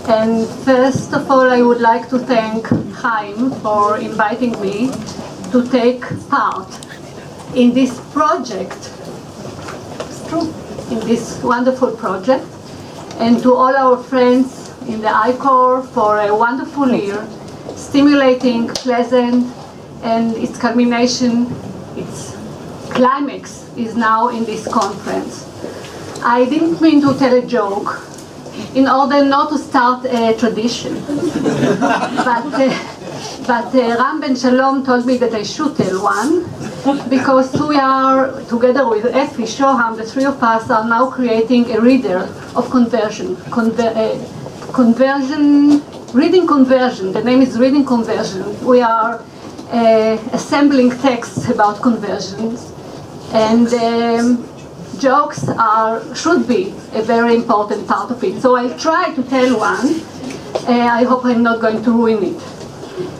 And first of all, I would like to thank Chaim for inviting me to take part in this project, in this wonderful project, and to all our friends in the I-Corps for a wonderful year, stimulating, pleasant, and its culmination, its climax is now in this conference. I didn't mean to tell a joke in order not to start a tradition, but Ram Ben Shalom told me that I should tell one, because we are, together with Effie Shoham, the three of us are now creating a reader of conversion. Reading Conversion. The name is Reading Conversion. We are assembling texts about conversions, and jokes should be a very important part of it. So I'll try to tell one. I hope I'm not going to ruin it.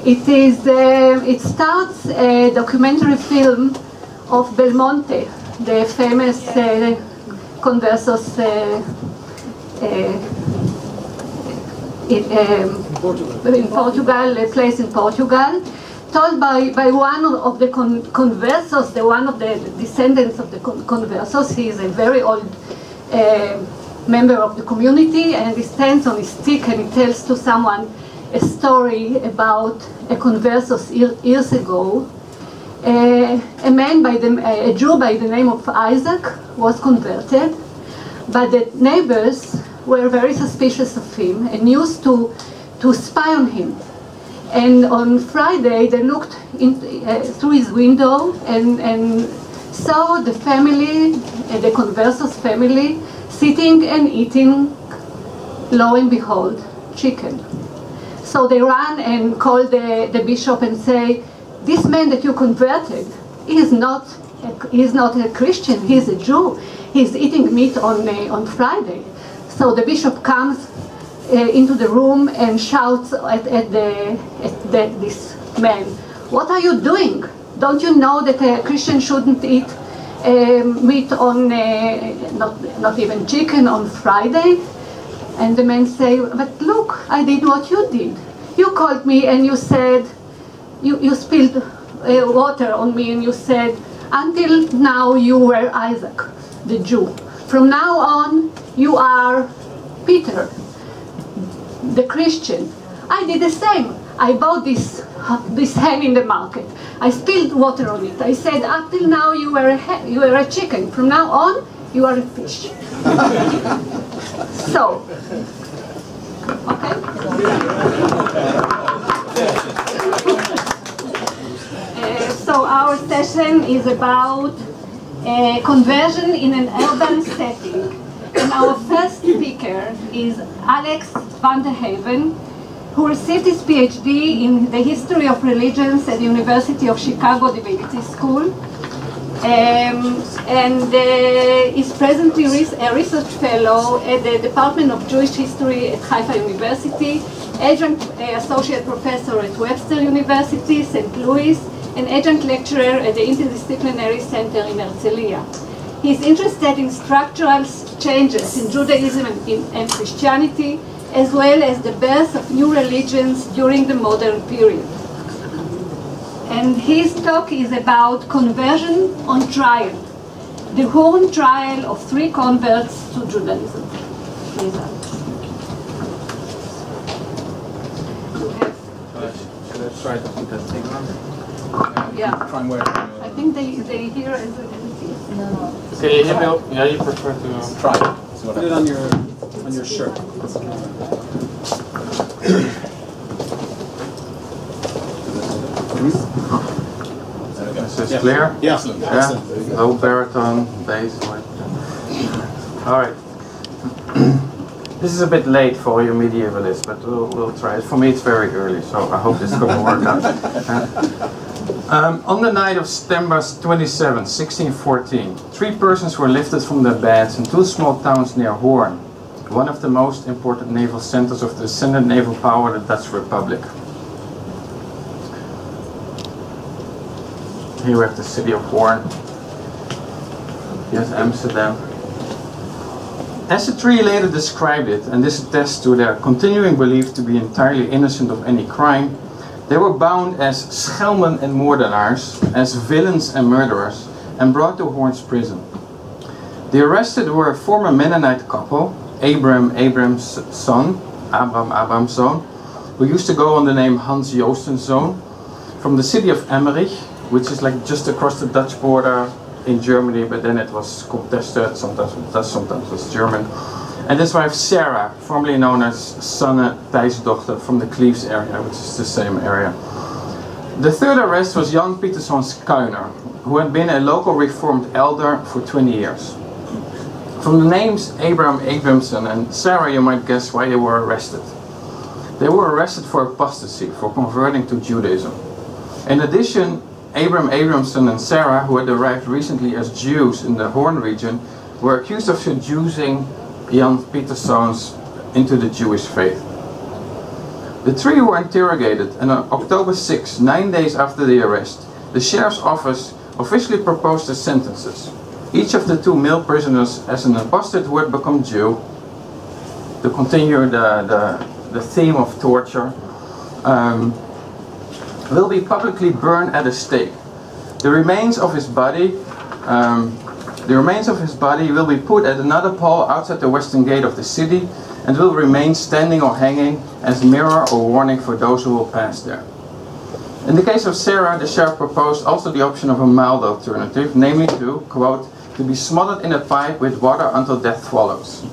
It starts a documentary film of Belmonte, the famous conversos in Portugal, a place in Portugal, told by one of the conversos, one of the descendants of the conversos. He is a very old member of the community, and he stands on his stick and he tells to someone a story about a conversos years ago. A Jew by the name of Isaac was converted, but the neighbors were very suspicious of him and used to spy on him. And on Friday, they looked through his window and saw the family, the conversos family, sitting and eating, lo and behold, chicken. So they ran and called the bishop and say, "This man that you converted, he is not a Christian, he is a Jew. He's eating meat on Friday." So the bishop comes into the room and shouts at this man, "What are you doing? Don't you know that a Christian shouldn't eat meat on, not even chicken, on Friday?" And the man say, "But look, I did what you did. You called me and you said, you spilled water on me, and you said, until now you were Isaac, the Jew. From now on, you are Peter, the Christian." I did the same. I bought this hen in the market. I spilled water on it. I said, up till now you were a chicken. From now on, you are a fish. So, okay. So our session is about conversion in an urban setting. And our first speaker is Alex van der Haven, who received his PhD in the history of religions at the University of Chicago Divinity School, and is presently a research fellow at the Department of Jewish History at Haifa University, adjunct associate professor at Webster University, St. Louis, and adjunct lecturer at the Interdisciplinary Center in Herzliya. He is interested in structural changes in Judaism and Christianity, as well as the birth of new religions during the modern period. And his talk is about conversion on trial, the Horn trial of 3 converts to Judaism. Should I try to put that thing on? Yeah. Try and wear it. I think they hear as it is. No. Okay, you hear me? Yeah, you prefer to try it. Put it on your shirt. Is this clear? Yeah. Excellent. Yeah. Excellent. Low baritone, bass. All right. This is a bit late for you medievalists, but we'll try it. For me, it's very early, so I hope this is going to work out. On the night of September 27, 1614, 3 persons were lifted from their beds in 2 small towns near Hoorn, one of the most important naval centers of the ascendant naval power, the Dutch Republic. Here we have the city of Hoorn. Here's Amsterdam. As the three later described it, and this attests to their continuing belief to be entirely innocent of any crime, they were bound as schelmen and moordenaars, as villains and murderers, and brought to Hoorn's prison. The arrested were a former Mennonite couple, Abram's son, who used to go on the name Hans Joosten's zoon, from the city of Emmerich, which is like just across the Dutch border in Germany, but then it was contested, sometimes it was Dutch, sometimes it was German. And his wife Sarah, formerly known as Sanne Thijsdochter, from the Cleves area, which is the same area. The third arrest was Jan Pieterszoon Kuijner, who had been a local Reformed elder for 20 years. From the names Abraham Abramson and Sarah, you might guess why they were arrested. They were arrested for apostasy, for converting to Judaism. In addition, Abraham Abramson and Sarah, who had arrived recently as Jews in the Hoorn region, were accused of seducing Jan Pieterszoon into the Jewish faith. The three were interrogated, and on October 6, 9 days after the arrest, the sheriff's office officially proposed the sentences. Each of the two male prisoners as an apostate who had become Jew, to continue the theme of torture, will be publicly burned at a stake. The remains of his body will be put at another pole outside the western gate of the city and will remain standing or hanging as mirror or warning for those who will pass there. In the case of Sarah, the sheriff proposed also the option of a mild alternative, namely to, quote, to be smothered in a pipe with water until death follows.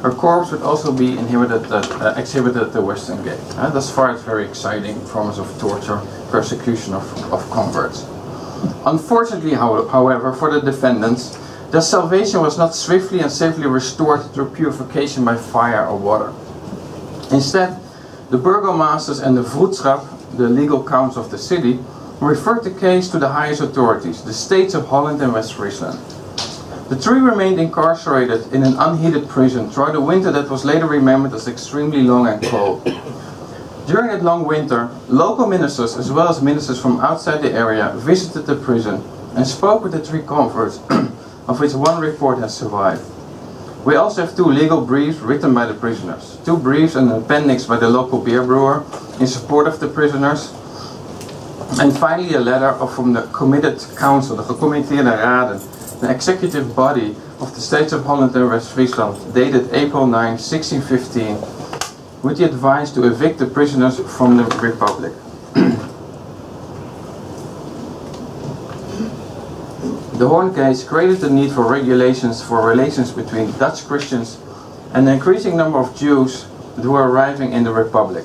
Her corpse would also be exhibited at the western gate. Thus far it's very exciting forms of torture, persecution of converts. Unfortunately, however, for the defendants, their salvation was not swiftly and safely restored through purification by fire or water. Instead, the burgomasters and the vroedschap, the legal council of the city, referred the case to the highest authorities, the states of Holland and West Friesland. The three remained incarcerated in an unheated prison throughout a winter that was later remembered as extremely long and cold. During that long winter, local ministers as well as ministers from outside the area visited the prison and spoke with the three converts, of which one report has survived. We also have two legal briefs written by the prisoners, two briefs and an appendix by the local beer brewer in support of the prisoners, and finally a letter from the committed council, the Gecommitteerde Raden, the executive body of the States of Holland and West Friesland, dated April 9, 1615, with the advice to evict the prisoners from the Republic. The Hoorn case created the need for regulations for relations between Dutch Christians and an increasing number of Jews who were arriving in the Republic.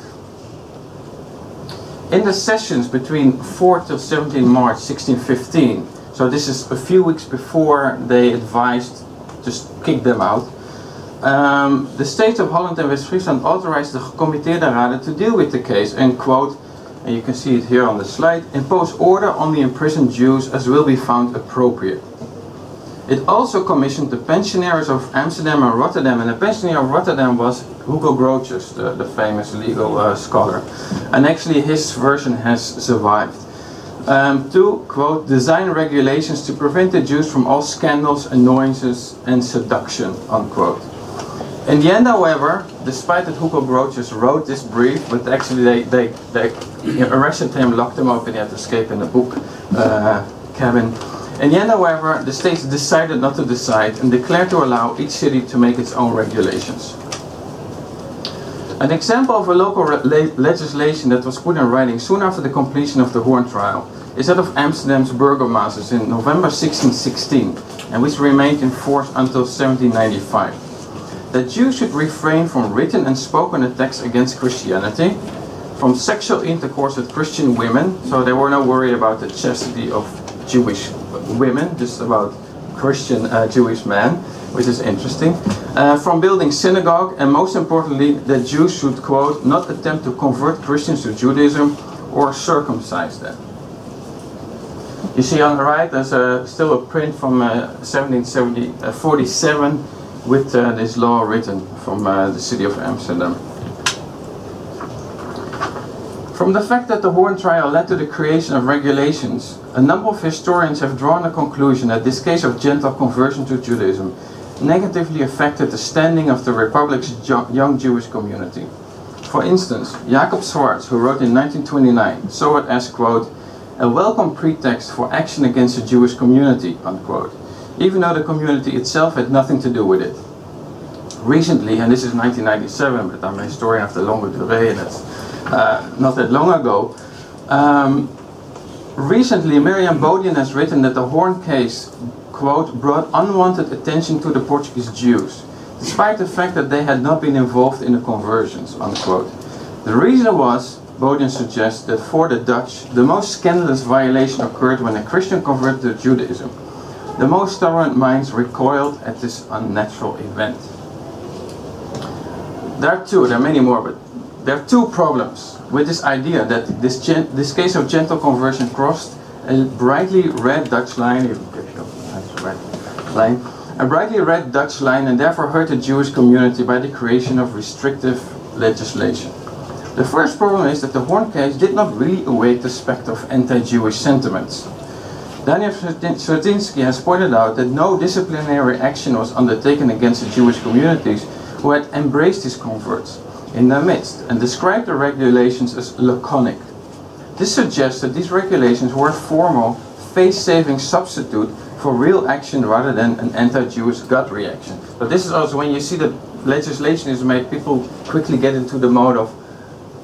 In the sessions between 4 till 17 March 1615, so this is a few weeks before they advised to kick them out, the States of Holland and West Friesland authorized the Gecommitteerde Raden to deal with the case and, quote, and you can see it here on the slide, impose order on the imprisoned Jews as will be found appropriate. It also commissioned the pensionaries of Amsterdam and Rotterdam, and the pensioner of Rotterdam was Hugo Grotius, the famous legal scholar, and actually his version has survived, to, quote, design regulations to prevent the Jews from all scandals, annoyances and seduction, unquote. In the end, however, despite that Hugo Grotius wrote this brief, but actually they arrested him, locked him up, and he had to escape in the book cabin. In the end, however, the states decided not to decide and declared to allow each city to make its own regulations. An example of a local legislation that was put in writing soon after the completion of the Hoorn trial is that of Amsterdam's burgomasters in November 1616, and which remained in force until 1795. That Jews should refrain from written and spoken attacks against Christianity, from sexual intercourse with Christian women, so they were not worried about the chastity of Jewish women, just about Christian Jewish men, which is interesting, from building synagogue, and most importantly, that Jews should, quote, not attempt to convert Christians to Judaism or circumcise them. You see on the right, there's still a print from 1747 with this law written from the city of Amsterdam. From the fact that the Hoorn trial led to the creation of regulations, a number of historians have drawn the conclusion that this case of Gentile conversion to Judaism negatively affected the standing of the Republic's young Jewish community. For instance, Jacob Swartz, who wrote in 1929, saw it as, quote, a welcome pretext for action against the Jewish community, unquote, even though the community itself had nothing to do with it. Recently, and this is 1997, but I'm a historian of the Longue Durée, and it's not that long ago, recently Miriam Bodian has written that the Horn case, quote, brought unwanted attention to the Portuguese Jews, despite the fact that they had not been involved in the conversions, unquote. The reason was, Bodian suggests, that for the Dutch, the most scandalous violation occurred when a Christian converted to Judaism. The most tolerant minds recoiled at this unnatural event. There are many more, but there are two problems with this idea that this case of gentle conversion crossed a brightly red Dutch line, a brightly red Dutch line, and therefore hurt the Jewish community by the creation of restrictive legislation. The first problem is that the Horn case did not really awake the spectre of anti-Jewish sentiments. Daniel Sierdziński has pointed out that no disciplinary action was undertaken against the Jewish communities who had embraced these converts in their midst, and described the regulations as laconic. This suggests that these regulations were a formal, face-saving substitute for real action rather than an anti-Jewish gut reaction. But this is also when you see that legislation is made, people quickly get into the mode of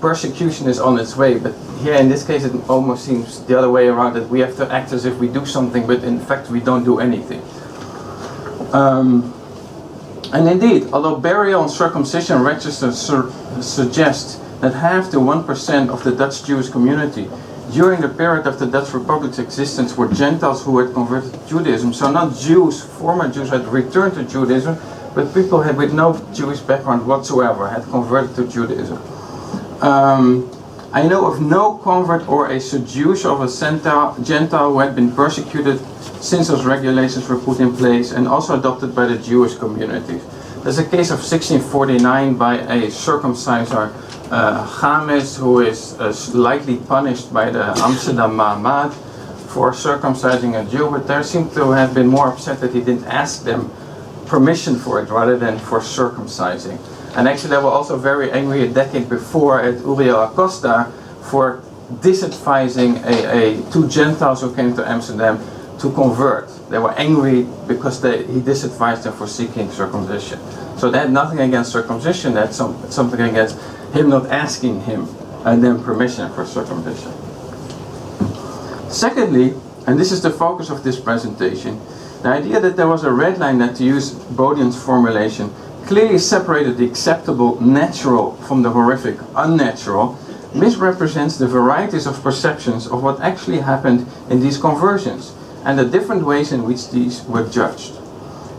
persecution is on its way. But here in this case it almost seems the other way around, that we have to act as if we do something, but in fact we don't do anything. And indeed, although burial and circumcision registers suggest that half to 1% of the Dutch Jewish community during the period of the Dutch Republic's existence were Gentiles who had converted to Judaism, so not Jews, former Jews had returned to Judaism, but people with no Jewish background whatsoever had converted to Judaism. I know of no convert or a seducer of a Gentile who had been persecuted since those regulations were put in place and also adopted by the Jewish communities. There's a case of 1649 by a circumciser, Chames, who is lightly punished by the Amsterdam Mahamad for circumcising a Jew, but there seemed to have been more upset that he didn't ask them permission for it rather than for circumcising. And actually they were also very angry a decade before at Uriel Acosta for disadvising two Gentiles who came to Amsterdam to convert. They were angry because he disadvised them for seeking circumcision. So they had nothing against circumcision, they had something against him not asking him and then permission for circumcision. Secondly, and this is the focus of this presentation, the idea that there was a red line that, to use Bodian's formulation, clearly separated the acceptable natural from the horrific unnatural, misrepresents the varieties of perceptions of what actually happened in these conversions and the different ways in which these were judged.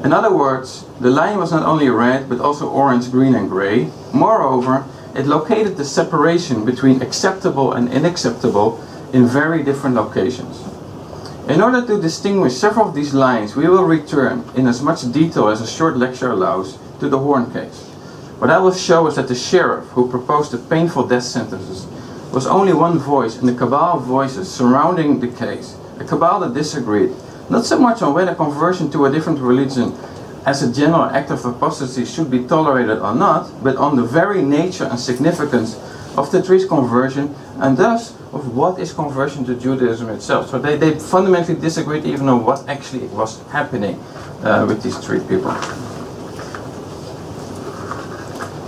In other words, the line was not only red but also orange, green and grey. Moreover, it located the separation between acceptable and unacceptable in very different locations. In order to distinguish several of these lines, we will return in as much detail as a short lecture allows to the Horn case. What I will show is that the sheriff who proposed the painful death sentences was only one voice in the cabal of voices surrounding the case, a cabal that disagreed, not so much on whether conversion to a different religion as a general act of apostasy should be tolerated or not, but on the very nature and significance of the three conversion, and thus of what is conversion to Judaism itself. So they fundamentally disagreed even on what actually was happening with these three people.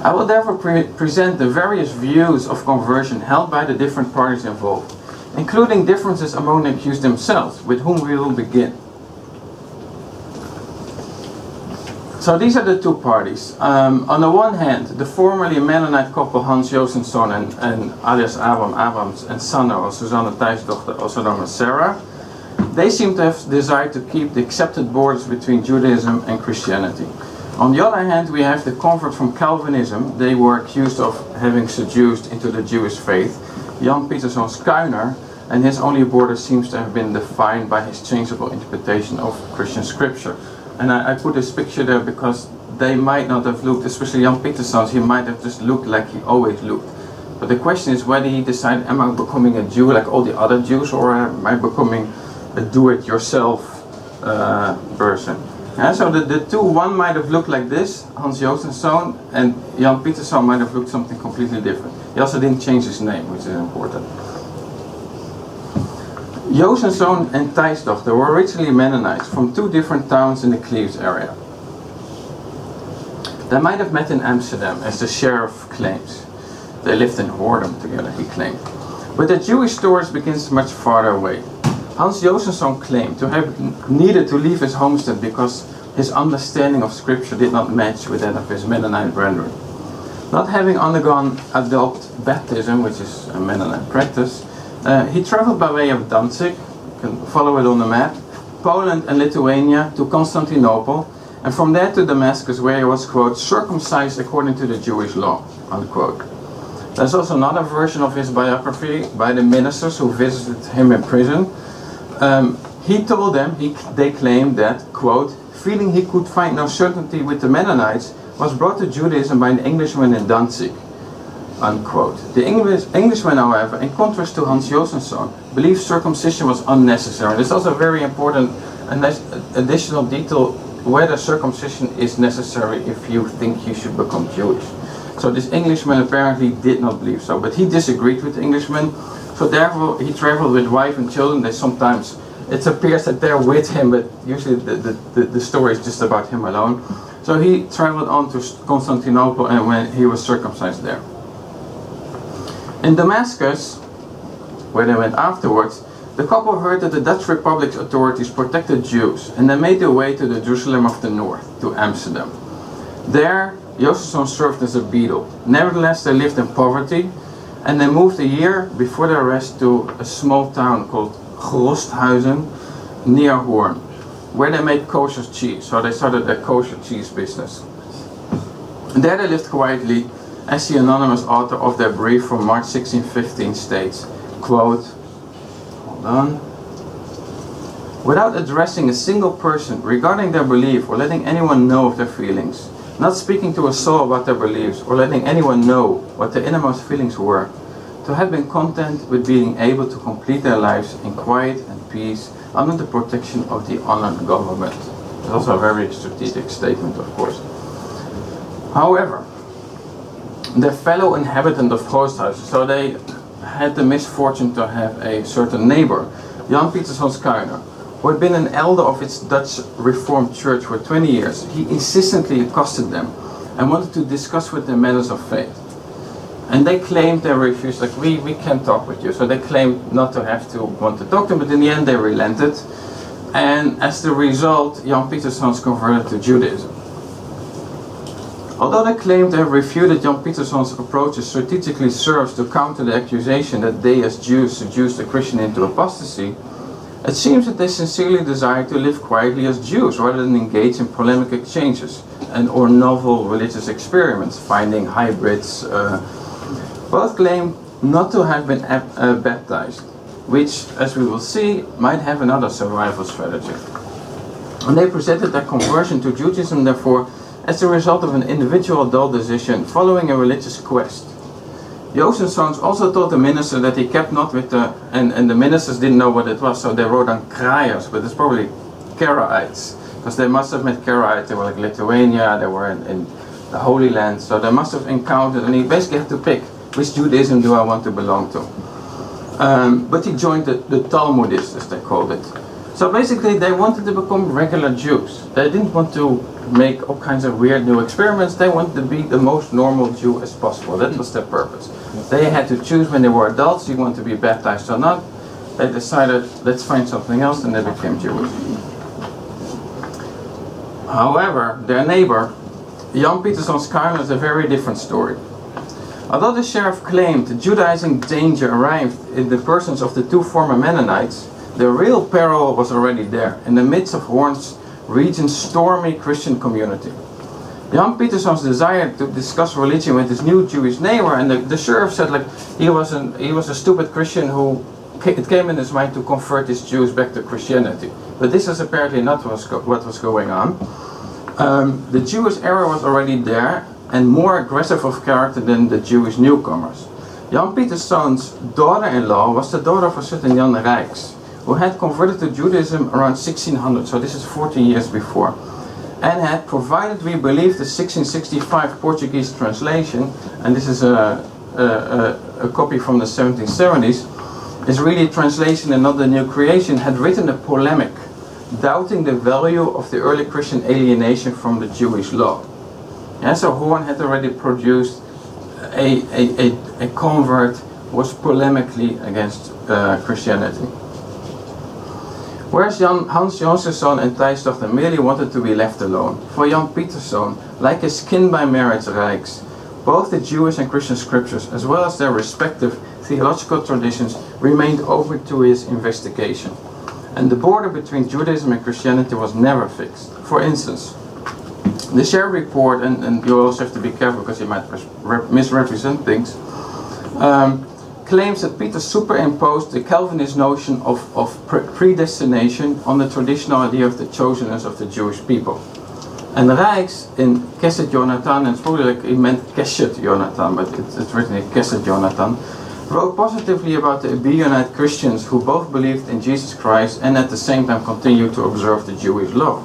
I will therefore present the various views of conversion held by the different parties involved, including differences among the accused themselves, with whom we will begin. So these are the two parties. On the one hand, the formerly Mennonite couple Hans Joostenson and alias Abrams and son, or Susanne Thijsdochter, also known as Sarah, they seem to have desired to keep the accepted borders between Judaism and Christianity. On the other hand, we have the convert from Calvinism. They were accused of having seduced into the Jewish faith, Jan Pieterszoon Schuiner, and his only border seems to have been defined by his changeable interpretation of Christian scripture. And I put this picture there because they might not have looked, especially Jan Pieterszoon, he might have just looked like he always looked. But the question is whether he decided, am I becoming a Jew like all the other Jews, or am I becoming a do-it-yourself person? Yeah, so the two, one might have looked like this, Hans Joostenzoon, and Jan Pieterszoon might have looked something completely different. He also didn't change his name, which is important. Joostenzoon and Thijsdochter were originally Mennonites from two different towns in the Cleves area. They might have met in Amsterdam, as the sheriff claims. They lived in Hoorn together, he claimed. But the Jewish story begins much farther away. Hans Joostenzoon claimed to have needed to leave his homestead because his understanding of scripture did not match with that of his Mennonite brethren. Not having undergone adult baptism, which is a Mennonite practice, he traveled by way of Danzig, you can follow it on the map, Poland and Lithuania to Constantinople, and from there to Damascus, where he was, quote, circumcised according to the Jewish law, unquote. There's also another version of his biography by the ministers who visited him in prison. He told them, they claimed that, quote, feeling he could find no certainty with the Mennonites, was brought to Judaism by an Englishman in Danzig, unquote. The Englishman, however, in contrast to Hans Joostenzoon, believed circumcision was unnecessary. There's also a very important additional detail whether circumcision is necessary if you think you should become Jewish. So this Englishman apparently did not believe so, but he disagreed with the Englishman. So therefore he traveled with wife and children. They sometimes, it appears that they're with him, but usually the story is just about him alone. So he traveled on to Constantinople, and when he was circumcised there. In Damascus, where they went afterwards, the couple heard that the Dutch Republic's authorities protected Jews, and they made their way to the Jerusalem of the North, to Amsterdam. There, Joostenzoon served as a beadle. Nevertheless, they lived in poverty, and they moved a year before their arrest to a small town called Grosthuizen, near Hoorn, where they made kosher cheese. So they started a kosher cheese business. And there they lived quietly, as the anonymous author of their brief from March 1615 states, quote, hold on, without addressing a single person regarding their belief or letting anyone know of their feelings, not speaking to a soul about their beliefs or letting anyone know what their innermost feelings were, to have been content with being able to complete their lives in quiet and peace under the protection of the honored government. It's also a very strategic statement, of course. However, the fellow inhabitant of Grosthuizen, so they had the misfortune to have a certain neighbor, Jan Pieterszoon Schuiner, who had been an elder of its Dutch Reformed Church for 20 years. He insistently accosted them and wanted to discuss with them matters of faith. And they claimed they refused, like, we can't talk with you. So they claimed not to have to want to talk to them, but in the end they relented. And as the result, Jan Pieterszoon converted to Judaism. Although they claimed they have refuted Jan Pieterszoon's approach strategically serves to counter the accusation that they as Jews seduced a Christian into apostasy, it seems that they sincerely desire to live quietly as Jews rather than engage in polemic exchanges or novel religious experiments, finding hybrids. Both claim not to have been baptized, which, as we will see, might have another survival strategy. And they presented their conversion to Judaism, therefore, as a result of an individual adult decision following a religious quest. Joostenzoon also told the minister that he kept not with the, and the ministers didn't know what it was, so they wrote on Kraiers, but it's probably Karaites, because they must have met Karaites. They were like Lithuania, they were in the Holy Land, so they must have encountered, and he basically had to pick, which Judaism do I want to belong to? But he joined the Talmudists, as they called it. So basically they wanted to become regular Jews. They didn't want to make all kinds of weird new experiments. They wanted to be the most normal Jew as possible. That was their purpose. They had to choose when they were adults, you want to be baptized or not. They decided, let's find something else, and they became Jewish. However, their neighbor, Jan Pieterszoon Schuiner, is a very different story. Although the sheriff claimed the Judaizing danger arrived in the persons of the two former Mennonites, the real peril was already there, in the midst of Hoorn's region's stormy Christian community. Jan Pieterszoon's desire to discuss religion with his new Jewish neighbor, and the sheriff said, like, he was a stupid Christian who it came in his mind to convert these Jews back to Christianity. But this is apparently not what was going on. The Jewish era was already there, and more aggressive of character than the Jewish newcomers. Jan Pieterszoon's daughter-in-law was the daughter of a certain Jan Rijks, who had converted to Judaism around 1600, so this is 14 years before. and had, provided we believe the 1665 Portuguese translation, and this is a copy from the 1770s, is really a translation and not the new creation, had written a polemic doubting the value of the early Christian alienation from the Jewish law. Yeah, so Horn had already produced a convert who was polemically against Christianity. Whereas Hans Jonsson and Thijs Tochter merely wanted to be left alone, for Jan Pieterszoon, like his kin by marriage Rijks, both the Jewish and Christian scriptures, as well as their respective theological traditions, remained open to his investigation. And the border between Judaism and Christianity was never fixed. For instance, the Share report, and you also have to be careful because you might misrepresent things, claims that Peter superimposed the Calvinist notion of predestination on the traditional idea of the chosenness of the Jewish people. And Rijks in Kesed Jonathan, and it's probably like he meant Kesed Jonathan, but it's written in Kesed Jonathan, wrote positively about the Ebionite Christians who both believed in Jesus Christ and at the same time continued to observe the Jewish law.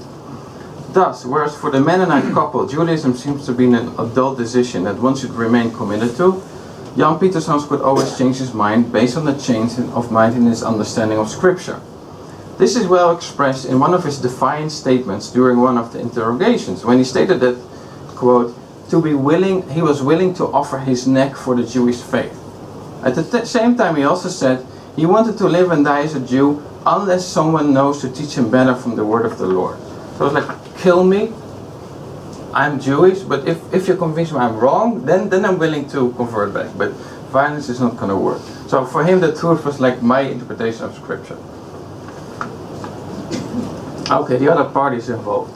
Thus, whereas for the Mennonite couple, Judaism seems to be an adult decision that one should remain committed to, Jan Pieterszoon could always change his mind based on the change of mind in his understanding of Scripture. This is well expressed in one of his defiant statements during one of the interrogations, when he stated that, quote, he was willing to offer his neck for the Jewish faith. At the same time, he also said he wanted to live and die as a Jew unless someone knows to teach him better from the word of the Lord. So it's like, kill me, I'm Jewish, but if you convince me I'm wrong, then I'm willing to convert back. But violence is not going to work. So for him, the truth was like my interpretation of Scripture. Okay, the other parties involved.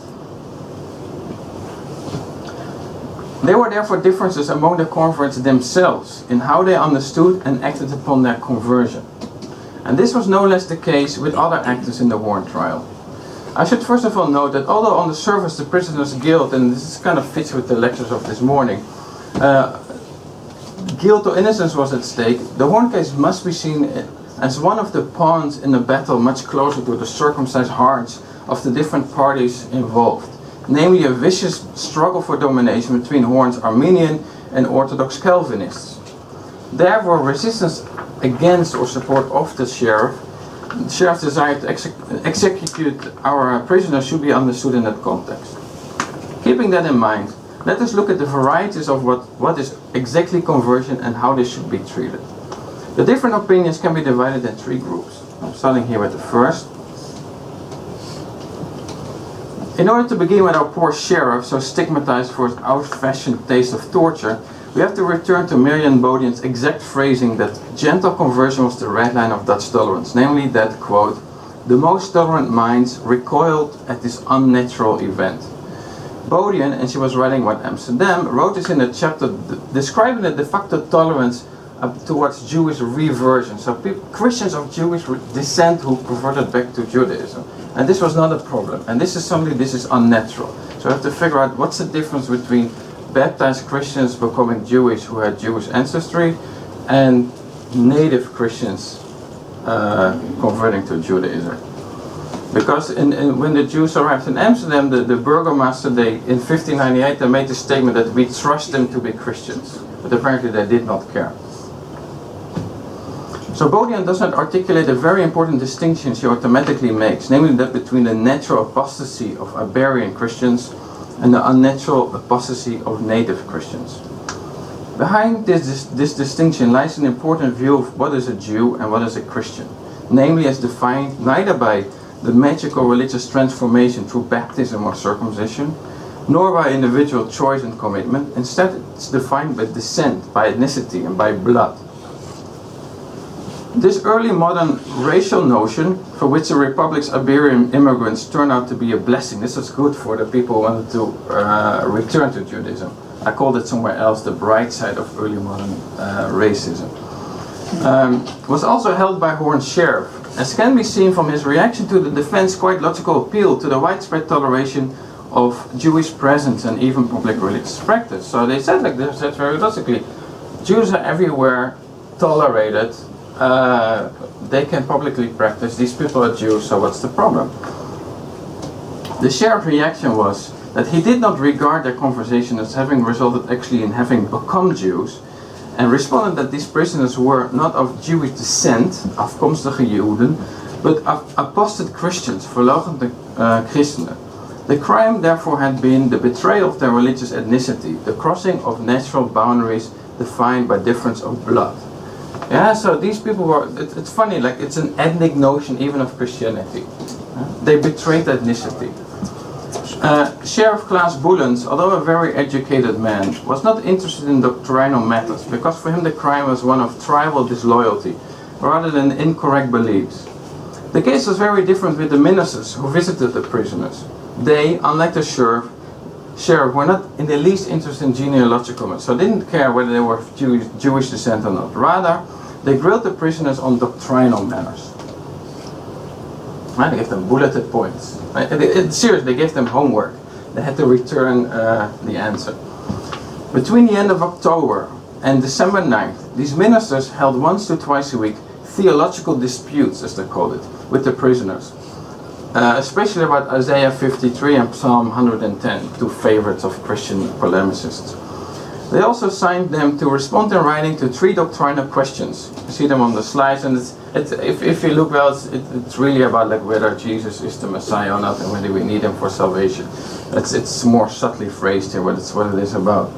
There were therefore differences among the converts themselves in how they understood and acted upon their conversion. And this was no less the case with other actors in the Horn trial. I should first of all note that although on the surface the prisoner's guilt, and this kind of fits with the lectures of this morning, guilt or innocence was at stake, the Horn case must be seen as one of the pawns in a battle much closer to the circumcised hearts of the different parties involved, namely a vicious struggle for domination between Horn's Arminian and Orthodox Calvinists. Therefore, resistance against or support of the sheriff's desire to execute our prisoner should be understood in that context. Keeping that in mind, let us look at the varieties of what is exactly conversion and how this should be treated. The different opinions can be divided in three groups. I'm starting here with the first. In order to begin with our poor sheriff, so stigmatized for his old-fashioned taste of torture, we have to return to Marian Bodian's exact phrasing that gentle conversion was the red line of Dutch tolerance, namely that, quote, the most tolerant minds recoiled at this unnatural event. Bodian, and she was writing about Amsterdam, wrote this in a chapter describing the de facto tolerance towards Jewish reversion, so Christians of Jewish descent who converted back to Judaism. And this was not a problem, and this is unnatural. So we have to figure out what's the difference between baptized Christians becoming Jewish who had Jewish ancestry and native Christians converting to Judaism. Because when the Jews arrived in Amsterdam, the burgomaster, in 1598, they made the statement that we trust them to be Christians. But apparently they did not care. So Bodian does not articulate a very important distinction she automatically makes, namely that between the natural apostasy of Iberian Christians and the unnatural apostasy of native Christians. Behind this distinction lies an important view of what is a Jew and what is a Christian, namely as defined neither by the magical religious transformation through baptism or circumcision, nor by individual choice and commitment. Instead, it's defined by descent, by ethnicity, and by blood. This early modern racial notion, for which the Republic's Iberian immigrants turned out to be a blessing, this was good for the people who wanted to return to Judaism. I called it somewhere else the bright side of early modern racism. Was also held by Horn's sheriff, as can be seen from his reaction to the defense's quite logical appeal to the widespread toleration of Jewish presence and even public religious practice. So they said very logically, Jews are everywhere, tolerated, they can publicly practice, these people are Jews, so what's the problem? The sheriff's reaction was, that he did not regard their conversation as having resulted actually in having become Jews, and responded that these prisoners were not of Jewish descent, afkomstige Joden, but apostate Christians, verloochende christenen. The crime therefore had been the betrayal of their religious ethnicity, the crossing of natural boundaries defined by difference of blood. Yeah, so these people were, it's funny, like it's an ethnic notion even of Christianity. They betrayed ethnicity. Sheriff Klaas Boelens, although a very educated man, was not interested in doctrinal matters, because for him the crime was one of tribal disloyalty, rather than incorrect beliefs. The case was very different with the ministers who visited the prisoners. They, unlike the sheriff, were not in the least interested in genealogical matters, so they didn't care whether they were of Jewish descent or not. Rather, they grilled the prisoners on doctrinal matters. They gave them bulleted points. Seriously, they gave them homework. They had to return the answer. Between the end of October and December 9th, these ministers held once to twice a week theological disputes, as they called it, with the prisoners. Especially about Isaiah 53 and Psalm 110, two favorites of Christian polemicists. They also assigned them to respond in writing to 3 doctrinal questions. You see them on the slides, and if you look well, it's really about like whether Jesus is the Messiah or not, and whether we need him for salvation. It's more subtly phrased here, but it's what it is about.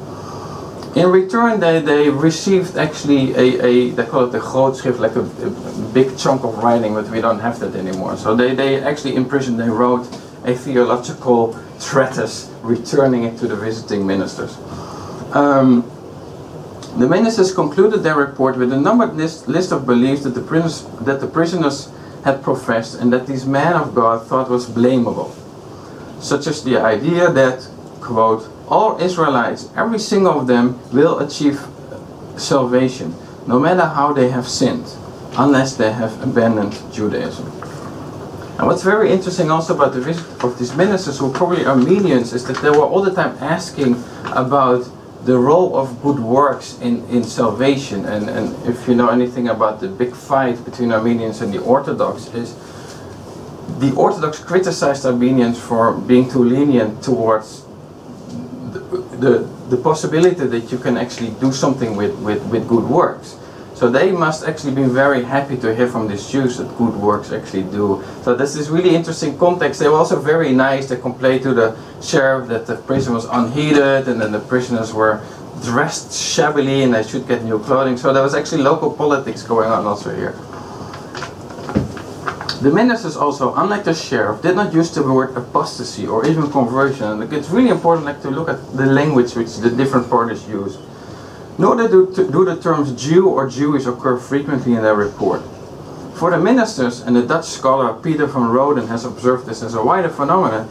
In return, they received actually they call it a grootschrift, like a big chunk of writing, but we don't have that anymore. So they actually in prison, they wrote a theological treatise, returning it to the visiting ministers. The ministers concluded their report with a numbered list of beliefs that the prisoners had professed, and that these men of God thought was blamable, such as the idea that, quote, all Israelites, every single of them, will achieve salvation, no matter how they have sinned, unless they have abandoned Judaism. And what's very interesting also about the visit of these ministers, who are probably Armenians, is that they were all the time asking about the role of good works in salvation. And if you know anything about the big fight between Armenians and the Orthodox, is the Orthodox criticized Armenians for being too lenient towards the possibility that you can actually do something with good works. So they must actually be very happy to hear from these Jews that good works actually do. So this is really interesting context. They were also very nice. They complained to the sheriff that the prison was unheated, and then the prisoners were dressed shabbily and they should get new clothing. So there was actually local politics going on also here. The ministers also, unlike the sheriff, did not use the word apostasy or even conversion. And it's really important to look at the language which the different parties use. Nor do the terms Jew or Jewish occur frequently in their report. For the ministers, and the Dutch scholar Peter van Roden has observed this as a wider phenomenon,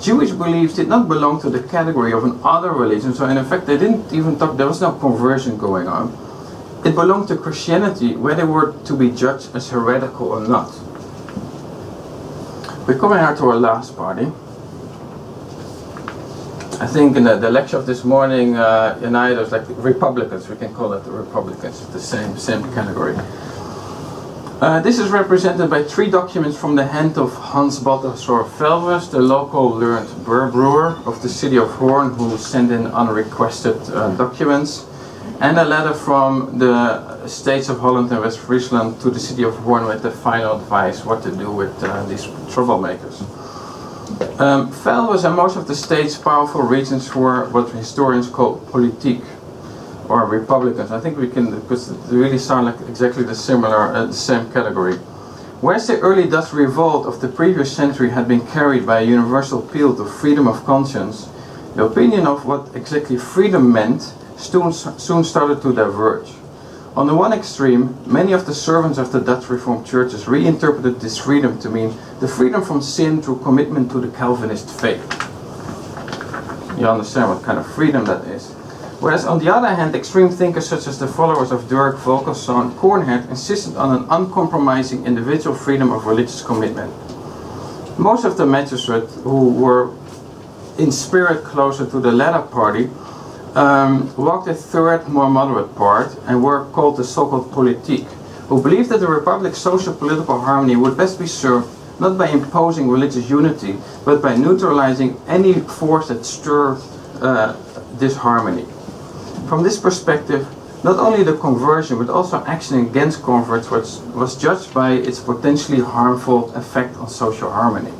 Jewish beliefs did not belong to the category of an other religion. So in effect they didn't even talk, there was no conversion going on. It belonged to Christianity, where they were to be judged as heretical or not. We're coming here to our last party. I think in the lecture of this morning, United was like Republicans. We can call it the Republicans, the same category. This is represented by 3 documents from the hand of Hans Balthasar Velves, the local learned beer brewer of the city of Hoorn, who sent in unrequested documents, and a letter from the states of Holland and West Friesland to the city of Hoorn with the final advice what to do with these troublemakers. Velves and most of the state's powerful regions were what historians call politiek, or Republicans. I think we can, because they really sound like exactly the same category. Whereas the early Dutch revolt of the previous century had been carried by a universal appeal to freedom of conscience, the opinion of what exactly freedom meant soon started to diverge. On the one extreme, many of the servants of the Dutch Reformed churches reinterpreted this freedom to mean the freedom from sin through commitment to the Calvinist faith. You understand what kind of freedom that is. Whereas on the other hand, extreme thinkers such as the followers of Dirk, Volkerson and Coornhert insisted on an uncompromising individual freedom of religious commitment. Most of the magistrates who were in spirit closer to the latter party walked a third, more moderate part, and were called the so-called politiek, who believed that the Republic's social-political harmony would best be served not by imposing religious unity, but by neutralizing any force that stirs disharmony. From this perspective, not only the conversion, but also action against converts was judged by its potentially harmful effect on social harmony.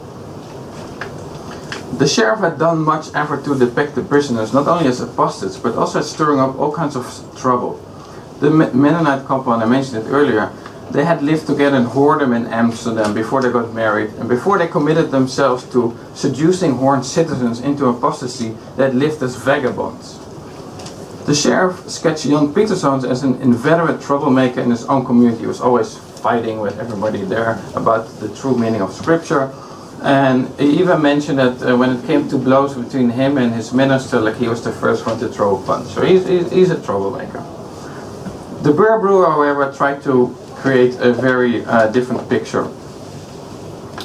The sheriff had done much effort to depict the prisoners not only as apostates, but also as stirring up all kinds of trouble. The Mennonite couple, and I mentioned it earlier, they had lived together in Hoorn in Amsterdam before they got married, and before they committed themselves to seducing Hoorn citizens into apostasy, they had lived as vagabonds. The sheriff sketched Jan Pieterszoon as an inveterate troublemaker in his own community. He was always fighting with everybody there about the true meaning of scripture. And he even mentioned that when it came to blows between him and his minister, like he was the first one to throw a punch. So he's a troublemaker. De Boer brewer, however, tried to create a very different picture.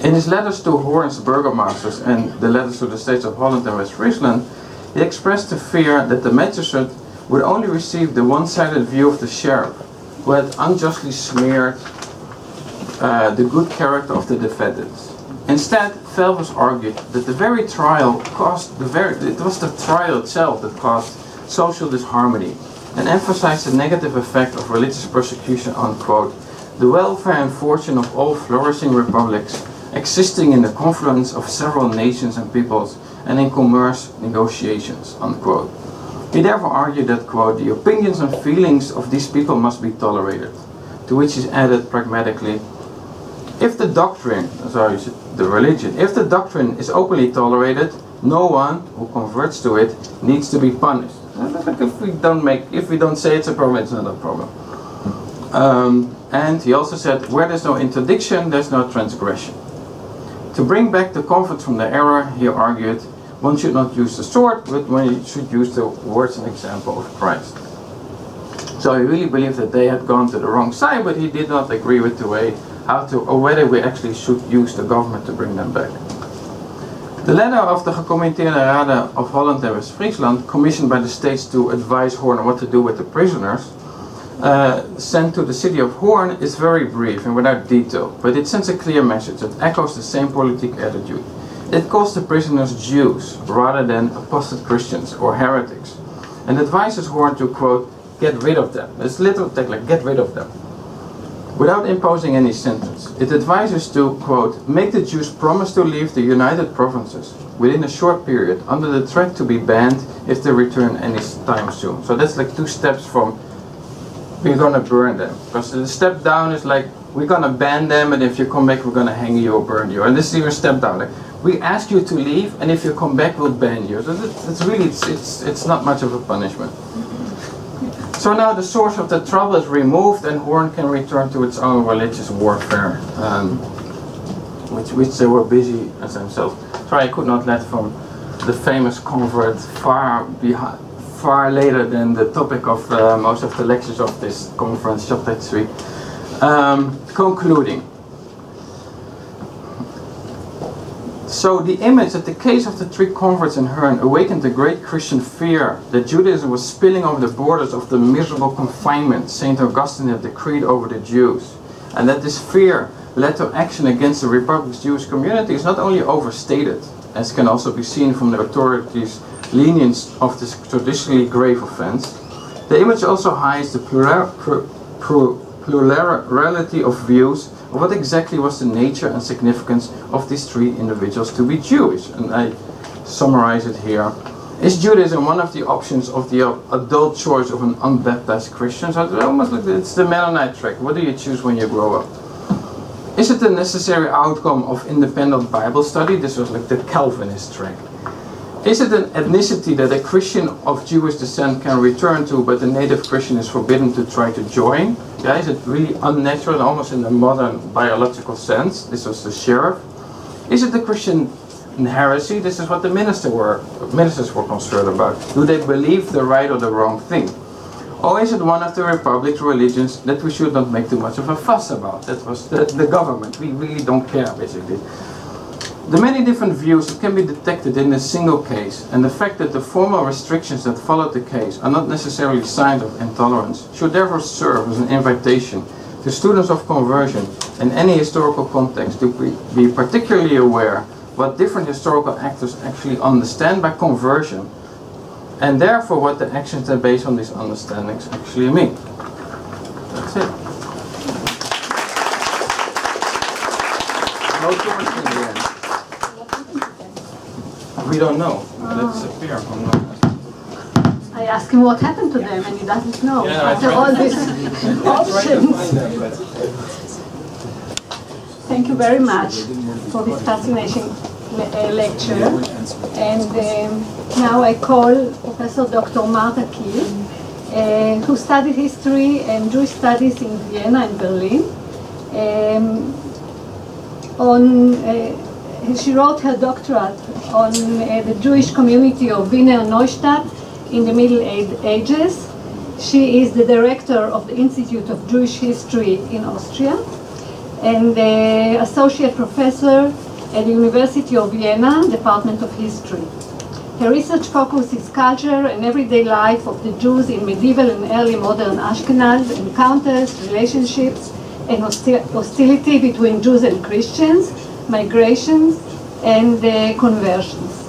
In his letters to Hoorn's burgomasters and the letters to the states of Holland and West Friesland, he expressed the fear that the magistrate would only receive the one-sided view of the sheriff, who had unjustly smeared the good character of the defendants. Instead, Velvers argued that the very trial caused it was the trial itself that caused social disharmony, and emphasized the negative effect of religious persecution on, quote, the welfare and fortune of all flourishing republics existing in the confluence of several nations and peoples and in commerce negotiations, unquote. He therefore argued that, quote, the opinions and feelings of these people must be tolerated, to which he added pragmatically, if the doctrine, the religion, if the doctrine is openly tolerated, no one who converts to it needs to be punished. If we don't say it's a problem, it's not a problem. And he also said, where there's no interdiction, there's no transgression. To bring back the converts from the error, he argued, one should not use the sword, but one should use the words and example of Christ. So he really believed that they had gone to the wrong side, but he did not agree with the way or whether we actually should use the government to bring them back. The letter of the Gecommitteerde Raden of Holland and West Friesland, commissioned by the states to advise Hoorn on what to do with the prisoners, sent to the city of Hoorn, is very brief and without detail, but it sends a clear message that echoes the same politic attitude. It calls the prisoners Jews rather than apostate Christians or heretics, and advises Hoorn to, quote, get rid of them. It's literal text, like get rid of them, without imposing any sentence. It advises to, quote, make the Jews promise to leave the United Provinces within a short period under the threat to be banned if they return any time soon. So that's like 2 steps from we're gonna burn them. Because the step down is like we're gonna ban them, and if you come back we're gonna hang you or burn you. And this is even a step down. Like we ask you to leave, and if you come back we'll ban you. So it's really it's not much of a punishment. So now the source of the trouble is removed, and Hoorn can return to its own religious warfare, which they were busy as themselves. Sorry, I could not let from the famous convert far later than the topic of most of the lectures of this conference, chapter 3. Concluding. So the image that the case of the 3 converts in Hoorn awakened a great Christian fear that Judaism was spilling over the borders of the miserable confinement St. Augustine had decreed over the Jews, and that this fear led to action against the Republic's Jewish community is not only overstated, as can also be seen from the authorities' lenience of this traditionally grave offense. The image also hides the plurality of views of what exactly was the nature and significance of these 3 individuals to be Jewish. And I summarize it here. Is Judaism one of the options of the adult choice of an unbaptized Christian? So it's almost like it's the Mennonite trick. What do you choose when you grow up? Is it the necessary outcome of independent Bible study? This was like the Calvinist trick. Is it an ethnicity that a Christian of Jewish descent can return to, but a native Christian is forbidden to try to join? Yeah, is it really unnatural, almost in a modern biological sense? This was the sheriff. Is it the Christian heresy? This is what the ministers were concerned about. Do they believe the right or the wrong thing? Or is it one of the Republic's religions that we should not make too much of a fuss about? That was the government. We really don't care, basically. The many different views that can be detected in a single case, and the fact that the formal restrictions that followed the case are not necessarily signs of intolerance, should therefore serve as an invitation to students of conversion in any historical context to be particularly aware what different historical actors actually understand by conversion, and therefore what the actions that based on these understandings actually mean. That's it. No too much in the end. We don't know. Let's appear from the I asked him what happened to them, and he doesn't know. Yeah, After all these options. Thank you very much for this fascinating lecture. And now I call Professor Dr. Marta Kiel, who studied history and Jewish studies in Vienna and Berlin. She wrote her doctorate on the Jewish community of Wiener Neustadt in the Middle Ages. She is the director of the Institute of Jewish History in Austria and the associate professor at the University of Vienna, Department of History. Her research focus is culture and everyday life of the Jews in medieval and early modern Ashkenaz, encounters, relationships, and hostility between Jews and Christians, migrations, and conversions.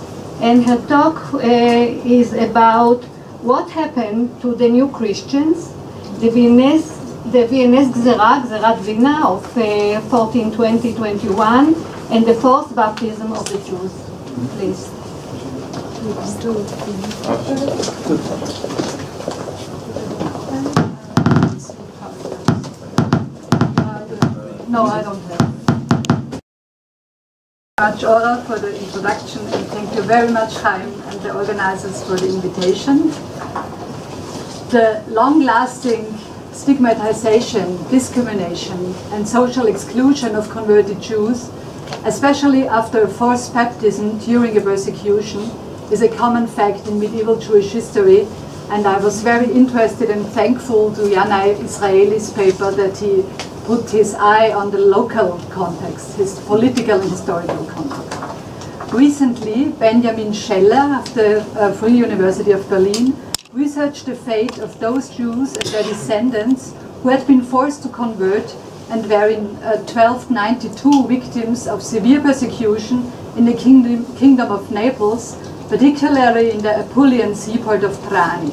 And her talk is about what happened to the new Christians, the Viennese Gzerat Vienna of 1420-21, and the forced baptism of the Jews. Please. No, I don't have. Much Ora for the introduction, and thank you very much, Chaim, and the organizers for the invitation. The long-lasting stigmatization, discrimination, and social exclusion of converted Jews, especially after a forced baptism during a persecution, is a common fact in medieval Jewish history, and I was very interested and thankful to Yanai Israeli's paper that he put his eye on the local context, his political and historical context. Recently, Benjamin Scheller of the Free University of Berlin researched the fate of those Jews and their descendants who had been forced to convert and were in 1292 victims of severe persecution in the Kingdom of Naples, particularly in the Apulian seaport of Trani.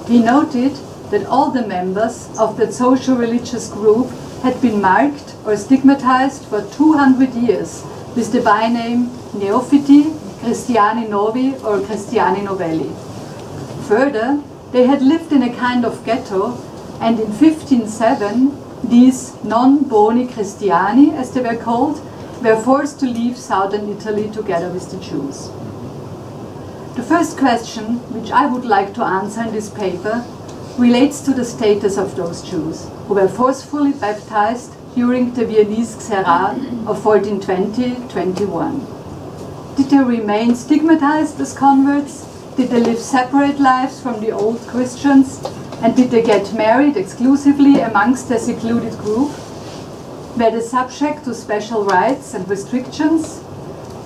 He noted that all the members of that social-religious group had been marked or stigmatized for 200 years with the byname Neophiti, Christiani Novi, or Christiani Novelli. Further, they had lived in a kind of ghetto, and in 1507, these non-boni Christiani, as they were called, were forced to leave southern Italy together with the Jews. The first question, which I would like to answer in this paper, relates to the status of those Jews who were forcefully baptized during the Viennese Gzerat of 1420-21. Did they remain stigmatized as converts? Did they live separate lives from the old Christians? And did they get married exclusively amongst their secluded group? Were they subject to special rights and restrictions?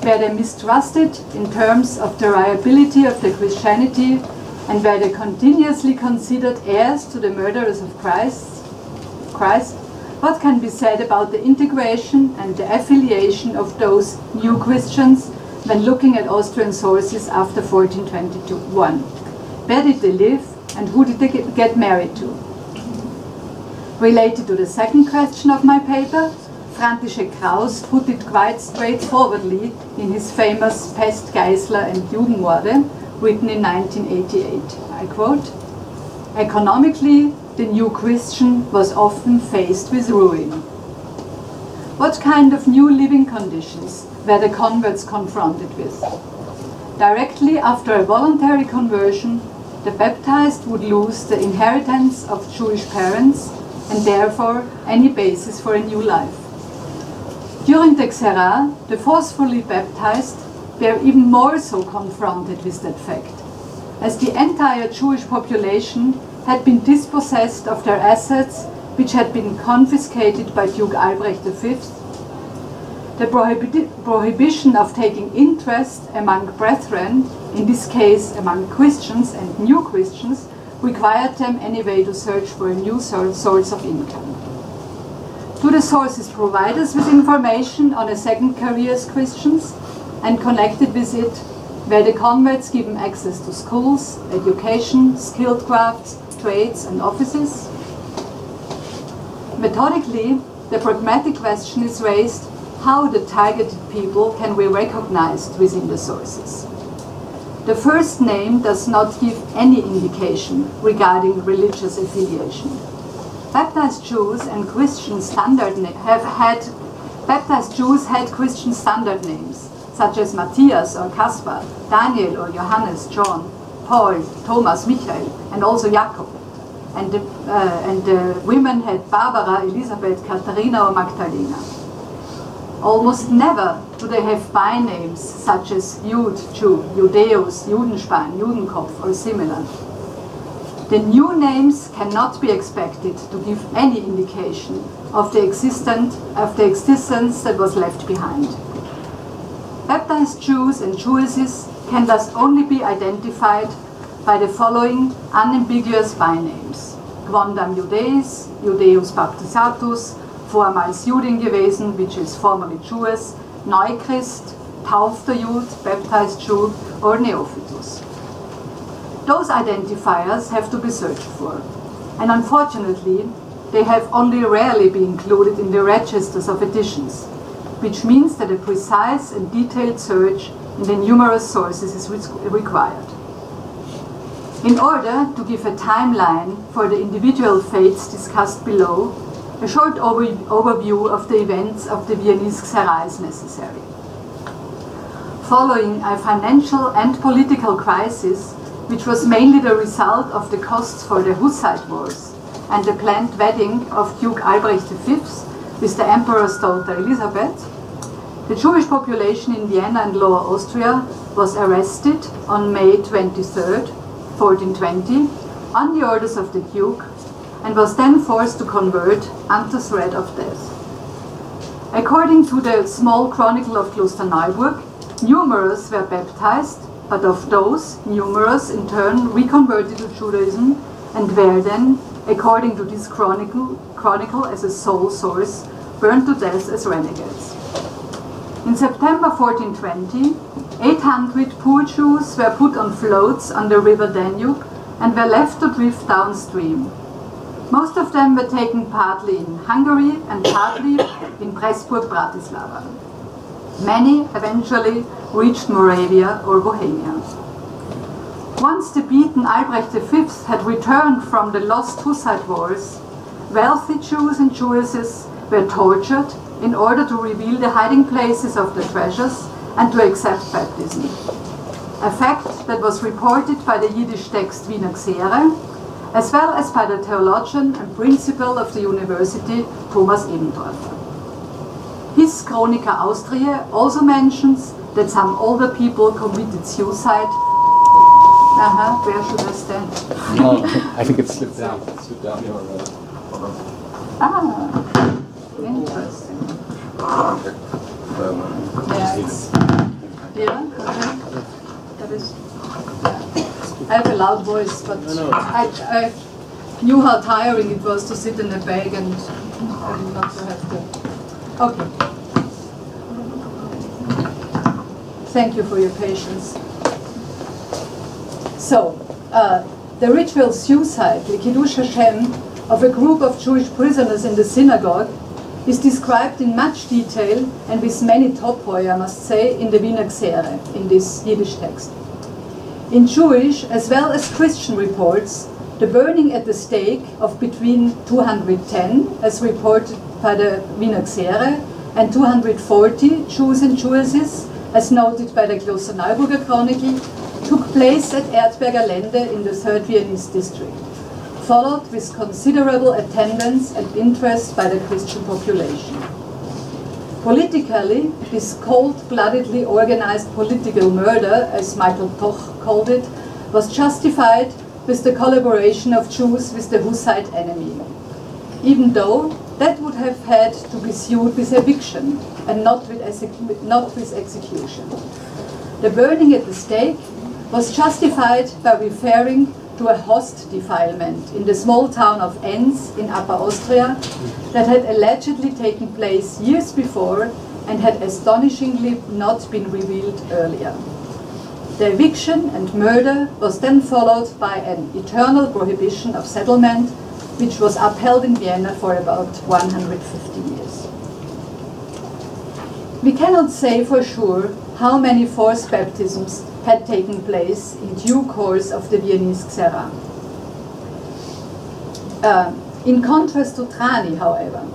Were they mistrusted in terms of the reliability of their Christianity? And were they continuously considered heirs to the murderers of Christ? What can be said about the integration and the affiliation of those new Christians when looking at Austrian sources after 1421? Where did they live and who did they get married to? Related to the second question of my paper, František Kraus put it quite straightforwardly in his famous Pest, Geisler and Judenmorde, written in 1988. I quote, "Economically, the new Christian was often faced with ruin." What kind of new living conditions were the converts confronted with? Directly after a voluntary conversion, the baptized would lose the inheritance of Jewish parents and therefore any basis for a new life. During the Gzerat, the forcefully baptized were even more so confronted with that fact, as the entire Jewish population had been dispossessed of their assets, which had been confiscated by Duke Albrecht V. The prohibition of taking interest among brethren, in this case among Christians and new Christians, required them anyway to search for a new source of income. Do the sources provide us with information on a second career as Christians, and connected with it, were the converts given access to schools, education, skilled crafts, trades and offices? Methodically, the pragmatic question is raised how the targeted people can be recognized within the sources. The first name does not give any indication regarding religious affiliation. Baptized Jews and Christian Baptized Jews had Christian standard names, such as Matthias or Kaspar, Daniel or Johannes, John, Paul, Thomas, Michael, and also Jakob. And the women had Barbara, Elisabeth, Katharina or Magdalena. Almost never do they have bynames such as Jude, Jew, Judeus, Judenspan, Judenkopf or similar. The new names cannot be expected to give any indication of the existence that was left behind. Baptized Jews and Jewesses can thus only be identified by the following unambiguous bynames: Quondam Judeis, Judeus Baptisatus, vormals Judin gewesen, which is formerly Jews, Neuchrist, Taufter Jude, Baptized Jew, or Neophytus. Those identifiers have to be searched for, and unfortunately, they have only rarely been included in the registers of editions, which means that a precise and detailed search in the numerous sources is required. In order to give a timeline for the individual fates discussed below, a short overview of the events of the Viennese Xerai is necessary. Following a financial and political crisis, which was mainly the result of the costs for the Hussite Wars and the planned wedding of Duke Albrecht V with the Emperor's daughter Elisabeth, the Jewish population in Vienna and Lower Austria was arrested on May 23, 1420, on the orders of the Duke, and was then forced to convert under threat of death. According to the small chronicle of Klosterneuburg, numerous were baptized, but of those, numerous in turn reconverted to Judaism and were then, according to this chronicle as a sole source, burned to death as renegades. In September 1420, 800 poor Jews were put on floats on the river Danube and were left to drift downstream. Most of them were taken partly in Hungary and partly in Pressburg, Bratislava. Many eventually reached Moravia or Bohemia. Once the beaten Albrecht V had returned from the lost Hussite Wars, wealthy Jews and Jewesses were tortured in order to reveal the hiding places of the treasures and to accept baptism. A fact that was reported by the Yiddish text Wiener Xere, as well as by the theologian and principal of the university, Thomas Ebendorfer. His Chronica Austriae also mentions that some older people committed suicide. Where should I stand? No, I think it slipped down. It slipped down here already. Interesting. Yeah, it's here. Okay. That is. I have a loud voice, but I knew how tiring it was to sit in a bag and not to have to. Okay. Thank you for your patience. So, the ritual suicide, the Kiddush Hashem, of a group of Jewish prisoners in the synagogue is described in much detail and with many topoi, I must say, in the Wiener Xere, in this Yiddish text. In Jewish as well as Christian reports, the burning at the stake of between 210, as reported by the Wiener Xere, and 240 Jews and Jewesses, as noted by the Klosterneuburger Chronicle, took place at Erdberger Lände in the 3rd Viennese district, followed with considerable attendance and interest by the Christian population. Politically, this cold-bloodedly organized political murder, as Michael Toch called it, was justified with the collaboration of Jews with the Hussite enemy, even though that would have had to be sued with eviction and not with execution. The burning at the stake was justified by referring to a host defilement in the small town of Enns in Upper Austria that had allegedly taken place years before and had astonishingly not been revealed earlier. The eviction and murder was then followed by an eternal prohibition of settlement, which was upheld in Vienna for about 150 years. We cannot say for sure how many forced baptisms had taken place in due course of the Viennese Xera. In contrast to Trani, however,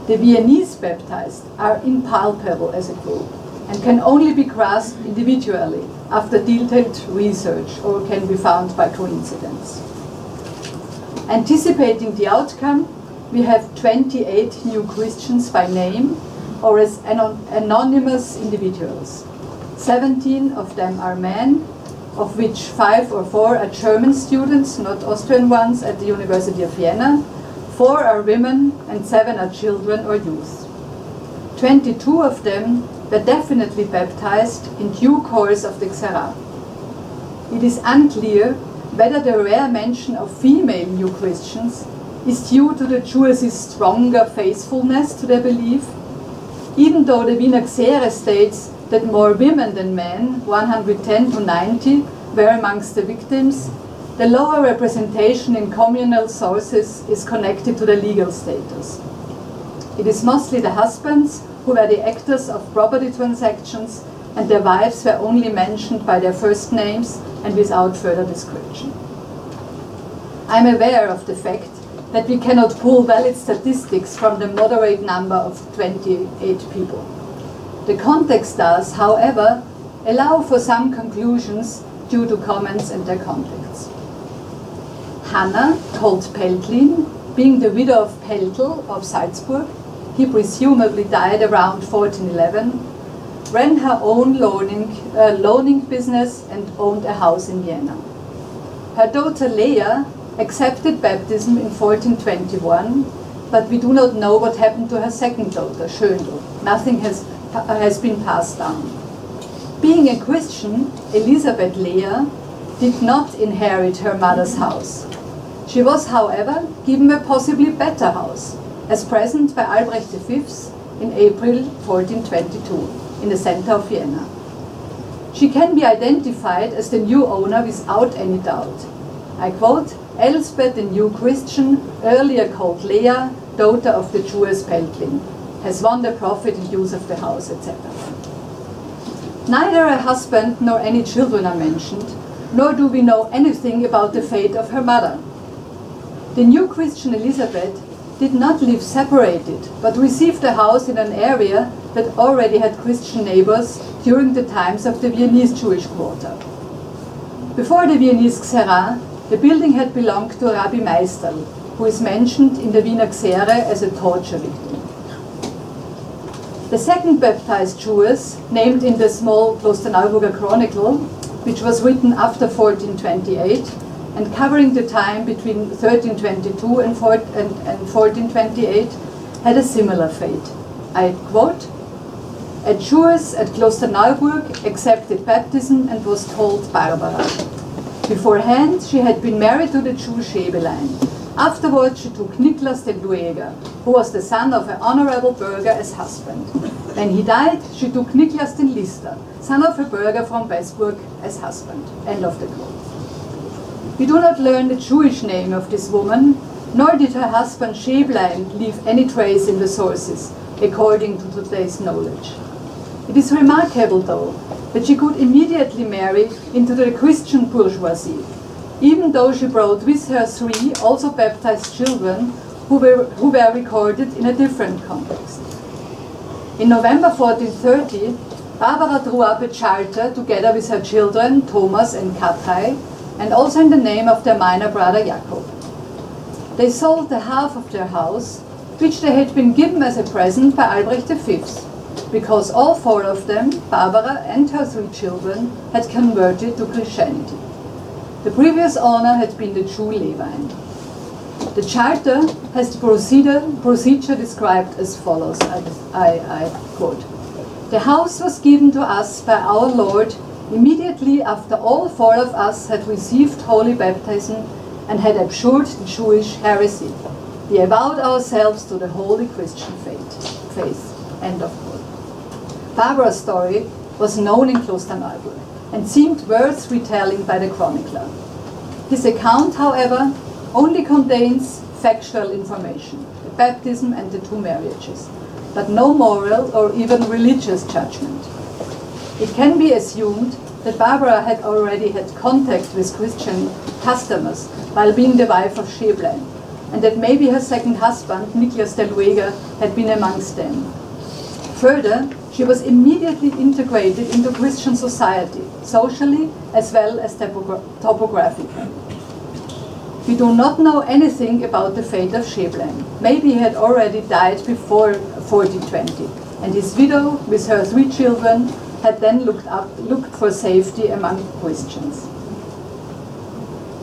the Viennese baptized are impalpable as a group and can only be grasped individually after detailed research or can be found by coincidence. Anticipating the outcome, we have 28 new Christians by name or as anonymous individuals. 17 of them are men, of which 5 or 4 are German students, not Austrian ones, at the University of Vienna. 4 are women and 7 are children or youth. 22 of them were definitely baptized in due course of the Xera. It is unclear whether the rare mention of female new Christians is due to the Jews' stronger faithfulness to their belief, even though the Wiener Xera states that more women than men, 110 to 90, were amongst the victims. The lower representation in communal sources is connected to the legal status. It is mostly the husbands who were the actors of property transactions, and their wives were only mentioned by their first names and without further description. I am aware of the fact that we cannot pull valid statistics from the moderate number of 28 people. The context does, however, allow for some conclusions due to comments and their contexts. Hannah, called Peltlin, being the widow of Peltl of Salzburg, he presumably died around 1411, ran her own loaning business and owned a house in Vienna. Her daughter Leah accepted baptism in 1421, but we do not know what happened to her second daughter, Schöndl. Nothing has been passed down. Being a Christian, Elisabeth Leah did not inherit her mother's house. She was, however, given a possibly better house, as present by Albrecht V in April 1422, in the center of Vienna. She can be identified as the new owner without any doubt. I quote, Elsbeth, the new Christian, earlier called Leah, daughter of the Jewess Peltlin, has won the profit and use of the house, etc. Neither a husband nor any children are mentioned, nor do we know anything about the fate of her mother. The new Christian Elisabeth did not live separated, but received a house in an area that already had Christian neighbors during the times of the Viennese Jewish quarter. Before the Viennese Xera, the building had belonged to Rabbi Meisterl, who is mentioned in the Wiener Xere as a torture victim. The second baptized Jewess, named in the small Klosterneuburger Chronicle, which was written after 1428, and covering the time between 1322 and 1428, had a similar fate. I quote, a Jewess at Klosterneuburg accepted baptism and was called Barbara. Beforehand, she had been married to the Jew Schäbelein. Afterwards, she took Niklas den Lueger, who was the son of an honorable burgher, as husband. When he died, she took Niklas den Lister, son of a burgher from Besburg, as husband. End of the quote. We do not learn the Jewish name of this woman, nor did her husband Schäbelein leave any trace in the sources, according to today's knowledge. It is remarkable, though, that she could immediately marry into the Christian bourgeoisie, even though she brought with her 3 also baptized children who were recorded in a different context. In November 1430, Barbara drew up a charter together with her children, Thomas and Katrai, and also in the name of their minor brother Jakob. They sold the half of their house, which they had been given as a present by Albrecht V, because all 4 of them, Barbara and her 3 children, had converted to Christianity. The previous owner had been the Jew Levine. The charter has the procedure described as follows, I quote, the house was given to us by our Lord Immediately after all four of us had received holy baptism and had abjured the Jewish heresy, we avowed ourselves to the holy Christian faith. End of quote. Barbara's story was known in Klosterneuburg and seemed worth retelling by the chronicler. His account, however, only contains factual information, the baptism and the 2 marriages, but no moral or even religious judgment. It can be assumed that Barbara had already had contact with Christian customers while being the wife of Schäblein, and that maybe her second husband, Niklas de Lueger, had been amongst them. Further, she was immediately integrated into Christian society, socially as well as topographically. We do not know anything about the fate of Schäblein. Maybe he had already died before 1420, and his widow, with her 3 children, had then looked for safety among Christians.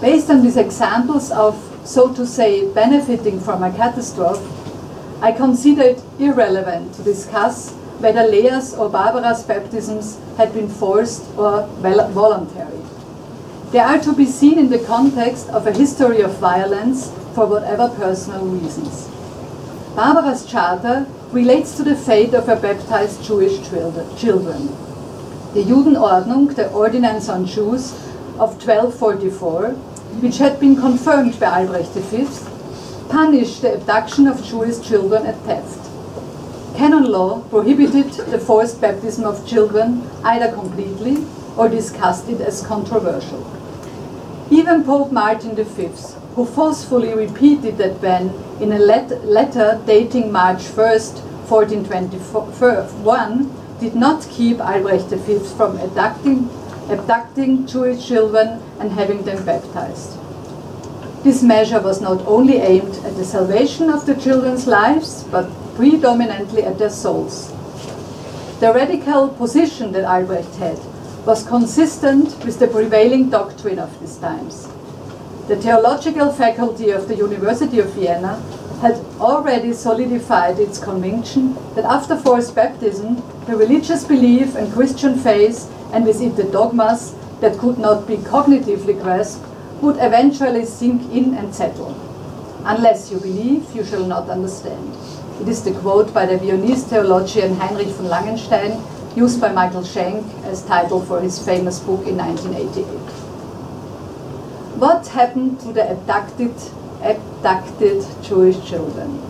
Based on these examples of, so to say, benefiting from a catastrophe, I consider it irrelevant to discuss whether Lea's or Barbara's baptisms had been forced or voluntary. They are to be seen in the context of a history of violence for whatever personal reasons. Barbara's charter relates to the fate of her baptized Jewish children. The Judenordnung, the Ordinance on Jews of 1244, which had been confirmed by Albrecht V, punished the abduction of Jewish children at theft. Canon law prohibited the forced baptism of children either completely or discussed it as controversial. Even Pope Martin V, who forcefully repeated that ban in a letter dating March 1st, 1421, did not keep Albrecht V from abducting Jewish children and having them baptized. This measure was not only aimed at the salvation of the children's lives, but predominantly at their souls. The radical position that Albrecht had was consistent with the prevailing doctrine of these times. The theological faculty of the University of Vienna had already solidified its conviction that after forced baptism, the religious belief and Christian faith, and with it the dogmas that could not be cognitively grasped, would eventually sink in and settle. Unless you believe, you shall not understand. It is the quote by the Viennese theologian Heinrich von Langenstein, used by Michael Schenk as title for his famous book in 1988. What happened to the abducted Jewish children?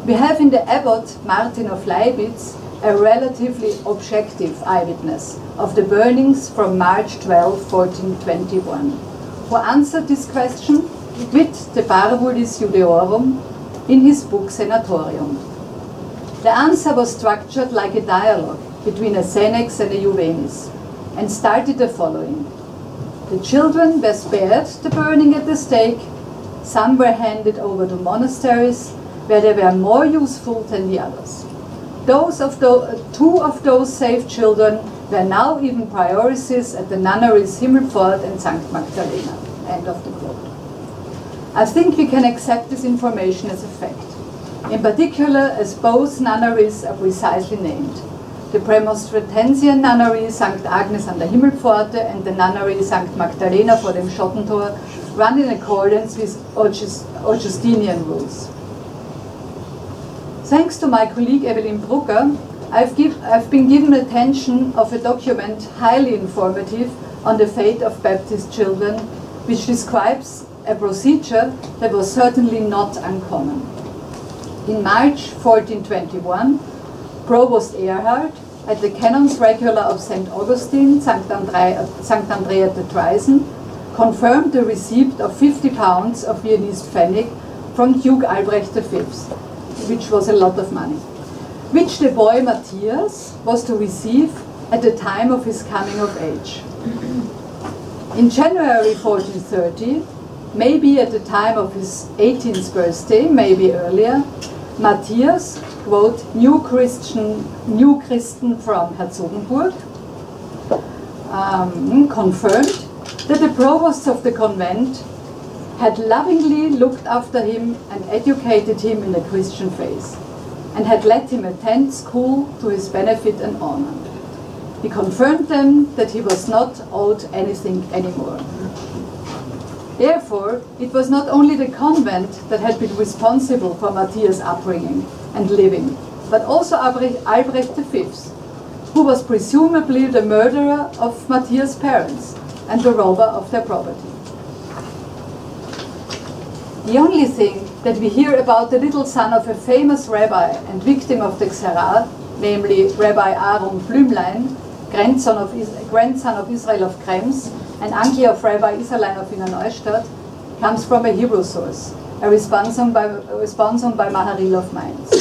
We have in the abbot Martin of Leibitz a relatively objective eyewitness of the burnings from March 12, 1421, who answered this question with the Parvulis Judeorum in his book Senatorium. The answer was structured like a dialogue between a Senex and a Juvenis, and started the following. The children were spared the burning at the stake, some were handed over to monasteries where they were more useful than the others. Two of those saved children were now even priorities at the nunneries Himmelpfort and St. Magdalena. End of the quote. I think we can accept this information as a fact, in particular as both nunneries are precisely named. The Prämonstratensian Nunnery St. Agnes an der Himmelpforte and the Nunnery St. Magdalena vor dem Schottentor run in accordance with Augustinian rules. Thanks to my colleague Evelyn Brucker, I've been given attention of a document highly informative on the fate of Baptist children, which describes a procedure that was certainly not uncommon. In March 1421, Provost Erhard, at the Canons Regular of St. Augustine, St. Andrea de Treisen, confirmed the receipt of 50 pounds of Viennese pfennig from Duke Albrecht V, which was a lot of money, which the boy Matthias was to receive at the time of his coming of age. In January 1430, maybe at the time of his 18th birthday, maybe earlier, Matthias, quote, new Christian from Herzogenburg, confirmed that the provosts of the convent had lovingly looked after him and educated him in the Christian faith, and had let him attend school to his benefit and honor. He confirmed them that he was not owed anything anymore. Therefore, it was not only the convent that had been responsible for Matthias' upbringing and living, but also Albrecht V, who was presumably the murderer of Matthias' parents and the robber of their property. The only thing that we hear about the little son of a famous rabbi and victim of the Xera, namely Rabbi Aaron Blümlein, grandson of Israel of Krems, and uncle of Rabbi Iserlein of Wiener Neustadt, comes from a Hebrew source, a responsum by Maharil of Mainz.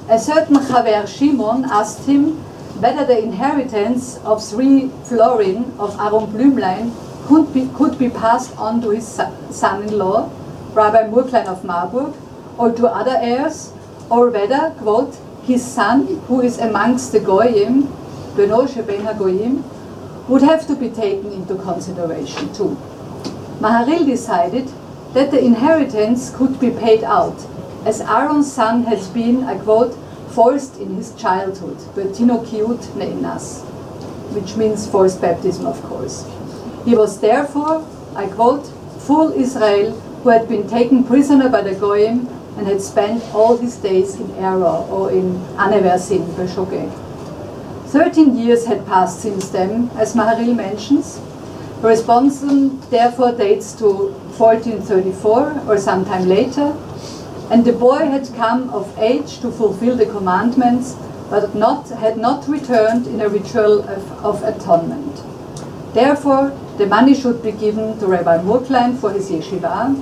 A certain Chaver Shimon asked him whether the inheritance of 3 florin of Aaron Blümlein could be passed on to his son-in-law, Rabbi Murklein of Marburg, or to other heirs, or whether, quote, his son, who is amongst the Goyim, Benoshe Ben HaGoyim, would have to be taken into consideration too. Maharil decided that the inheritance could be paid out, as Aaron's son had been, I quote, forced in his childhood, Betinokiut Neinas, which means forced baptism, of course. He was therefore, I quote, full Israel, who had been taken prisoner by the Goyim and had spent all his days in error, or in Aneversin, Beshogeg. 13 years had passed since then, as Maharil mentions. The responsum therefore dates to 1434 or sometime later, and the boy had come of age to fulfill the commandments, but had not returned in a ritual of atonement. Therefore, the money should be given to Rabbi Murklein for his yeshiva,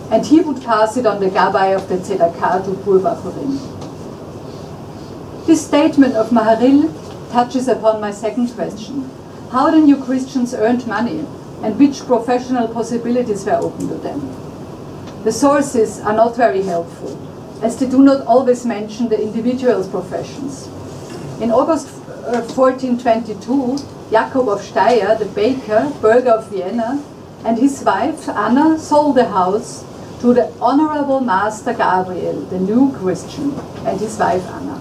and he would pass it on the gabbai of the tzedakah to Purbachurim. This statement of Maharil touches upon my second question: how the new Christians earned money, and which professional possibilities were open to them. The sources are not very helpful, as they do not always mention the individual's professions. In August 1422, Jakob of Steyr, the baker, burgher of Vienna, and his wife Anna sold the house to the Honorable Master Gabriel, the new Christian, and his wife Anna.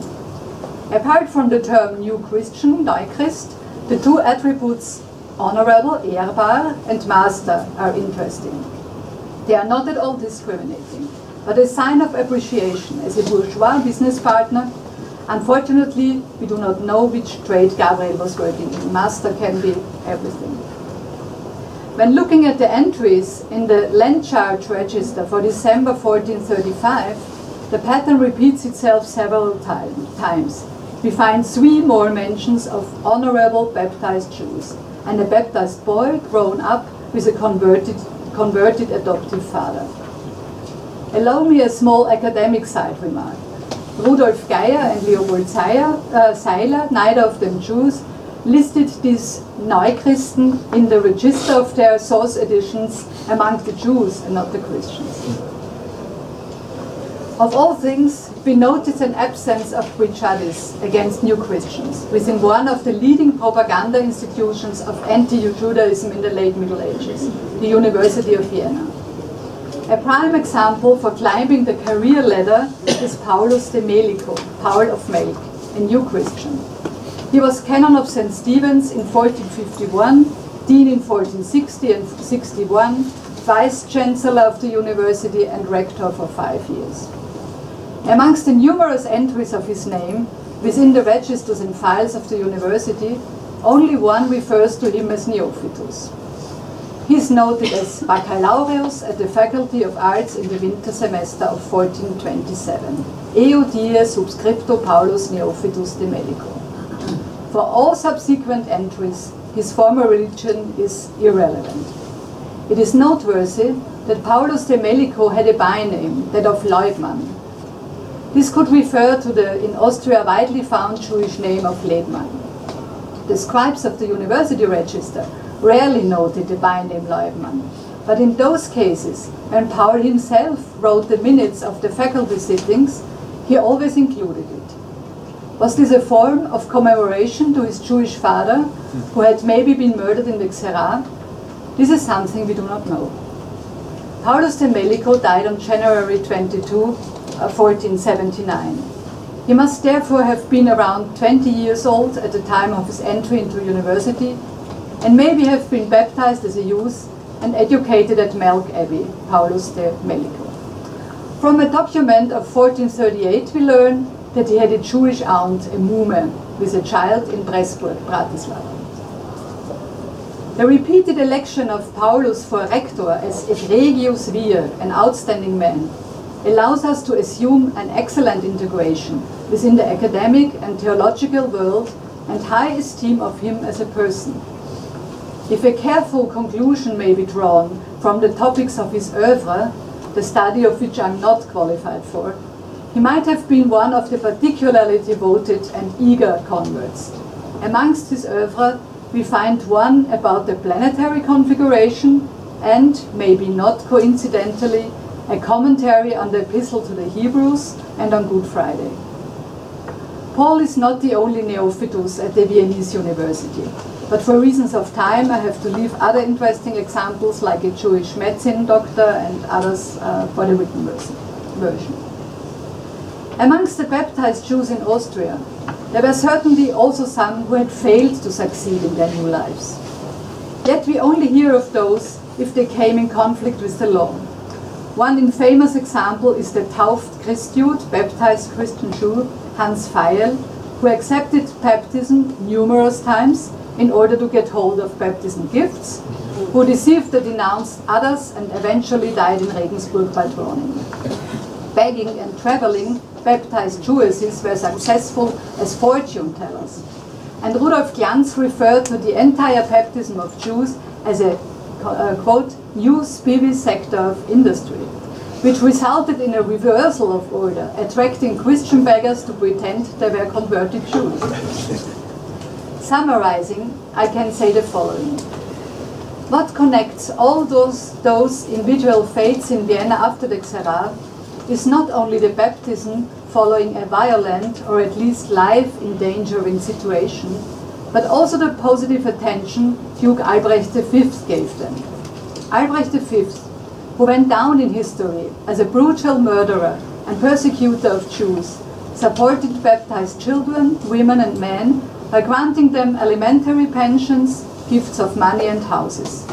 Apart from the term new Christian, Neuchrist, the 2 attributes honorable, ehrbar, and master are interesting. They are not at all discriminating, but a sign of appreciation as a bourgeois business partner. Unfortunately, we do not know which trade Gabriel was working in. Master can be everything. When looking at the entries in the land charge register for December 1435, the pattern repeats itself several times. We find 3 more mentions of honorable baptized Jews and a baptized boy grown up with a converted adoptive father. Allow me a small academic side remark. Rudolf Geyer and Leopold Seiler, neither of them Jews, listed these Neuchristen in the register of their source editions among the Jews and not the Christians. Of all things, we notice an absence of prejudice against new Christians within one of the leading propaganda institutions of anti-Judaism in the late Middle Ages, the University of Vienna. A prime example for climbing the career ladder is Paulus de Melico, Paul of Melk, a new Christian. He was canon of St. Stephen's in 1451, dean in 1460 and 61, vice-chancellor of the university and rector for 5 years. Amongst the numerous entries of his name within the registers and files of the university, only one refers to him as Neophytus. He is noted as baccalaureus at the Faculty of Arts in the winter semester of 1427. Eu die subscripto Paulus Neophytus de Melico. For all subsequent entries, his former religion is irrelevant. It is noteworthy that Paulus de Melico had a byname, that of Leubmann. This could refer to the in Austria widely found Jewish name of Lebmann. The scribes of the university register rarely noted the byname Leubmann, but in those cases, when Paul himself wrote the minutes of the faculty sittings, he always included it. Was this a form of commemoration to his Jewish father, who had maybe been murdered in the Xera? This is something we do not know. Paulus de Melico died on January 22, 1479. He must therefore have been around 20 years old at the time of his entry into university, and maybe have been baptized as a youth and educated at Melk Abbey, Paulus de Melico. From a document of 1438 we learn that he had a Jewish aunt, a mume, with a child in Pressburg, Bratislava. The repeated election of Paulus for rector as egregius vir, an outstanding man, allows us to assume an excellent integration within the academic and theological world and high esteem of him as a person. If a careful conclusion may be drawn from the topics of his oeuvre, the study of which I'm not qualified for, he might have been one of the particularly devoted and eager converts. Amongst his oeuvre, we find one about the planetary configuration and, maybe not coincidentally, a commentary on the Epistle to the Hebrews and on Good Friday. Paul is not the only neophytus at the Viennese University, but for reasons of time I have to leave other interesting examples like a Jewish medicine doctor and others for the written version. Amongst the baptized Jews in Austria, there were certainly also some who had failed to succeed in their new lives. Yet we only hear of those if they came in conflict with the law. One infamous example is the Tauft Christjude, baptized Christian Jew, Hans Feil, who accepted baptism numerous times in order to get hold of baptism gifts, who deceived and denounced others and eventually died in Regensburg by drowning. Begging and traveling, baptized Jewesses were successful as fortune tellers. And Rudolf Glanz referred to the entire baptism of Jews as a, quote, new spivvy sector of industry, which resulted in a reversal of order, attracting Christian beggars to pretend they were converted Jews. Summarizing, I can say the following. What connects all those individual faiths in Vienna after the Xeraa is not only the baptism following a violent or at least life-endangering situation, but also the positive attention Duke Albrecht V gave them. Albrecht V, who went down in history as a brutal murderer and persecutor of Jews, supported baptized children, women and men by granting them alimentary pensions, gifts of money and houses.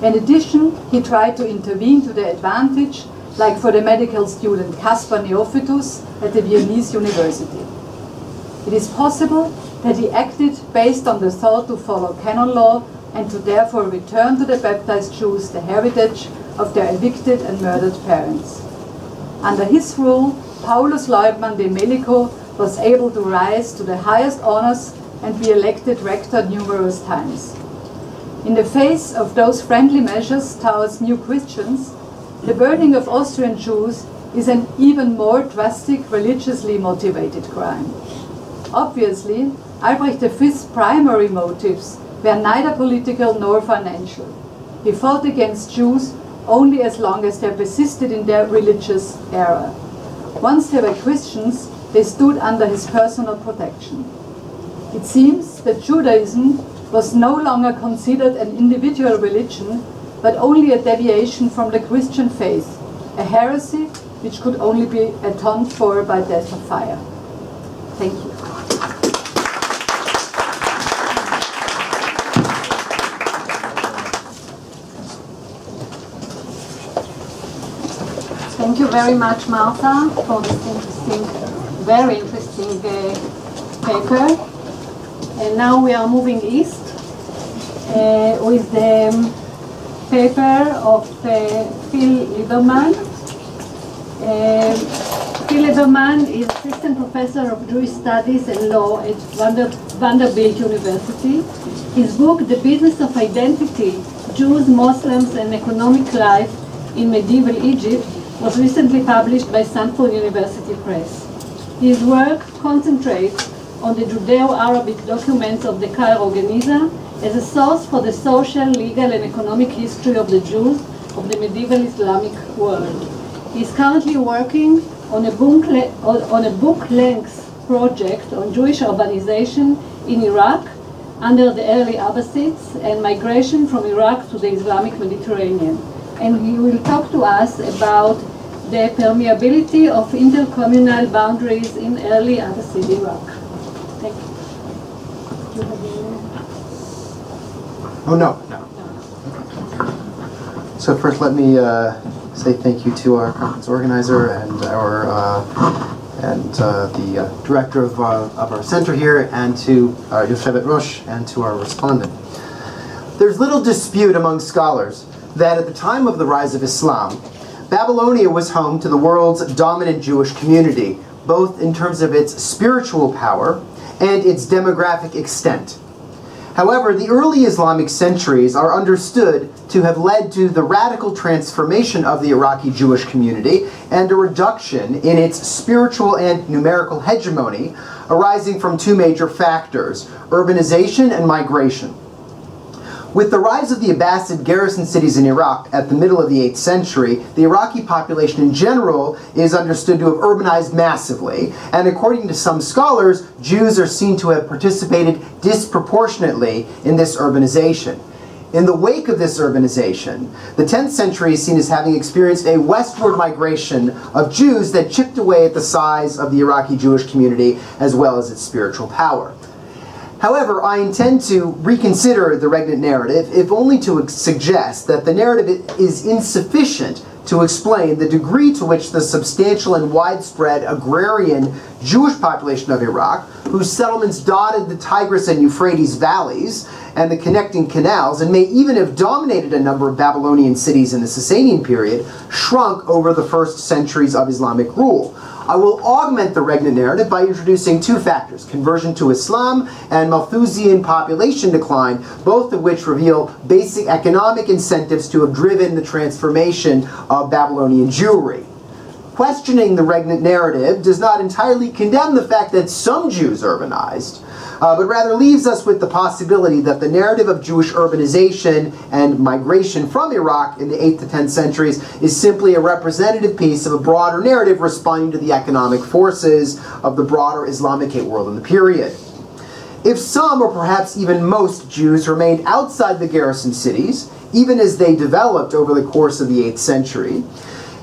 In addition, he tried to intervene to their advantage, like for the medical student Caspar Neophytus at the Viennese University. It is possible that he acted based on the thought to follow canon law and to therefore return to the baptized Jews the heritage of their evicted and murdered parents. Under his rule, Paulus Leutmann de Melico was able to rise to the highest honors and be elected rector numerous times. In the face of those friendly measures towards new Christians, the burning of Austrian Jews is an even more drastic religiously motivated crime. Obviously, Albrecht V's primary motives were neither political nor financial. He fought against Jews only as long as they persisted in their religious error. Once they were Christians, they stood under his personal protection. It seems that Judaism was no longer considered an individual religion, but only a deviation from the Christian faith, a heresy which could only be atoned for by death of fire. Thank you. Thank you very much, Martha, for this interesting, very interesting paper. And now we are moving east with the paper of Phil Lieberman. Phil Lieberman is Assistant Professor of Jewish Studies and Law at Vanderbilt University. His book, The Business of Identity, Jews, Muslims, and Economic Life in Medieval Egypt, was recently published by Stanford University Press. His work concentrates on the Judeo-Arabic documents of the Cairo Geniza as a source for the social, legal, and economic history of the Jews of the medieval Islamic world. He is currently working on a book-length project on Jewish urbanization in Iraq under the early Abbasids and migration from Iraq to the Islamic Mediterranean. And he will talk to us about the permeability of intercommunal boundaries in early Abbasid Iraq. Thank you. Oh, no. So first, let me say thank you to our conference organizer and the director of our center here, and to Yoshevet Rosh, and to our respondent. There's little dispute among scholars that at the time of the rise of Islam, Babylonia was home to the world's dominant Jewish community, both in terms of its spiritual power and its demographic extent. However, the early Islamic centuries are understood to have led to the radical transformation of the Iraqi Jewish community and a reduction in its spiritual and numerical hegemony, arising from two major factors: urbanization and migration. With the rise of the Abbasid garrison cities in Iraq at the middle of the 8th century, the Iraqi population in general is understood to have urbanized massively, and according to some scholars, Jews are seen to have participated disproportionately in this urbanization. In the wake of this urbanization, the 10th century is seen as having experienced a westward migration of Jews that chipped away at the size of the Iraqi Jewish community as well as its spiritual power. However, I intend to reconsider the regnant narrative, if only to suggest that the narrative is insufficient to explain the degree to which the substantial and widespread agrarian Jewish population of Iraq, whose settlements dotted the Tigris and Euphrates valleys and the connecting canals, and may even have dominated a number of Babylonian cities in the Sasanian period, shrunk over the first centuries of Islamic rule. I will augment the regnant narrative by introducing two factors: conversion to Islam and Malthusian population decline, both of which reveal basic economic incentives to have driven the transformation of Babylonian Jewry. Questioning the regnant narrative does not entirely condemn the fact that some Jews urbanized, but rather leaves us with the possibility that the narrative of Jewish urbanization and migration from Iraq in the 8th to 10th centuries is simply a representative piece of a broader narrative responding to the economic forces of the broader Islamic world in the period. If some, or perhaps even most, Jews remained outside the garrison cities, even as they developed over the course of the 8th century,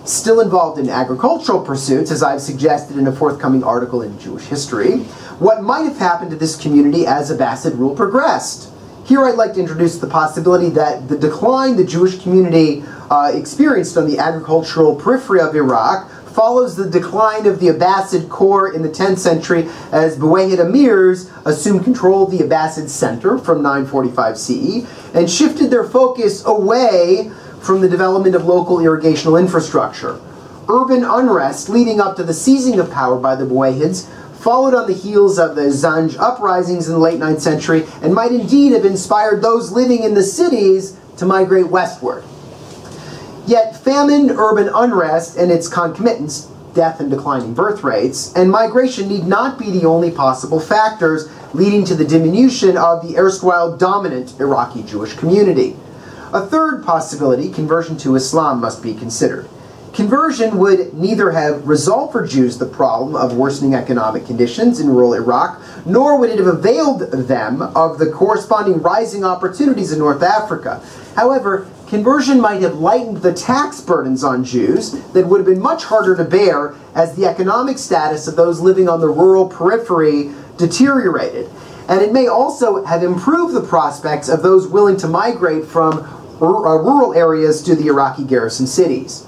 still involved in agricultural pursuits, as I've suggested in a forthcoming article in Jewish History, what might have happened to this community as Abbasid rule progressed? Here I'd like to introduce the possibility that the decline the Jewish community experienced on the agricultural periphery of Iraq follows the decline of the Abbasid core in the 10th century as Buwayhid emirs assumed control of the Abbasid center from 945 CE and shifted their focus away from the development of local irrigational infrastructure. Urban unrest leading up to the seizing of power by the Buwayhids followed on the heels of the Zanj uprisings in the late 9th century and might indeed have inspired those living in the cities to migrate westward. Yet famine, urban unrest, and its concomitants, death and declining birth rates, and migration need not be the only possible factors leading to the diminution of the erstwhile dominant Iraqi Jewish community. A third possibility, conversion to Islam, must be considered. Conversion would neither have resolved for Jews the problem of worsening economic conditions in rural Iraq, nor would it have availed them of the corresponding rising opportunities in North Africa. However, conversion might have lightened the tax burdens on Jews that would have been much harder to bear as the economic status of those living on the rural periphery deteriorated. And it may also have improved the prospects of those willing to migrate from rural areas to the Iraqi garrison cities.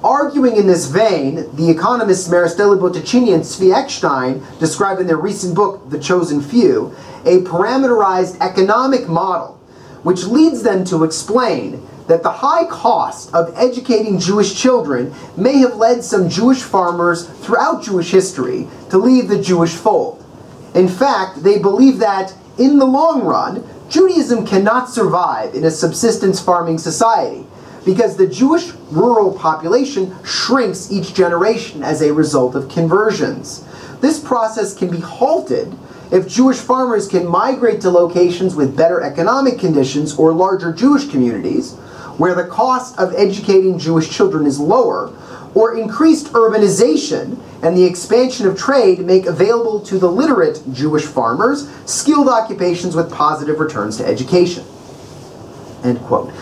Arguing in this vein, the economists Maristella Botticini and Zvi Eckstein describe in their recent book, The Chosen Few, a parameterized economic model which leads them to explain that the high cost of educating Jewish children may have led some Jewish farmers throughout Jewish history to leave the Jewish fold. In fact, they believe that, in the long run, Judaism cannot survive in a subsistence farming society, because the Jewish rural population shrinks each generation as a result of conversions. This process can be halted if Jewish farmers can migrate to locations with better economic conditions or larger Jewish communities, where the cost of educating Jewish children is lower, or increased urbanization and the expansion of trade make available to the literate Jewish farmers skilled occupations with positive returns to education. End quote.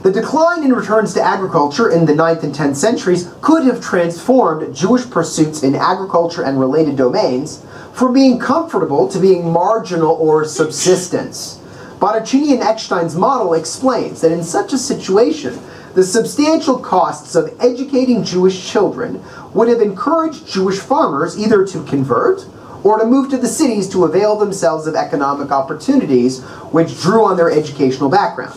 The decline in returns to agriculture in the 9th and 10th centuries could have transformed Jewish pursuits in agriculture and related domains from being comfortable to being marginal or subsistence. Bottocini and Eckstein's model explains that in such a situation, the substantial costs of educating Jewish children would have encouraged Jewish farmers either to convert or to move to the cities to avail themselves of economic opportunities which drew on their educational background.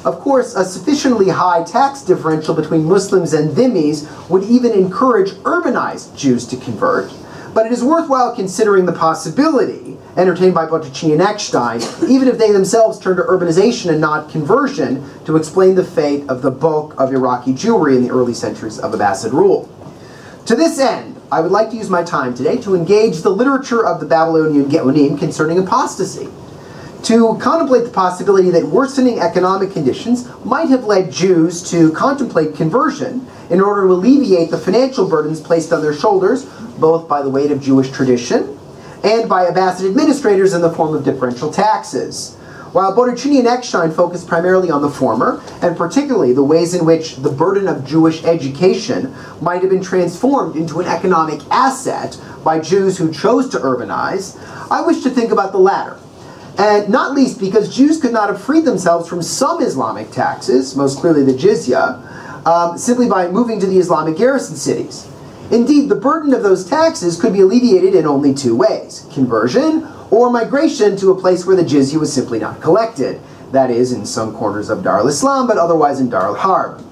Of course, a sufficiently high tax differential between Muslims and dhimmis would even encourage urbanized Jews to convert, but it is worthwhile considering the possibility, entertained by Bottocini and Eckstein, even if they themselves turned to urbanization and not conversion, to explain the fate of the bulk of Iraqi Jewry in the early centuries of Abbasid rule. To this end, I would like to use my time today to engage the literature of the Babylonian Geonim concerning apostasy, to contemplate the possibility that worsening economic conditions might have led Jews to contemplate conversion in order to alleviate the financial burdens placed on their shoulders, both by the weight of Jewish tradition and by Abbasid administrators in the form of differential taxes. While Bottocini and Eckstein focused primarily on the former, and particularly the ways in which the burden of Jewish education might have been transformed into an economic asset by Jews who chose to urbanize, I wish to think about the latter. And not least because Jews could not have freed themselves from some Islamic taxes, most clearly the jizya, simply by moving to the Islamic garrison cities. Indeed, the burden of those taxes could be alleviated in only two ways: conversion or migration to a place where the jizya was simply not collected, that is, in some corners of Dar al-Islam, but otherwise in Dar al-Harb.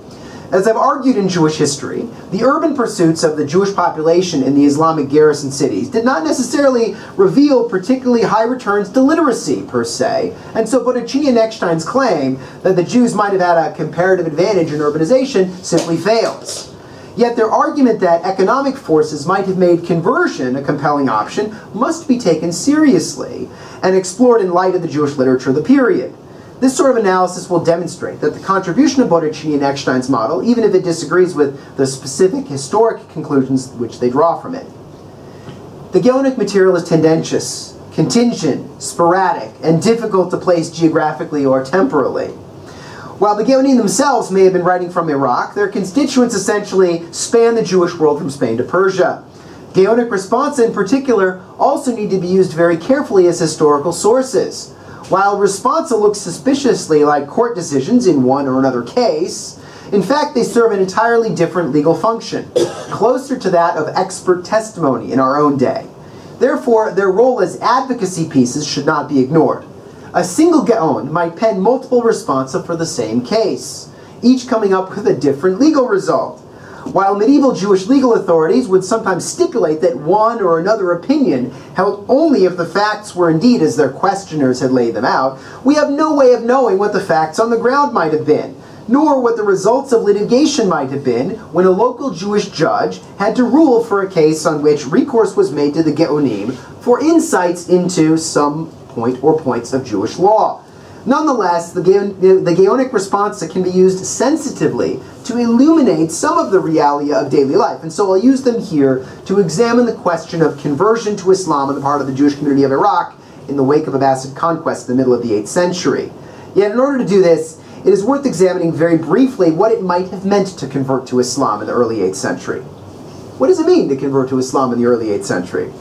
As I've argued in Jewish history, the urban pursuits of the Jewish population in the Islamic garrison cities did not necessarily reveal particularly high returns to literacy, per se, and so Bottocini and Eckstein's claim that the Jews might have had a comparative advantage in urbanization simply fails. Yet their argument that economic forces might have made conversion a compelling option must be taken seriously and explored in light of the Jewish literature of the period. This sort of analysis will demonstrate that the contribution of Bottocini and Eckstein's model, even if it disagrees with the specific historic conclusions which they draw from it. The Geonic material is tendentious, contingent, sporadic, and difficult to place geographically or temporally. While the Geonim themselves may have been writing from Iraq, their constituents essentially span the Jewish world from Spain to Persia. Geonic responsa in particular also need to be used very carefully as historical sources. While responsa looks suspiciously like court decisions in one or another case, in fact they serve an entirely different legal function, closer to that of expert testimony in our own day. Therefore, their role as advocacy pieces should not be ignored. A single Gaon might pen multiple responsa for the same case, each coming up with a different legal result. While medieval Jewish legal authorities would sometimes stipulate that one or another opinion held only if the facts were indeed as their questioners had laid them out, we have no way of knowing what the facts on the ground might have been, nor what the results of litigation might have been when a local Jewish judge had to rule for a case on which recourse was made to the Geonim for insights into some point or points of Jewish law. Nonetheless, the Geonic responsa can be used sensitively to illuminate some of the realia of daily life, and so I'll use them here to examine the question of conversion to Islam on the part of the Jewish community of Iraq in the wake of Abbasid conquest in the middle of the 8th century. Yet in order to do this, it is worth examining very briefly what it might have meant to convert to Islam in the early 8th century. What does it mean to convert to Islam in the early 8th century?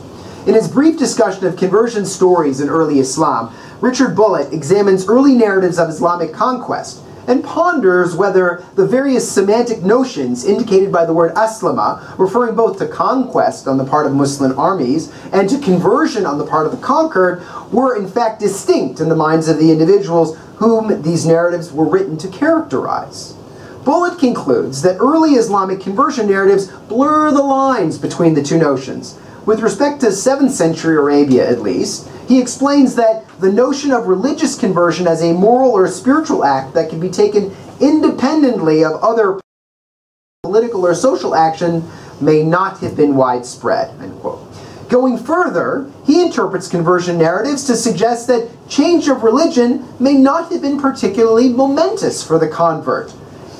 In his brief discussion of conversion stories in early Islam, Richard Bullitt examines early narratives of Islamic conquest and ponders whether the various semantic notions indicated by the word aslama, referring both to conquest on the part of Muslim armies and to conversion on the part of the conquered, were in fact distinct in the minds of the individuals whom these narratives were written to characterize. Bullitt concludes that early Islamic conversion narratives blur the lines between the two notions. With respect to 7th century Arabia, at least, he explains that the notion of religious conversion as a moral or spiritual act that can be taken independently of other political or social action may not have been widespread, end quote. Going further, he interprets conversion narratives to suggest that change of religion may not have been particularly momentous for the convert,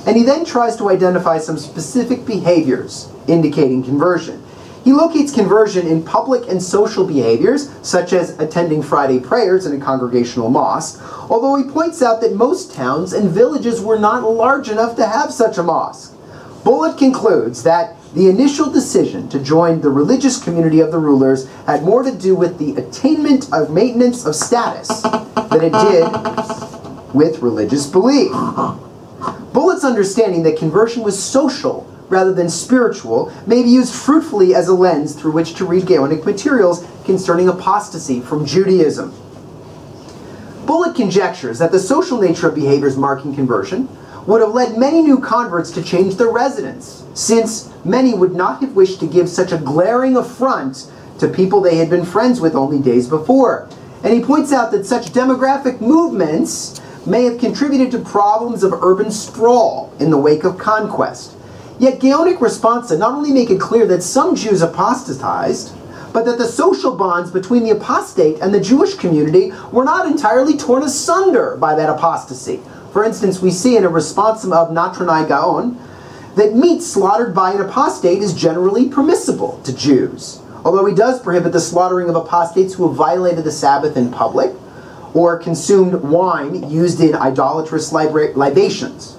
and he then tries to identify some specific behaviors indicating conversion. He locates conversion in public and social behaviors, such as attending Friday prayers in a congregational mosque, although he points out that most towns and villages were not large enough to have such a mosque. Bullitt concludes that the initial decision to join the religious community of the rulers had more to do with the attainment of maintenance of status than it did with religious belief. Bullitt's understanding that conversion was social rather than spiritual may be used fruitfully as a lens through which to read Gaonic materials concerning apostasy from Judaism. Bullitt conjectures that the social nature of behaviors marking conversion would have led many new converts to change their residence, since many would not have wished to give such a glaring affront to people they had been friends with only days before. And he points out that such demographic movements may have contributed to problems of urban sprawl in the wake of conquest. Yet Gaonic responsa not only make it clear that some Jews apostatized, but that the social bonds between the apostate and the Jewish community were not entirely torn asunder by that apostasy. For instance, we see in a responsum of Natranai Gaon that meat slaughtered by an apostate is generally permissible to Jews, although he does prohibit the slaughtering of apostates who have violated the Sabbath in public or consumed wine used in idolatrous libations.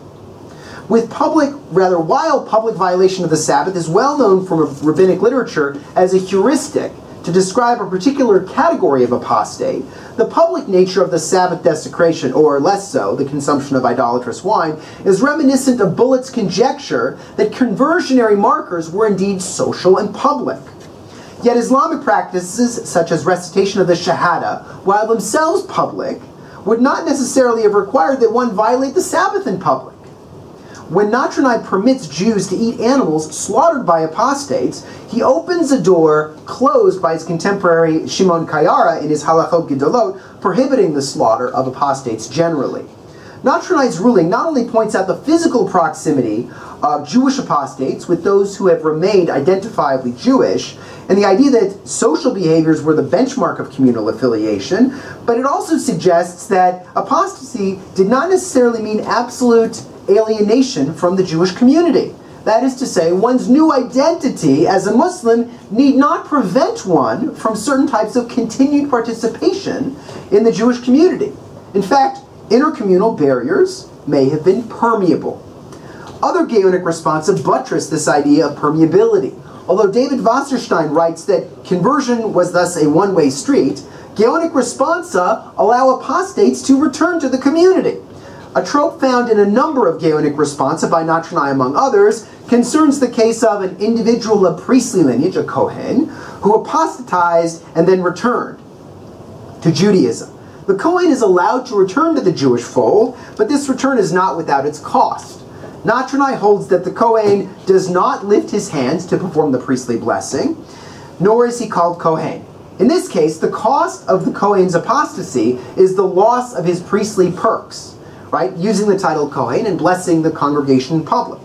While public violation of the Sabbath is well known from rabbinic literature as a heuristic to describe a particular category of apostate, the public nature of the Sabbath desecration, or less so, the consumption of idolatrous wine, is reminiscent of Bullitt's conjecture that conversionary markers were indeed social and public. Yet Islamic practices, such as recitation of the Shahada, while themselves public, would not necessarily have required that one violate the Sabbath in public. When Natranai permits Jews to eat animals slaughtered by apostates, he opens a door closed by his contemporary Shimon Kayara in his Halachot Gedolot, prohibiting the slaughter of apostates generally. Natranai's ruling not only points out the physical proximity of Jewish apostates with those who have remained identifiably Jewish, and the idea that social behaviors were the benchmark of communal affiliation, but it also suggests that apostasy did not necessarily mean absolute alienation from the Jewish community. That is to say, one's new identity as a Muslim need not prevent one from certain types of continued participation in the Jewish community. In fact, intercommunal barriers may have been permeable. Other Gaonic responsa buttress this idea of permeability. Although David Wasserstein writes that conversion was thus a one-way street, Gaonic responsa allow apostates to return to the community. A trope found in a number of Gaonic responsa by Natranai among others concerns the case of an individual of priestly lineage, a Kohen, who apostatized and then returned to Judaism. The Kohen is allowed to return to the Jewish fold, but this return is not without its cost. Natranai holds that the Kohen does not lift his hands to perform the priestly blessing, nor is he called Kohen. In this case, the cost of the Kohen's apostasy is the loss of his priestly perks, right? Using the title Kohen and blessing the congregation in public.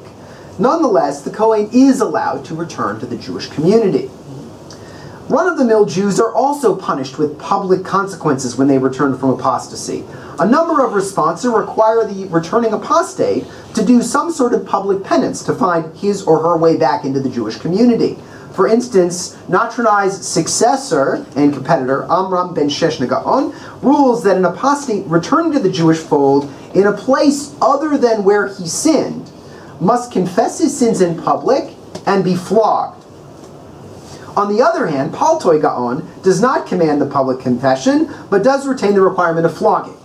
Nonetheless, the Kohen is allowed to return to the Jewish community. Run-of-the-mill Jews are also punished with public consequences when they return from apostasy. A number of responsa require the returning apostate to do some sort of public penance to find his or her way back into the Jewish community. For instance, Natranai's successor and competitor, Amram ben Sheshna Gaon, rules that an apostate returning to the Jewish fold in a place other than where he sinned must confess his sins in public and be flogged. On the other hand, Paltoi Gaon does not command the public confession, but does retain the requirement of flogging.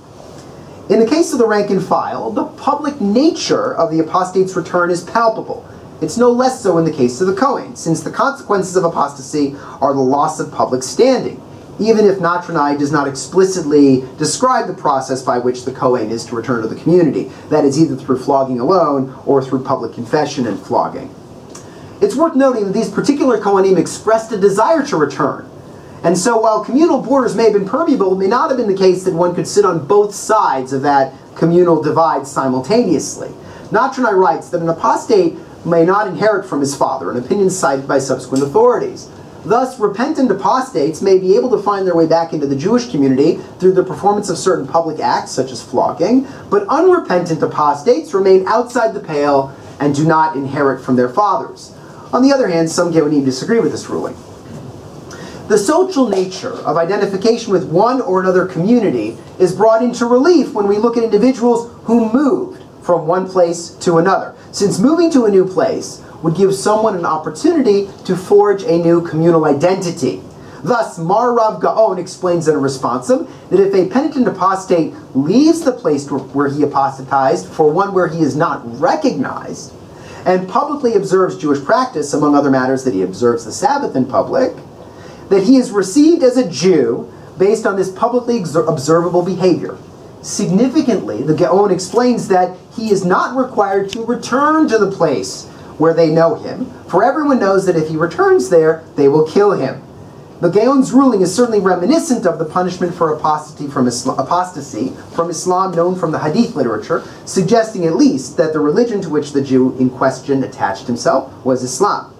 In the case of the rank and file, the public nature of the apostate's return is palpable. It's no less so in the case of the Kohen, since the consequences of apostasy are the loss of public standing, even if Natranai does not explicitly describe the process by which the Kohen is to return to the community, that is either through flogging alone or through public confession and flogging. It's worth noting that these particular Kohanim expressed a desire to return, and so while communal borders may have been permeable, it may not have been the case that one could sit on both sides of that communal divide simultaneously. Natranai writes that an apostate may not inherit from his father, an opinion cited by subsequent authorities. Thus, repentant apostates may be able to find their way back into the Jewish community through the performance of certain public acts, such as flogging, but unrepentant apostates remain outside the pale and do not inherit from their fathers. On the other hand, some Geonim disagree with this ruling. The social nature of identification with one or another community is brought into relief when we look at individuals who moved from one place to another, since moving to a new place would give someone an opportunity to forge a new communal identity. Thus, Mar Rav Gaon explains in a responsum that if a penitent apostate leaves the place where he apostatized for one where he is not recognized, and publicly observes Jewish practice, among other matters that he observes the Sabbath in public, that he is received as a Jew based on this publicly observable behavior. Significantly, the Gaon explains that he is not required to return to the place where they know him, for everyone knows that if he returns there, they will kill him. The Gaon's ruling is certainly reminiscent of the punishment for apostasy from Islam known from the Hadith literature, suggesting at least that the religion to which the Jew in question attached himself was Islam.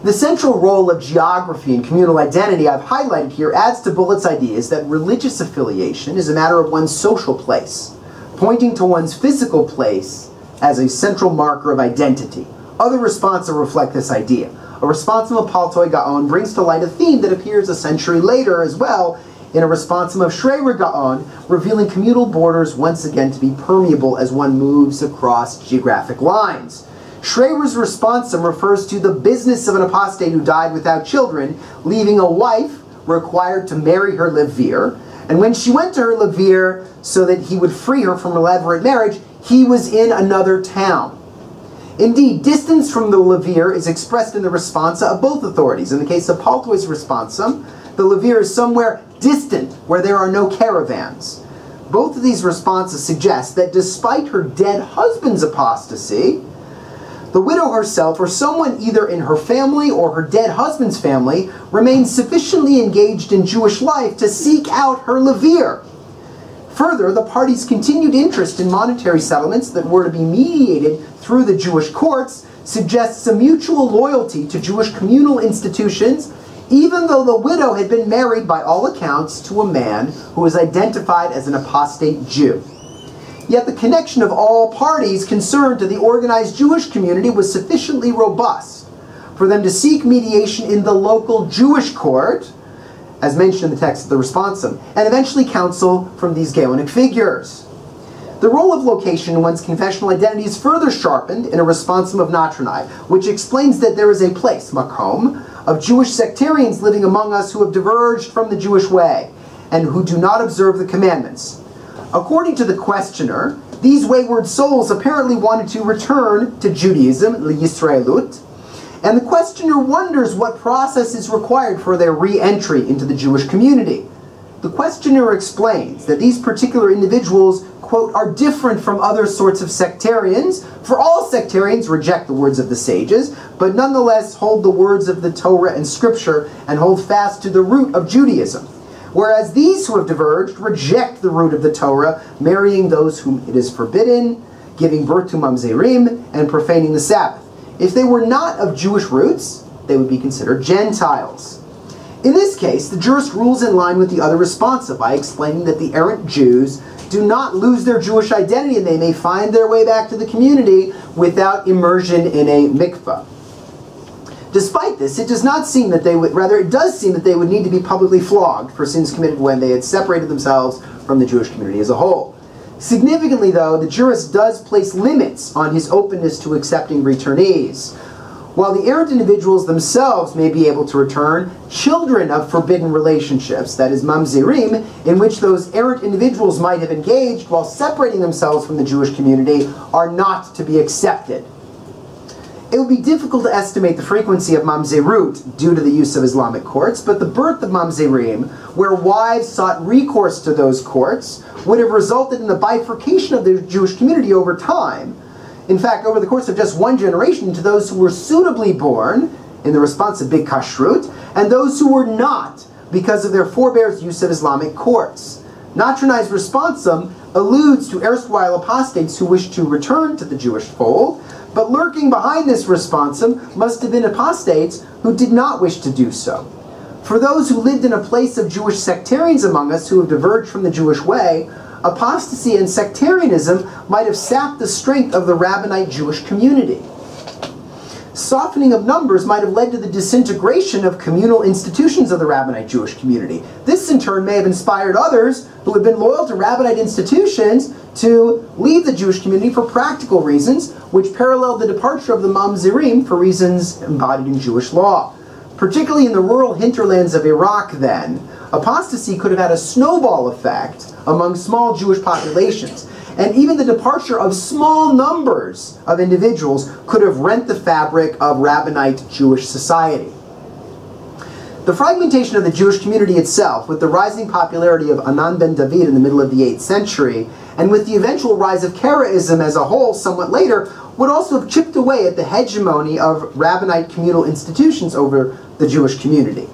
The central role of geography and communal identity I've highlighted here adds to Bullitt's ideas that religious affiliation is a matter of one's social place, pointing to one's physical place as a central marker of identity. Other responses reflect this idea. A responsum of Paltoy Gaon brings to light a theme that appears a century later as well in a responsum of Schreier Gaon, revealing communal borders once again to be permeable as one moves across geographic lines. Schreier's responsum refers to the business of an apostate who died without children, leaving a wife required to marry her levir, and when she went to her levir so that he would free her from a levirate marriage, he was in another town. Indeed, distance from the levir is expressed in the responsa of both authorities. In the case of Paltoy's responsum, the levir is somewhere distant where there are no caravans. Both of these responses suggest that despite her dead husband's apostasy, the widow herself or someone either in her family or her dead husband's family remains sufficiently engaged in Jewish life to seek out her levir. Further, the parties' continued interest in monetary settlements that were to be mediated through the Jewish courts suggests a mutual loyalty to Jewish communal institutions, even though the widow had been married by all accounts to a man who was identified as an apostate Jew. Yet the connection of all parties concerned to the organized Jewish community was sufficiently robust for them to seek mediation in the local Jewish court, as mentioned in the text of the responsum, and eventually counsel from these Gaonic figures. The role of location in one's confessional identity is further sharpened in a responsum of Natronai, which explains that there is a place, makom, of Jewish sectarians living among us who have diverged from the Jewish way and who do not observe the commandments. According to the questioner, these wayward souls apparently wanted to return to Judaism, l'Yisraelut, and the questioner wonders what process is required for their re-entry into the Jewish community. The questioner explains that these particular individuals, quote, are different from other sorts of sectarians, for all sectarians reject the words of the sages, but nonetheless hold the words of the Torah and Scripture and hold fast to the root of Judaism. Whereas these who have diverged reject the root of the Torah, marrying those whom it is forbidden, giving birth to mamzerim, and profaning the Sabbath. If they were not of Jewish roots, they would be considered Gentiles. In this case, the jurist rules in line with the other responsa by explaining that the errant Jews do not lose their Jewish identity and they may find their way back to the community without immersion in a mikvah. Despite this, it does not seem that they would, rather it does seem that they would need to be publicly flogged for sins committed when they had separated themselves from the Jewish community as a whole. Significantly, though, the jurist does place limits on his openness to accepting returnees. While the errant individuals themselves may be able to return, children of forbidden relationships, that is mamzerim, in which those errant individuals might have engaged while separating themselves from the Jewish community, are not to be accepted. It would be difficult to estimate the frequency of mamzerut due to the use of Islamic courts, but the birth of mamzerim, where wives sought recourse to those courts, would have resulted in the bifurcation of the Jewish community over time. In fact, over the course of just one generation, to those who were suitably born, in the response of Big Kashrut, and those who were not, because of their forebears' use of Islamic courts. Natronai's responsum alludes to erstwhile apostates who wished to return to the Jewish fold, but lurking behind this responsum must have been apostates who did not wish to do so. For those who lived in a place of Jewish sectarians among us who have diverged from the Jewish way, apostasy and sectarianism might have sapped the strength of the Rabbinite Jewish community. Softening of numbers might have led to the disintegration of communal institutions of the Rabbinite Jewish community. This in turn may have inspired others who had been loyal to Rabbinite institutions to leave the Jewish community for practical reasons, which paralleled the departure of the Mamzerim for reasons embodied in Jewish law. Particularly in the rural hinterlands of Iraq then, apostasy could have had a snowball effect among small Jewish populations. And even the departure of small numbers of individuals could have rent the fabric of Rabbinite Jewish society. The fragmentation of the Jewish community itself, with the rising popularity of Anan ben David in the middle of the 8th century, and with the eventual rise of Karaism as a whole somewhat later, would also have chipped away at the hegemony of Rabbinite communal institutions over the Jewish community.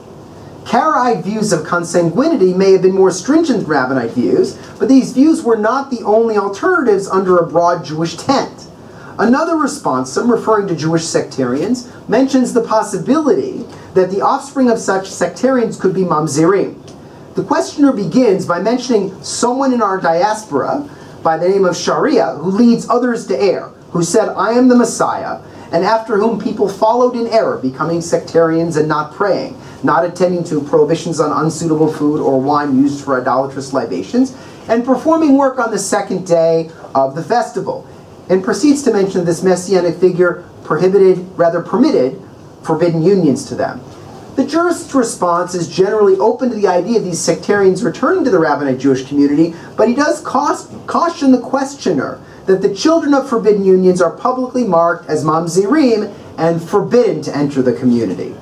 Karaite views of consanguinity may have been more stringent than Rabbinite views, but these views were not the only alternatives under a broad Jewish tent. Another response, some referring to Jewish sectarians, mentions the possibility that the offspring of such sectarians could be mamzerim. The questioner begins by mentioning someone in our diaspora by the name of Sharia, who leads others to err, who said, "I am the Messiah," and after whom people followed in error, becoming sectarians and not praying, not attending to prohibitions on unsuitable food or wine used for idolatrous libations, and performing work on the second day of the festival, and proceeds to mention this messianic figure permitted forbidden unions to them. The jurist's response is generally open to the idea of these sectarians returning to the Rabbinite Jewish community, but he does caution the questioner that the children of forbidden unions are publicly marked as mamzerim and forbidden to enter the community.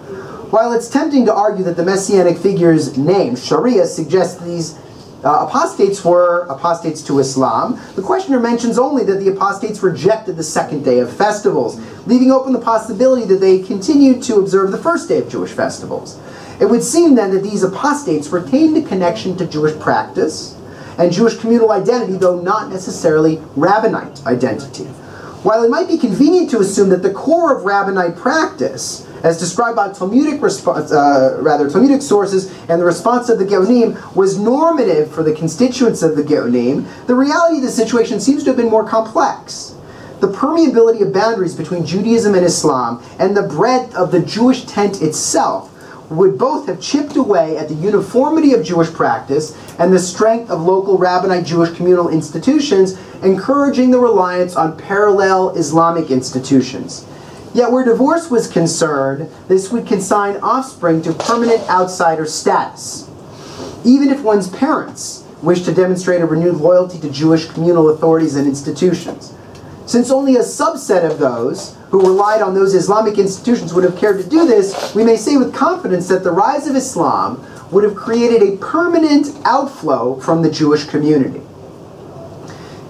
While it's tempting to argue that the messianic figure's name, Sharia, suggests that these apostates were apostates to Islam, the questioner mentions only that the apostates rejected the second day of festivals, leaving open the possibility that they continued to observe the first day of Jewish festivals. It would seem then that these apostates retained a connection to Jewish practice and Jewish communal identity, though not necessarily Rabbinite identity. While it might be convenient to assume that the core of Rabbinite practice, as described by Talmudic sources and the response of the Geonim, was normative for the constituents of the Geonim, the reality of the situation seems to have been more complex. The permeability of boundaries between Judaism and Islam and the breadth of the Jewish tent itself would both have chipped away at the uniformity of Jewish practice and the strength of local Rabbinite Jewish communal institutions, encouraging the reliance on parallel Islamic institutions. Yet where divorce was concerned, this would consign offspring to permanent outsider status, even if one's parents wished to demonstrate a renewed loyalty to Jewish communal authorities and institutions. Since only a subset of those who relied on those Islamic institutions would have cared to do this, we may say with confidence that the rise of Islam would have created a permanent outflow from the Jewish community.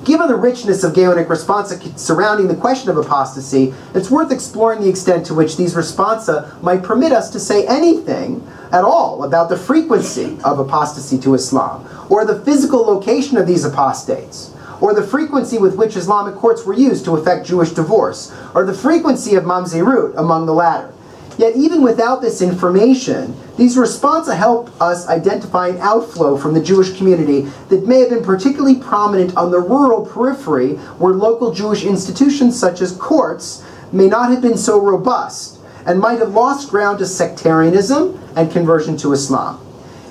Given the richness of Gaonic responsa surrounding the question of apostasy, it's worth exploring the extent to which these responsa might permit us to say anything at all about the frequency of apostasy to Islam, or the physical location of these apostates, or the frequency with which Islamic courts were used to effect Jewish divorce, or the frequency of mamzerut among the latter. Yet even without this information, these responsa help us identify an outflow from the Jewish community that may have been particularly prominent on the rural periphery, where local Jewish institutions such as courts may not have been so robust and might have lost ground to sectarianism and conversion to Islam.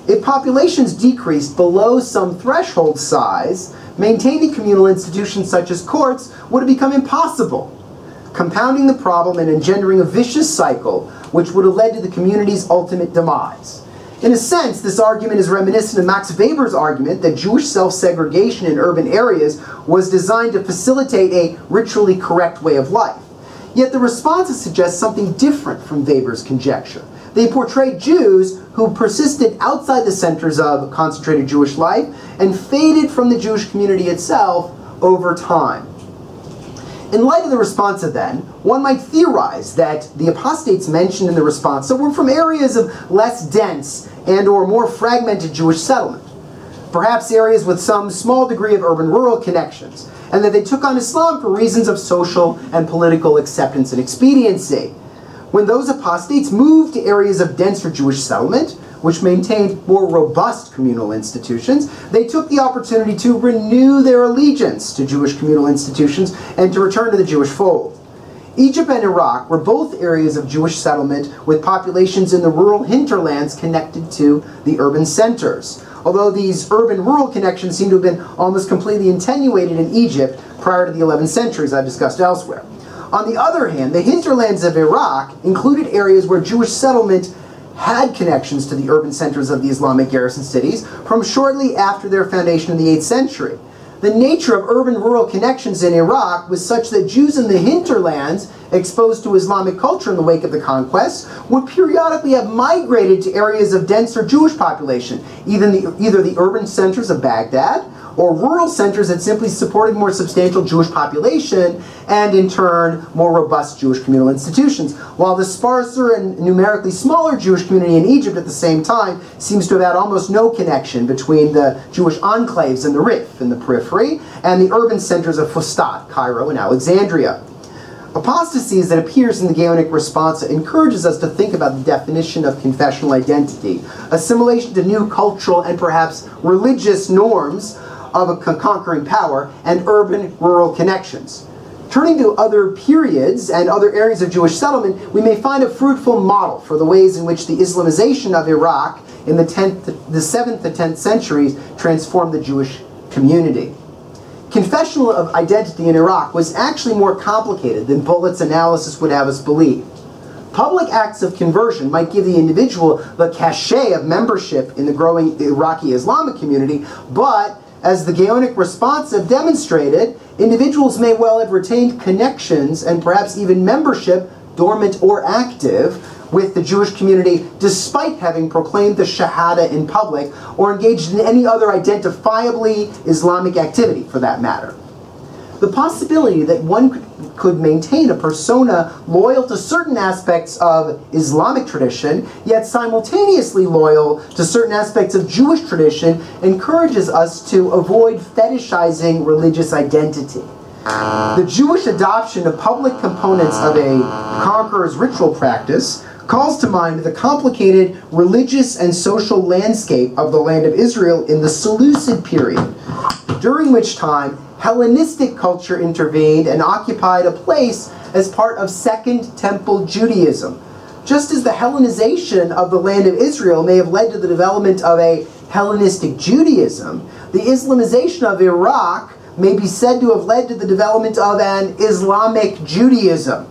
If populations decreased below some threshold size, maintaining communal institutions such as courts would have become impossible, compounding the problem and engendering a vicious cycle which would have led to the community's ultimate demise. In a sense, this argument is reminiscent of Max Weber's argument that Jewish self-segregation in urban areas was designed to facilitate a ritually correct way of life. Yet the responses suggest something different from Weber's conjecture. They portrayed Jews who persisted outside the centers of concentrated Jewish life and faded from the Jewish community itself over time. In light of the responsa then, one might theorize that the apostates mentioned in the responsa were from areas of less dense and or more fragmented Jewish settlement, perhaps areas with some small degree of urban-rural connections, and that they took on Islam for reasons of social and political acceptance and expediency. When those apostates moved to areas of denser Jewish settlement, which maintained more robust communal institutions, they took the opportunity to renew their allegiance to Jewish communal institutions and to return to the Jewish fold. Egypt and Iraq were both areas of Jewish settlement with populations in the rural hinterlands connected to the urban centers. Although these urban-rural connections seem to have been almost completely attenuated in Egypt prior to the 11th century, as I've discussed elsewhere. On the other hand, the hinterlands of Iraq included areas where Jewish settlement had connections to the urban centers of the Islamic garrison cities from shortly after their foundation in the 8th century. The nature of urban-rural connections in Iraq was such that Jews in the hinterlands, exposed to Islamic culture in the wake of the conquest, would periodically have migrated to areas of denser Jewish population, either the urban centers of Baghdad or rural centers that simply supported more substantial Jewish population and, in turn, more robust Jewish communal institutions, while the sparser and numerically smaller Jewish community in Egypt at the same time seems to have had almost no connection between the Jewish enclaves in the Rif, in the periphery, and the urban centers of Fustat, Cairo, and Alexandria. Apostasy, as it appears in the Gaonic Responsa, encourages us to think about the definition of confessional identity, assimilation to new cultural and perhaps religious norms of a conquering power, and urban-rural connections. Turning to other periods and other areas of Jewish settlement, we may find a fruitful model for the ways in which the Islamization of Iraq in the 7th to 10th centuries transformed the Jewish community. Confessional of identity in Iraq was actually more complicated than Bullitt's analysis would have us believe. Public acts of conversion might give the individual the cachet of membership in the growing Iraqi Islamic community, but as the Gaonic Responsa demonstrated, individuals may well have retained connections and perhaps even membership, dormant or active, with the Jewish community despite having proclaimed the Shahada in public or engaged in any other identifiably Islamic activity for that matter. The possibility that one could maintain a persona loyal to certain aspects of Islamic tradition, yet simultaneously loyal to certain aspects of Jewish tradition, encourages us to avoid fetishizing religious identity. The Jewish adoption of public components of a conqueror's ritual practice calls to mind the complicated religious and social landscape of the land of Israel in the Seleucid period, during which time Hellenistic culture intervened and occupied a place as part of Second Temple Judaism. Just as the Hellenization of the land of Israel may have led to the development of a Hellenistic Judaism, the Islamization of Iraq may be said to have led to the development of an Islamic Judaism.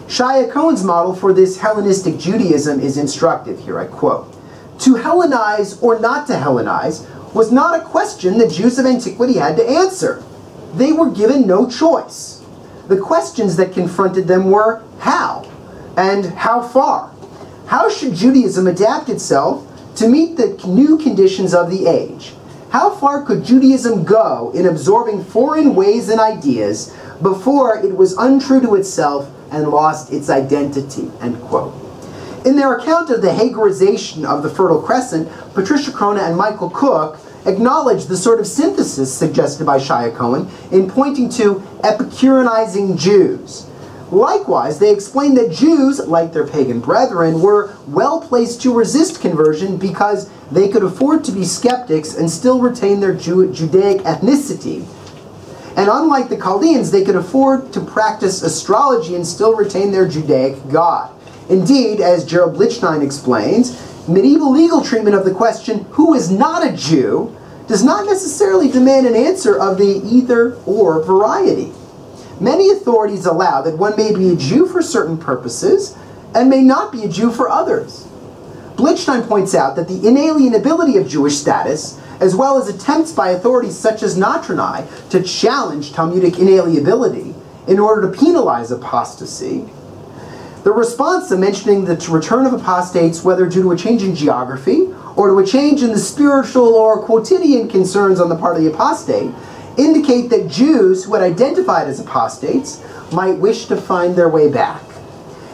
Shaya Cohen's model for this Hellenistic Judaism is instructive here, I quote, "To Hellenize or not to Hellenize was not a question the Jews of antiquity had to answer. They were given no choice. The questions that confronted them were how and how far. How should Judaism adapt itself to meet the new conditions of the age? How far could Judaism go in absorbing foreign ways and ideas before it was untrue to itself and lost its identity?" End quote. In their account of the Hagerization of the Fertile Crescent, Patricia Crona and Michael Cook acknowledge the sort of synthesis suggested by Shaya Cohen in pointing to Epicureanizing Jews. Likewise, they explain that Jews, like their pagan brethren, were well placed to resist conversion because they could afford to be skeptics and still retain their Judaic ethnicity. And unlike the Chaldeans, they could afford to practice astrology and still retain their Judaic God. Indeed, as Gerald Lichtenstein explains, medieval legal treatment of the question, who is not a Jew, does not necessarily demand an answer of the either-or variety. Many authorities allow that one may be a Jew for certain purposes and may not be a Jew for others. Lichtenstein points out that the inalienability of Jewish status, as well as attempts by authorities such as Natronai to challenge Talmudic inalienability in order to penalize apostasy, the response to mentioning the return of apostates, whether due to a change in geography or to a change in the spiritual or quotidian concerns on the part of the apostate, indicate that Jews who had identified as apostates might wish to find their way back.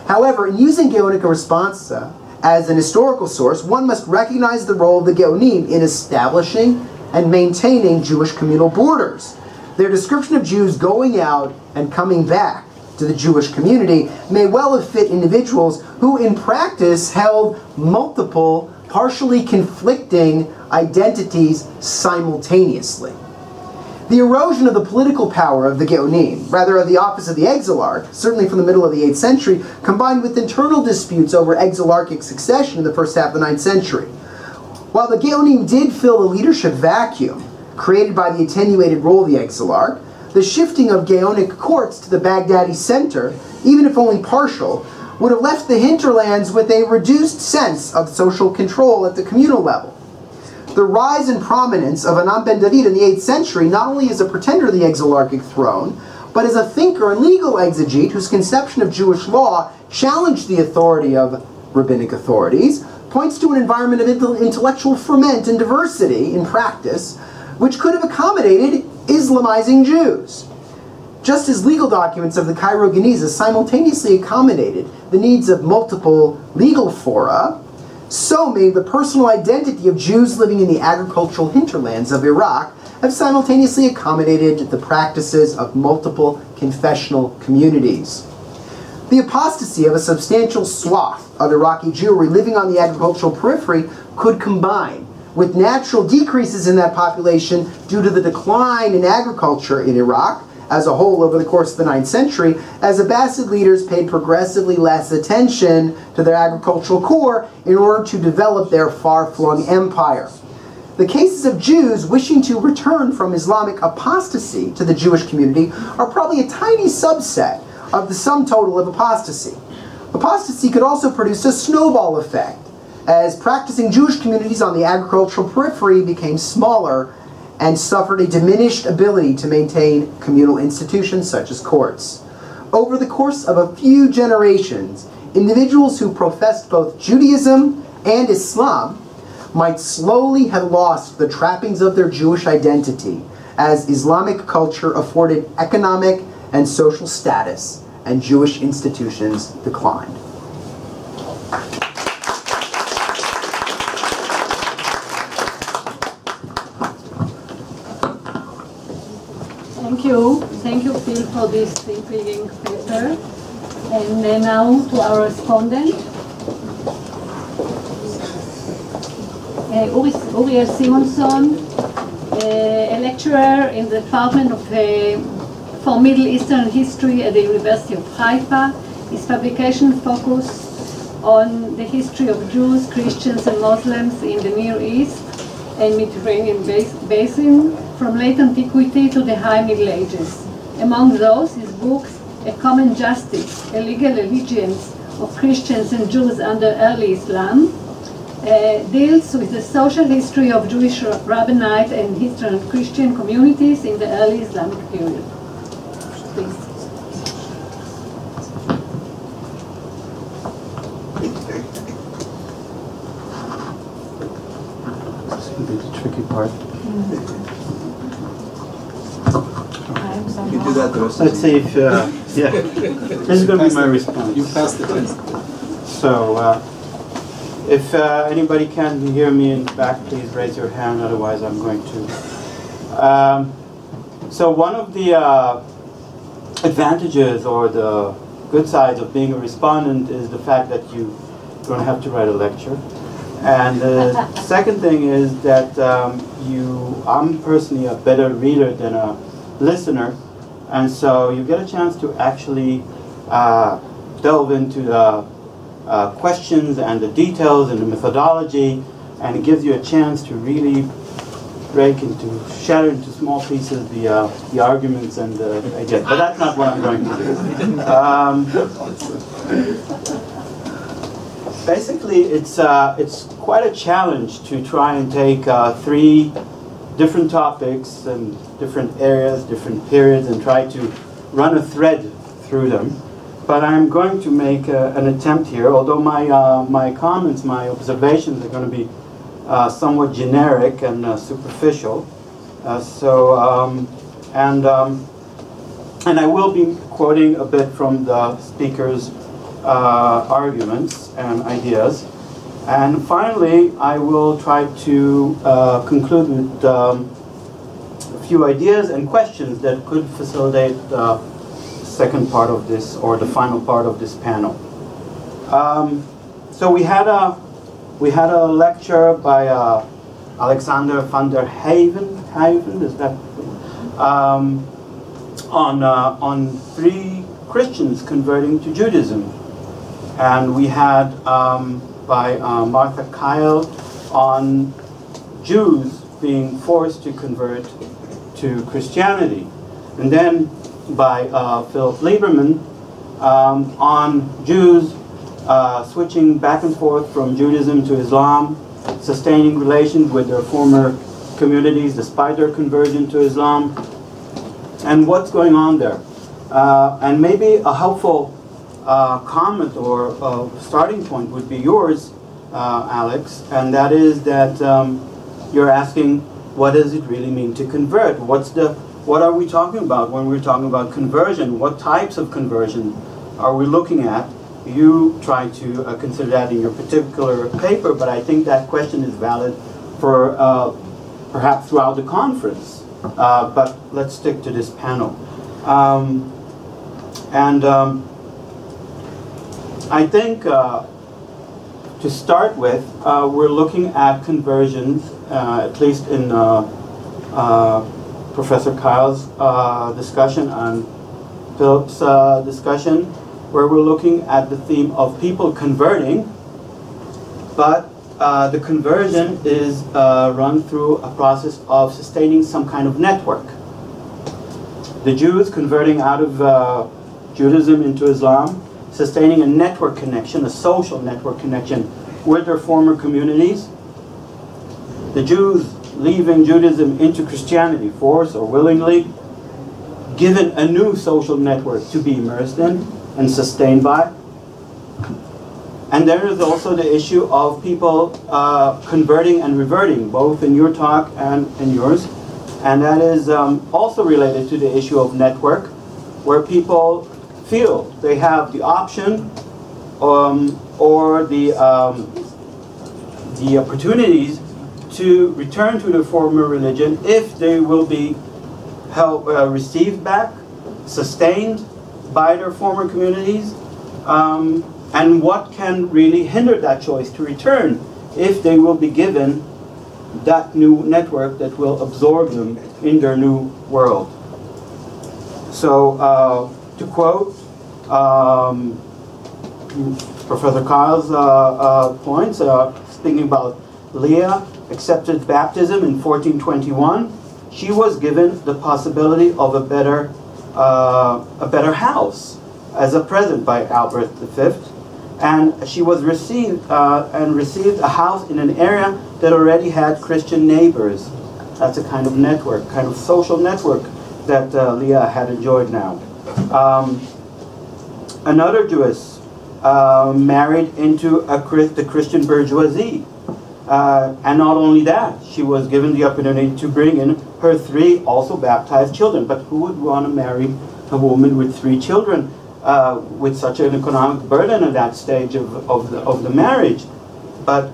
However, in using Gaonica Responsa as an historical source, one must recognize the role of the Gaonim in establishing and maintaining Jewish communal borders. Their description of Jews going out and coming back to the Jewish community may well have fit individuals who in practice held multiple, partially conflicting identities simultaneously. The erosion of the political power of the Geonim, rather of the office of the exilarch, certainly from the middle of the 8th century, combined with internal disputes over exilarchic succession in the first half of the 9th century. While the Geonim did fill the leadership vacuum created by the attenuated role of the exilarch, the shifting of Gaonic courts to the Baghdadi center, even if only partial, would have left the hinterlands with a reduced sense of social control at the communal level. The rise and prominence of Anand ben David in the 8th century not only as a pretender to the exilarchic throne, but as a thinker and legal exegete whose conception of Jewish law challenged the authority of rabbinic authorities, points to an environment of intellectual ferment and diversity in practice, which could have accommodated Islamizing Jews. Just as legal documents of the Cairo Geniza simultaneously accommodated the needs of multiple legal fora, so may the personal identity of Jews living in the agricultural hinterlands of Iraq have simultaneously accommodated the practices of multiple confessional communities. The apostasy of a substantial swath of Iraqi Jewry living on the agricultural periphery could combine with natural decreases in that population due to the decline in agriculture in Iraq as a whole over the course of the 9th century, as Abbasid leaders paid progressively less attention to their agricultural core in order to develop their far-flung empire. The cases of Jews wishing to return from Islamic apostasy to the Jewish community are probably a tiny subset of the sum total of apostasy. Apostasy could also produce a snowball effect, as practicing Jewish communities on the agricultural periphery became smaller and suffered a diminished ability to maintain communal institutions such as courts. Over the course of a few generations, individuals who professed both Judaism and Islam might slowly have lost the trappings of their Jewish identity as Islamic culture afforded economic and social status and Jewish institutions declined. Thank you, Phil, for this intriguing paper. And then now to our respondent, Uriel Simonson, a lecturer in the Department for Middle Eastern History at the University of Haifa. His publication focused on the history of Jews, Christians, and Muslims in the Near East and Mediterranean basin, from late antiquity to the high Middle Ages. Among those, his books, A Common Justice, A Legal Allegiance of Christians and Jews under Early Islam, deals with the social history of Jewish rabbinate and Eastern Christian communities in the early Islamic period. Please. This is going to be the tricky part. You do that the rest Let's see if, yeah, this is going to be my response. You passed the test. So, if anybody can hear me in the back, please raise your hand, otherwise I'm going to. So one of the advantages or the good sides of being a respondent is the fact that you don't have to write a lecture. And the second thing is that I'm personally a better reader than a listener, and so you get a chance to actually delve into the questions and the details and the methodology, and it gives you a chance to really shatter into small pieces the arguments and the ideas. But that's not what I'm going to do. Basically, it's quite a challenge to try and take 3 different topics and different areas, different periods, and try to run a thread through them. But I'm going to make an attempt here, although my comments, my observations are going to be somewhat generic and superficial. And I will be quoting a bit from the speaker's arguments and ideas. And finally, I will try to conclude with a few ideas and questions that could facilitate the second part of this, or the final part of this panel. So we had a lecture by Alexander van der Haven. Is that on 3 Christians converting to Judaism. And we had by Martha Kyle on Jews being forced to convert to Christianity. And then by Philip Lieberman on Jews switching back and forth from Judaism to Islam, sustaining relations with their former communities despite their conversion to Islam, and what's going on there. And maybe a helpful comment or starting point would be yours, Alex, and that is that you're asking, what does it really mean to convert? What are we talking about when we're talking about conversion? What types of conversion are we looking at? You try to consider that in your particular paper, but I think that question is valid for perhaps throughout the conference. But let's stick to this panel. I think to start with, we're looking at conversions, at least in Professor Kyle's discussion and Philip's discussion, where we're looking at the theme of people converting, but the conversion is run through a process of sustaining some kind of network. The Jews converting out of Judaism into Islam, sustaining a network connection, a social network connection with their former communities. The Jews leaving Judaism into Christianity, forced or willingly, given a new social network to be immersed in and sustained by. And there is also the issue of people converting and reverting, both in your talk and in yours. And that is also related to the issue of network, where people feel they have the option or the opportunities to return to their former religion if they will be received back, sustained by their former communities, and what can really hinder that choice to return if they will be given that new network that will absorb them in their new world. So to quote Professor Kyle's points, speaking about Leah accepted baptism in 1421, she was given the possibility of a better house as a present by Albert V, and she was received a house in an area that already had Christian neighbors. That's a kind of network, kind of social network that Leah had enjoyed now. Another Jewess married into the Christian bourgeoisie. And not only that, she was given the opportunity to bring in her 3 also baptized children. But who would want to marry a woman with 3 children with such an economic burden at that stage of the marriage? But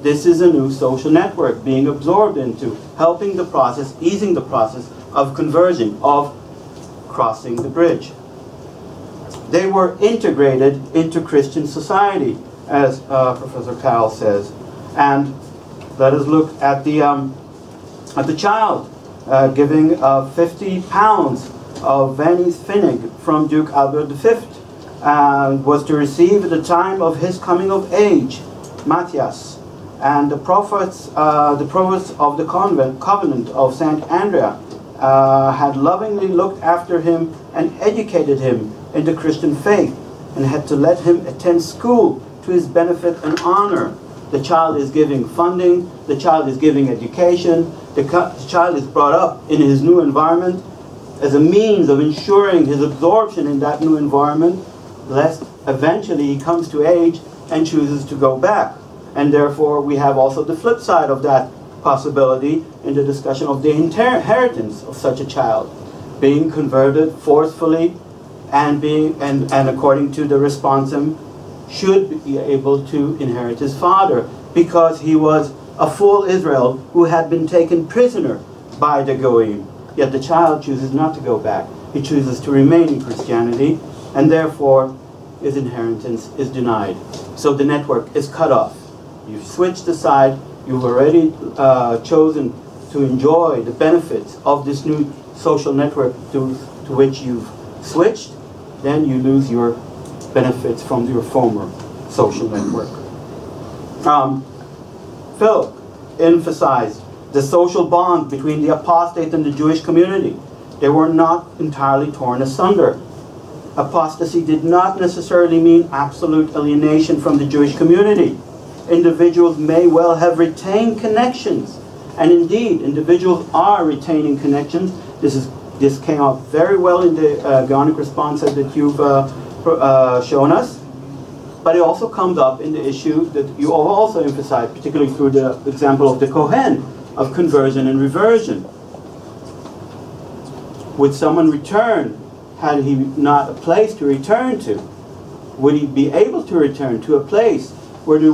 this is a new social network being absorbed into, helping the process, easing the process of conversion, of crossing the bridge. They were integrated into Christian society, as Professor Kyle says. And let us look at the child giving 50 pounds of Vanni's Finig from Duke Albert V, was to receive at the time of his coming of age, Matthias. And the provost of the convent of St. Andrea had lovingly looked after him and educated him in the Christian faith, and had to let him attend school to his benefit and honor. The child is giving funding, the child is giving education, the child is brought up in his new environment as a means of ensuring his absorption in that new environment, lest eventually he comes to age and chooses to go back. And therefore we have also the flip side of that possibility in the discussion of the inheritance of such a child, being converted forcefully and according to the responsum should be able to inherit his father, because he was a full Israel who had been taken prisoner by the Goyim. Yet the child chooses not to go back. He chooses to remain in Christianity, and therefore his inheritance is denied. So the network is cut off. You've switched aside, you've already chosen to enjoy the benefits of this new social network to which you've switched, then you lose your benefits from your former social network. Philip emphasized the social bond between the apostate and the Jewish community. They were not entirely torn asunder. Apostasy did not necessarily mean absolute alienation from the Jewish community. Individuals may well have retained connections, and indeed, individuals are retaining connections. This came out very well in the Gaonic responses that you've shown us. But it also comes up in the issue that you also emphasized, particularly through the example of the Kohen, of conversion and reversion. Would someone return, had he not a place to return to? Would he be able to return to a place where there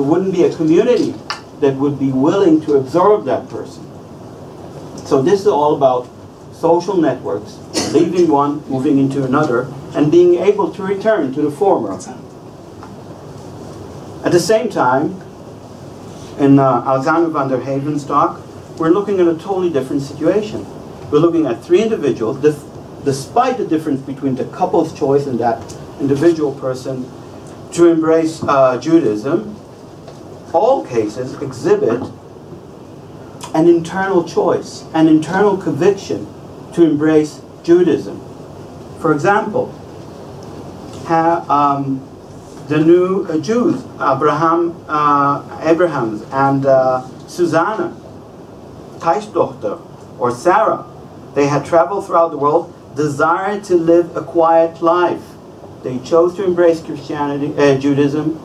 wouldn't be a community that would be willing to absorb that person? So this is all about social networks, leaving one, moving into another, and being able to return to the former. At the same time, in Alexander van der Haven's talk, we're looking at a totally different situation. We're looking at three individuals, despite the difference between the couple's choice and that individual person to embrace Judaism. All cases exhibit an internal choice, an internal conviction to embrace Judaism. For example, the new Jews, Abrahams and Susanna, Teichdochter, or Sarah, they had traveled throughout the world, desired to live a quiet life. They chose to embrace Christianity, Judaism.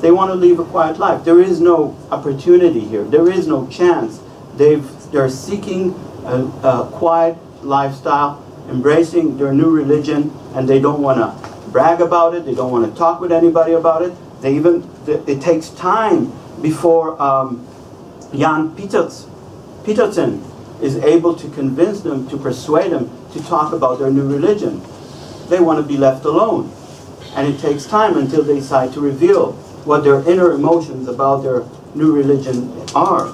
They want to live a quiet life. There is no opportunity here. There is no chance. They're seeking a quiet lifestyle, embracing their new religion, and they don't want to brag about it. They don't want to talk with anybody about it. It takes time before Jan Peterson is able to convince them, to persuade them to talk about their new religion. They want to be left alone. And it takes time until they decide to reveal what their inner emotions about their new religion are.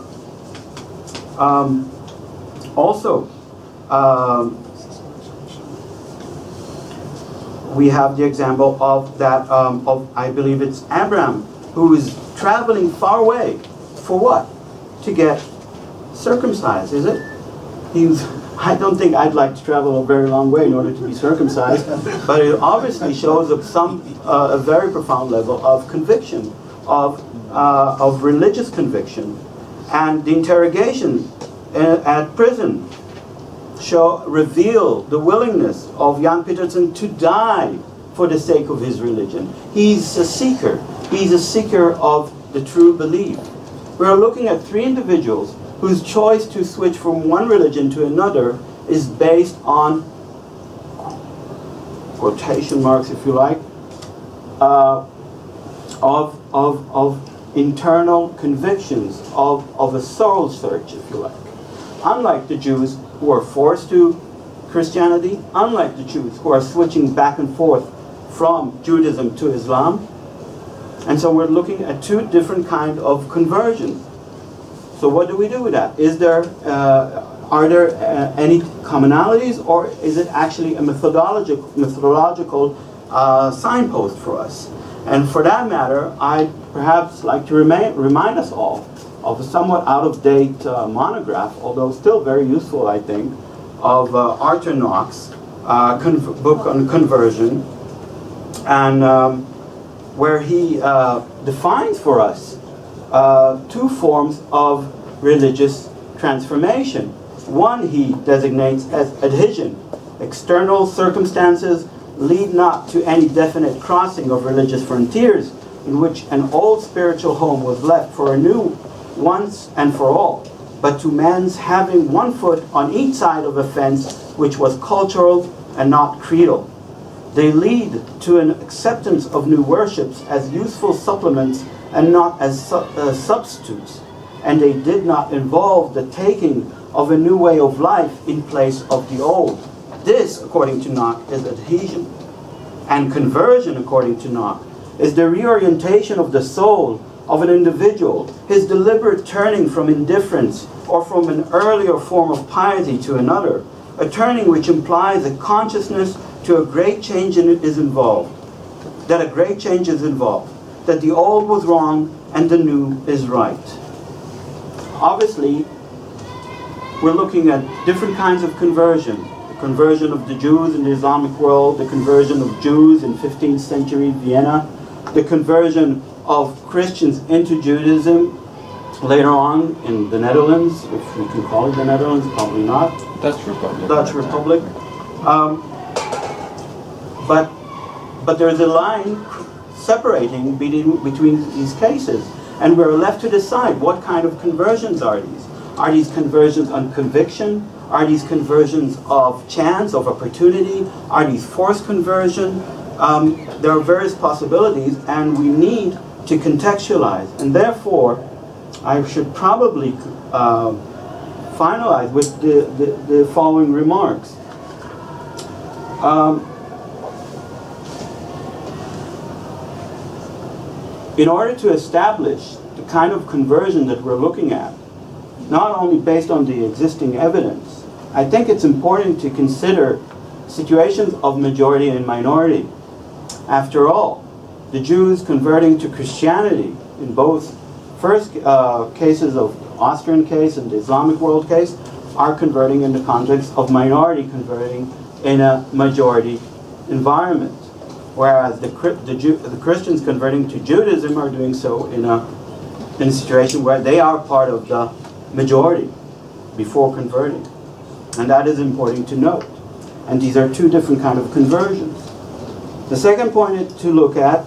We have the example of that, I believe it's Abraham, who is traveling far away. For what? To get circumcised, is it? I don't think I'd like to travel a very long way in order to be circumcised, but it obviously shows a very profound level of conviction, of religious conviction. And the interrogation at prison reveal the willingness of Jan Peterson to die for the sake of his religion. He's a seeker. He's a seeker of the true belief. We're looking at three individuals whose choice to switch from one religion to another is based on, quotation marks if you like, of internal convictions, of a soul search, if you like. Unlike the Jews who are forced to Christianity, unlike the Jews who are switching back and forth from Judaism to Islam. And so we're looking at two different kinds of conversions. So what do we do with that? Are there any commonalities, or is it actually a methodological signpost for us? And for that matter, I'd perhaps like to remind us all of a somewhat out-of-date monograph, although still very useful, I think, of Arthur Knox, book on conversion, and where he defines for us two forms of religious transformation. One he designates as adhesion. External circumstances lead not to any definite crossing of religious frontiers in which an old spiritual home was left for a new once and for all, but to man's having one foot on each side of a fence which was cultural and not creedal. They lead to an acceptance of new worships as useful supplements and not as substitutes, and they did not involve the taking of a new way of life in place of the old. This, according to Knox, is adhesion. And conversion, according to Knox, is the reorientation of the soul of an individual, his deliberate turning from indifference or from an earlier form of piety to another, a turning which implies a consciousness to a great change is involved, that a great change is involved, that the old was wrong and the new is right. Obviously, we're looking at different kinds of conversion. The conversion of the Jews in the Islamic world, the conversion of Jews in 15th century Vienna, the conversion of Christians into Judaism later on in the Netherlands, if we can call it the Netherlands, probably not. Dutch Republic. Dutch Republic. But there's a line separating between these cases. And we're left to decide what kind of conversions are these. Are these conversions on conviction? Are these conversions of chance, of opportunity? Are these forced conversion? There are various possibilities, and we need to contextualize. And therefore, I should probably finalize with the following remarks. In order to establish the kind of conversion that we're looking at, not only based on the existing evidence, I think it's important to consider situations of majority and minority. After all, the Jews converting to Christianity in both first cases of Austrian case and the Islamic world case are converting in the context of minority converting in a majority environment. Whereas the Christians converting to Judaism are doing so in a situation where they are part of the majority before converting. And that is important to note. And these are two different kinds of conversions. The second point to look at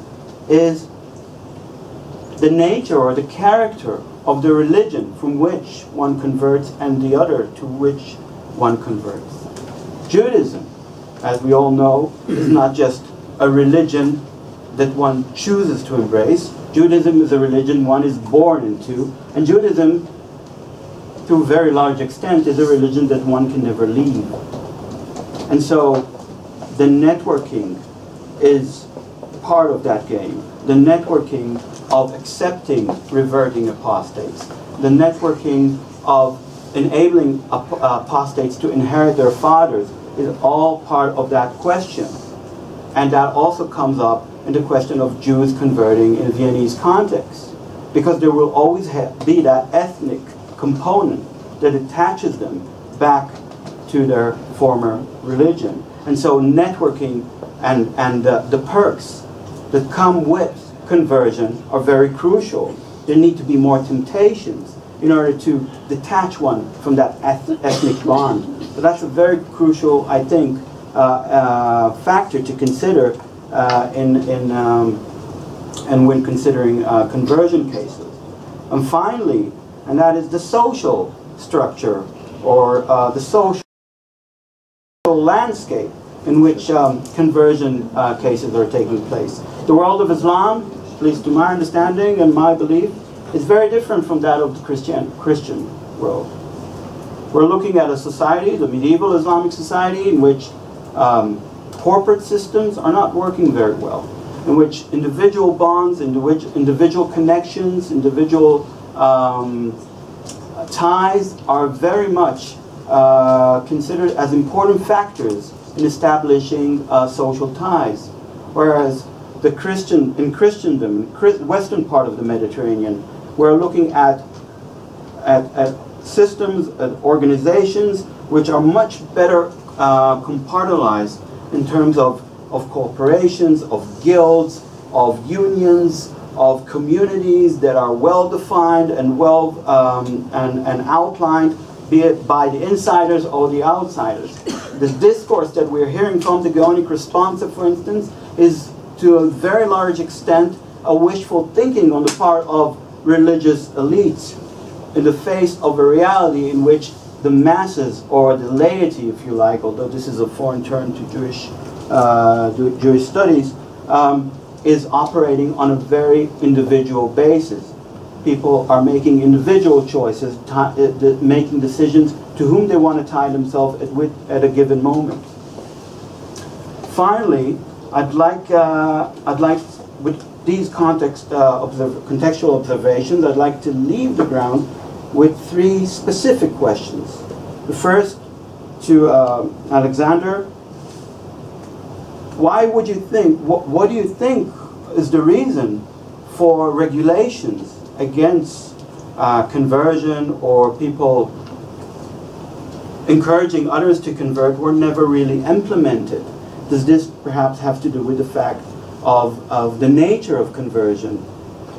is the nature or the character of the religion from which one converts and the other to which one converts. Judaism, as we all know, is not just a religion that one chooses to embrace. Judaism is a religion one is born into, and Judaism, to a very large extent, is a religion that one can never leave. And so the networking is part of that game. The networking of accepting reverting apostates. The networking of enabling apostates to inherit their fathers is all part of that question. And that also comes up in the question of Jews converting in a Viennese context. Because there will always be that ethnic component that attaches them back to their former religion. And so networking and the perks that come with conversion are very crucial. There need to be more temptations in order to detach one from that ethnic bond. So that's a very crucial, I think, factor to consider and when considering conversion cases. And finally, and that is the social structure or the social landscape in which conversion cases are taking place. The world of Islam, at least to my understanding and my belief, is very different from that of the Christian world. We're looking at a society, the medieval Islamic society, in which corporate systems are not working very well, in which individual bonds, individual connections, individual ties are very much considered as important factors in establishing social ties. Whereas in Christendom, western part of the Mediterranean, we're looking at systems, at organizations which are much better compartmentalized in terms of corporations, of guilds, of unions, of communities that are well defined and well and outlined, be it by the insiders or the outsiders. The discourse that we're hearing from the Gaonic Responsa, for instance, is to a very large extent a wishful thinking on the part of religious elites in the face of a reality in which the masses, or the laity, if you like, although this is a foreign term to Jewish studies, is operating on a very individual basis. People are making individual choices, making decisions to whom they want to tie themselves at a given moment. Finally, I'd like, with these contextual observations, I'd like to leave the ground with 3 specific questions. The first, to Alexander, why would you think, what do you think is the reason for regulations against conversion, or people encouraging others to convert, were never really implemented? Does this perhaps have to do with the fact of the nature of conversion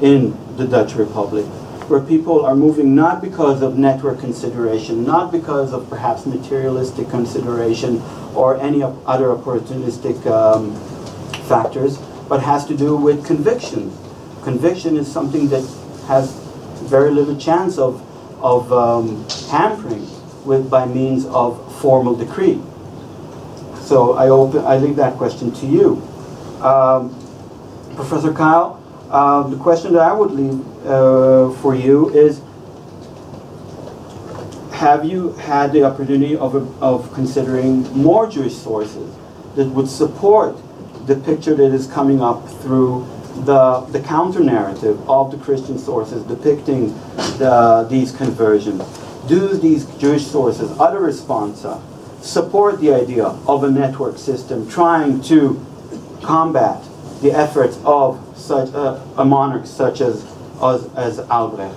in the Dutch Republic, where people are moving not because of network consideration, not because of perhaps materialistic consideration or any other opportunistic factors, but has to do with conviction. Conviction is something that has very little chance of hampering by means of formal decree. So I leave that question to you. Professor Kyle, the question that I would leave for you is, have you had the opportunity of considering more Jewish sources that would support the picture that is coming up through the counter-narrative of the Christian sources depicting these conversions? Do these Jewish sources, other responsa, support the idea of a network system trying to combat the efforts of such a monarch such as Albrecht,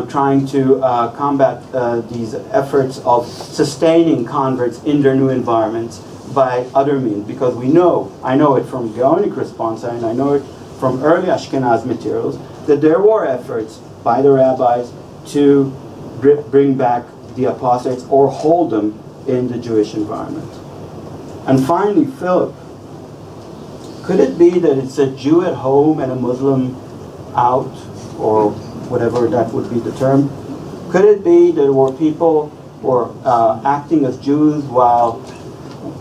trying to combat these efforts of sustaining converts in their new environments by other means? Because I know it from Gaonic responsa, and I know it from early Ashkenaz materials, that there were efforts by the rabbis to bring back the apostates or hold them in the Jewish environment. And finally, Philip, could it be that it's a Jew at home and a Muslim out, or whatever that would be the term? Could it be that there were people who were acting as Jews while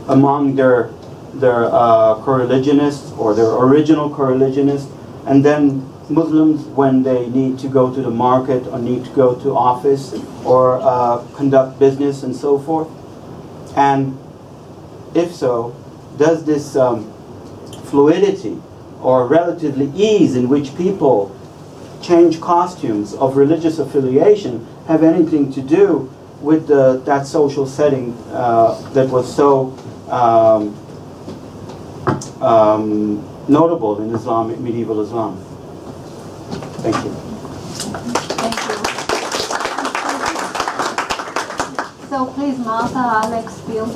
among their co-religionists or their original co-religionists, and then Muslims, when they need to go to the market or need to go to office or conduct business and so forth? And if so, does this fluidity or relatively ease in which people change costumes of religious affiliation have anything to do with that social setting that was so notable in medieval Islam? Thank you. Thank you. So please, Martha, Alex, Bill.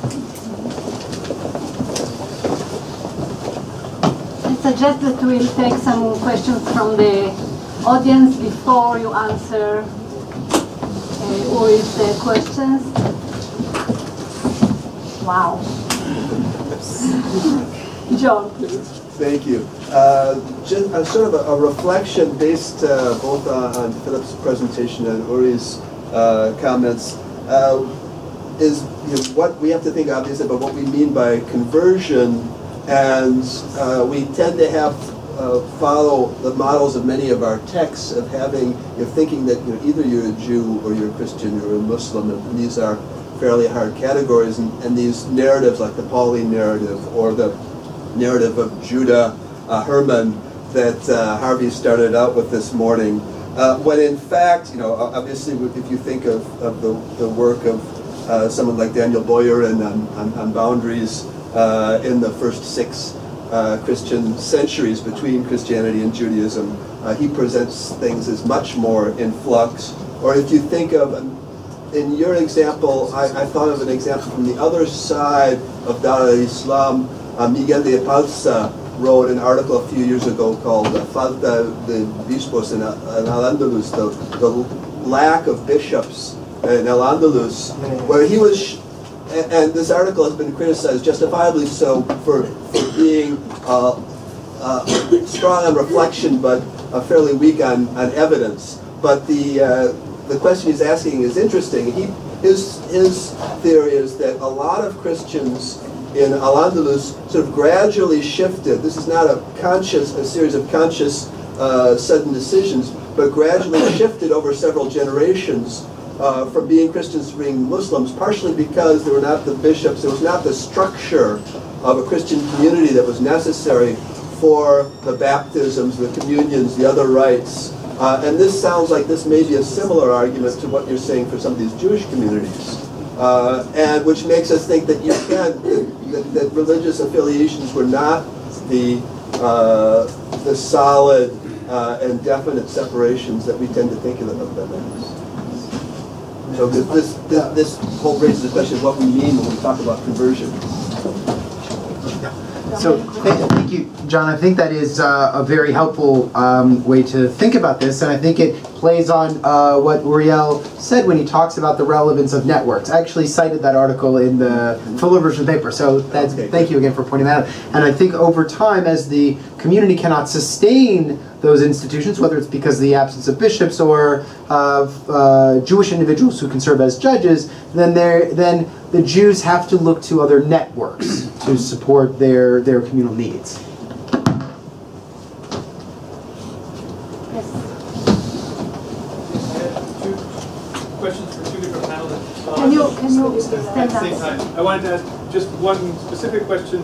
I suggest that we'll take some questions from the audience before you answer Uri's questions. Wow. John, please. Thank you. Just sort of a reflection based both on Philip's presentation and Uri's comments is what we have to think obviously about what we mean by conversion, and we tend to have follow the models of many of our texts of having thinking that either you're a Jew or you're a Christian or a Muslim, and these are fairly hard categories, and these narratives like the Pauline narrative or the narrative of Judah Herman that Harvey started out with this morning, when in fact, obviously if you think of the work of someone like Daniel Boyarin on boundaries in the first 6 Christian centuries between Christianity and Judaism, he presents things as much more in flux. Or if you think of, in your example, I thought of an example from the other side of Dar al-Islam. Miguel de Epalza wrote an article a few years ago called Falta de Bispos in Al-Andalus, the lack of bishops in Al-Andalus, where he was, and this article has been criticized, justifiably so, for being strong on reflection but fairly weak on evidence. But the question he's asking is interesting. His theory is that a lot of Christians in Al-Andalus sort of gradually shifted. This is not a series of conscious sudden decisions, but gradually shifted over several generations from being Christians to being Muslims, partially because there were not the bishops, there was not the structure of a Christian community that was necessary for the baptisms, the communions, the other rites. And this sounds like this may be a similar argument to what you're saying for some of these Jewish communities. And which makes us think that you can, that religious affiliations were not the solid and definite separations that we tend to think of them as. So this whole raises the question of what we mean when we talk about conversion. So thank you, John. I think that is a very helpful way to think about this, and I think it plays on what Uriel said when he talks about the relevance of networks. I actually cited that article in the fuller version of the paper, so thank you again for pointing that out. And I think over time, as the community cannot sustain those institutions, whether it's because of the absence of bishops or of Jewish individuals who can serve as judges, then the Jews have to look to other networks to support their communal needs. Questions for two different panelists. Can you stand at the same time? I wanted to ask just one specific question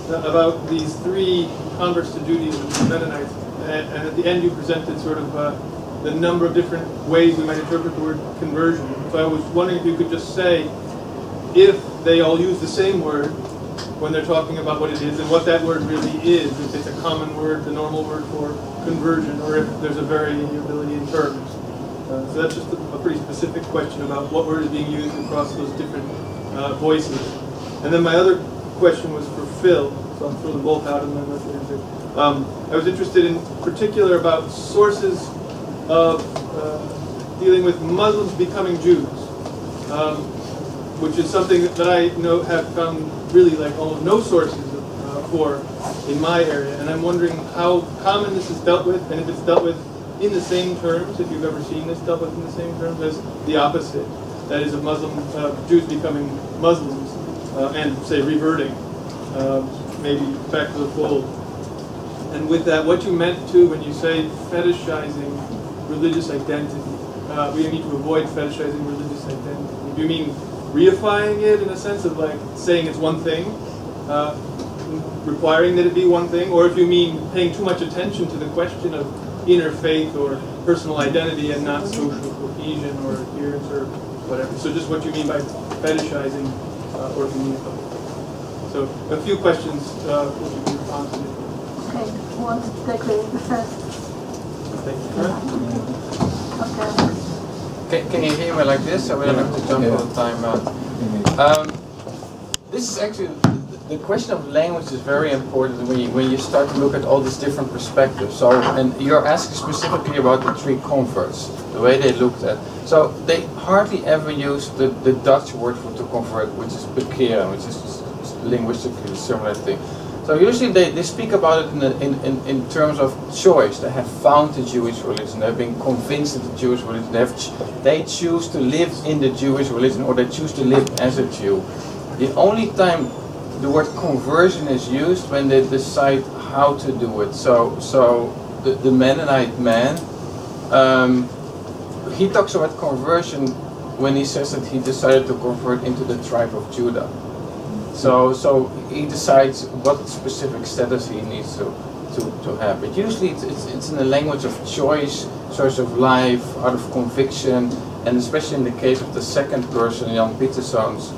about these three converts to Judaism, the Mennonites, and at the end you presented sort of the number of different ways we might interpret the word conversion. So I was wondering if you could just say if they all use the same word when they're talking about what it is and what that word really is, if it's a common word, the normal word for conversion, or if there's a variability in terms. So that's just a pretty specific question about what word is being used across those different voices. And then my other question was for Phil, so I'll throw them both out and then let you answer. I was interested in particular about sources of dealing with Muslims becoming Jews, which is something that I have found really like almost no sources for in my area. And I'm wondering how common this is dealt with, and if it's dealt with in the same terms, if you've ever seen this dealt with in the same terms as the opposite, that is, of Jews becoming Muslims and say reverting, maybe back to the fold. And with that, what you meant to when you say fetishizing religious identity, we need to avoid fetishizing religious identity. Do you mean reifying it in a sense of like saying it's one thing, requiring that it be one thing, or if you mean paying too much attention to the question of inner faith or personal identity and not social cohesion or adherence or whatever. So just what you mean by fetishizing or communicating. So a few questions would you respond to? Okay, who wants to take the first? Okay. Can you hear me like this? So we don't have to jump all the time. This is actually, the question of language is very important when you start to look at all these different perspectives. So, and you're asking specifically about the three converts, the way they looked at. So they hardly ever use the Dutch word for to convert, which is bekeren, which is linguistically a similar thing. So usually they speak about it in terms of choice. They have found the Jewish religion, they've been convinced of the Jewish religion, they choose to live in the Jewish religion, or they choose to live as a Jew. The only time the word conversion is used when they decide how to do it. So the Mennonite man, he talks about conversion when he says that he decided to convert into the tribe of Judah. So he decides what specific status he needs to have. But usually it's in the language of choice, choice of life, out of conviction, and especially in the case of the second person, Jan Pieterszoon's,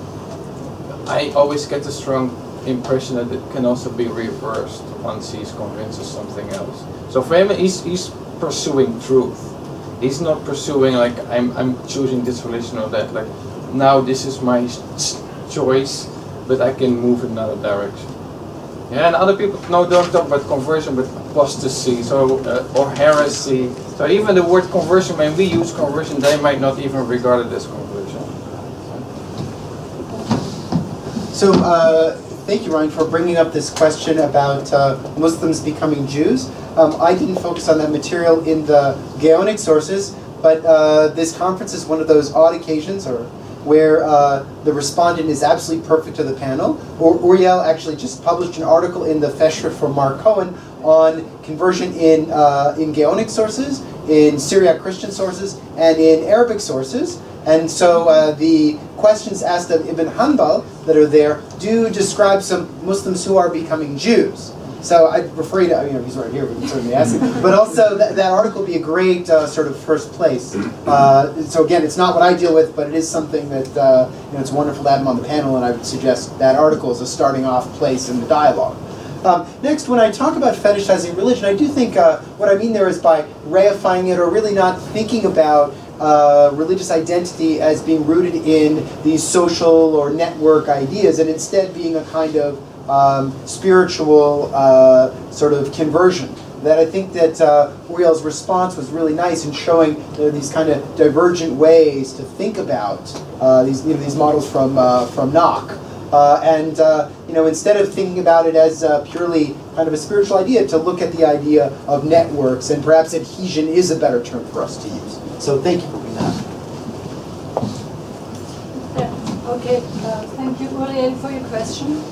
I always get the strong impression that it can also be reversed once he's convinced of something else. So for him, he's pursuing truth. He's not pursuing like I'm choosing this religion or that. Like now this is my choice, but I can move in another direction. Yeah, and other people don't talk about conversion, but apostasy, or heresy. So even the word conversion, when we use conversion, they might not even regard it as conversion. So thank you, Ryan, for bringing up this question about Muslims becoming Jews. I didn't focus on that material in the Gaonic sources, but this conference is one of those odd occasions where the respondent is absolutely perfect to the panel. Uriel actually just published an article in the Feshra from Mark Cohen on conversion in Gaonic sources, in Syriac Christian sources, and in Arabic sources. And so the questions asked of Ibn Hanbal that are there do describe some Muslims who are becoming Jews. So I refer you to, he's right here, we can certainly ask him. But also, that article would be a great sort of first place. So again, it's not what I deal with, but it is something that, it's wonderful to have him on the panel, and I would suggest that article as a starting off place in the dialogue. Next, when I talk about fetishizing religion, I do think what I mean there is by reifying it, or really not thinking about religious identity as being rooted in these social or network ideas, and instead being a kind of spiritual sort of conversion. That I think that Uriel's response was really nice in showing these kind of divergent ways to think about these models from Nock. Instead of thinking about it as purely kind of a spiritual idea, to look at the idea of networks, and perhaps adhesion is a better term for us to use. So thank you for doing that. Yeah, okay, thank you, Uriel, for your question.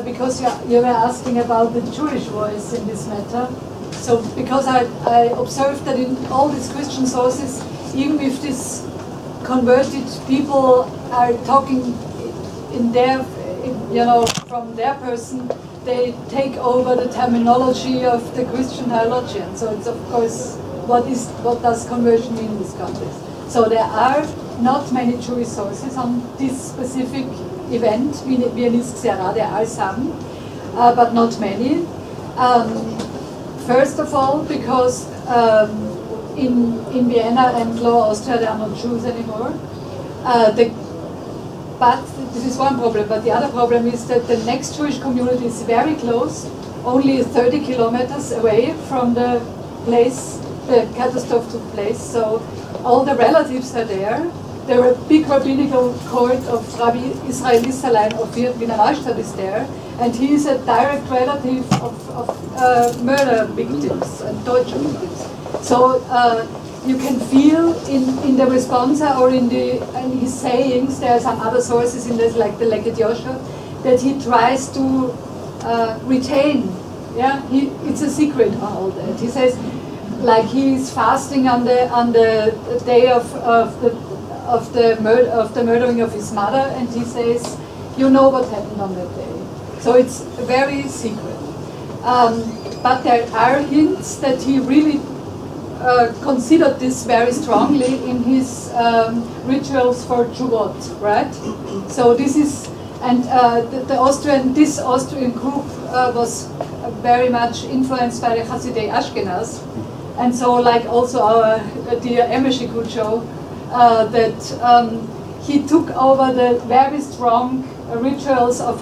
Because you were asking about the Jewish voice in this matter. So because I observed that in all these Christian sources, even if these converted people are talking from their person, they take over the terminology of the Christian theologian. So it's of course, what does conversion mean in this context? So there are not many Jewish sources on this specific event, Viennese Xera. There are some, but not many. First of all, because in Vienna and Lower Austria there are not Jews anymore. But this is one problem. But the other problem is that the next Jewish community is very close, only 30 kilometers away from the place the catastrophe took place. So all the relatives are there. There were a big rabbinical court of Rabbi Israel Lisserlein of Wiener Neustadt is there, and he is a direct relative of murder victims and torture victims. So you can feel in the responsa or in his sayings, there are some other sources in this, like the Leket Yoshua, that he tries to retain. Yeah, it's a secret on all that. He says, like he is fasting on the day of the murdering of his mother, and he says, you know what happened on that day. So it's very secret. But there are hints that he really considered this very strongly in his rituals for Juvot, right? So this is, and this Austrian group was very much influenced by the Hasidei Ashkenaz, and so like also our dear Emeshi could show that he took over the very strong rituals of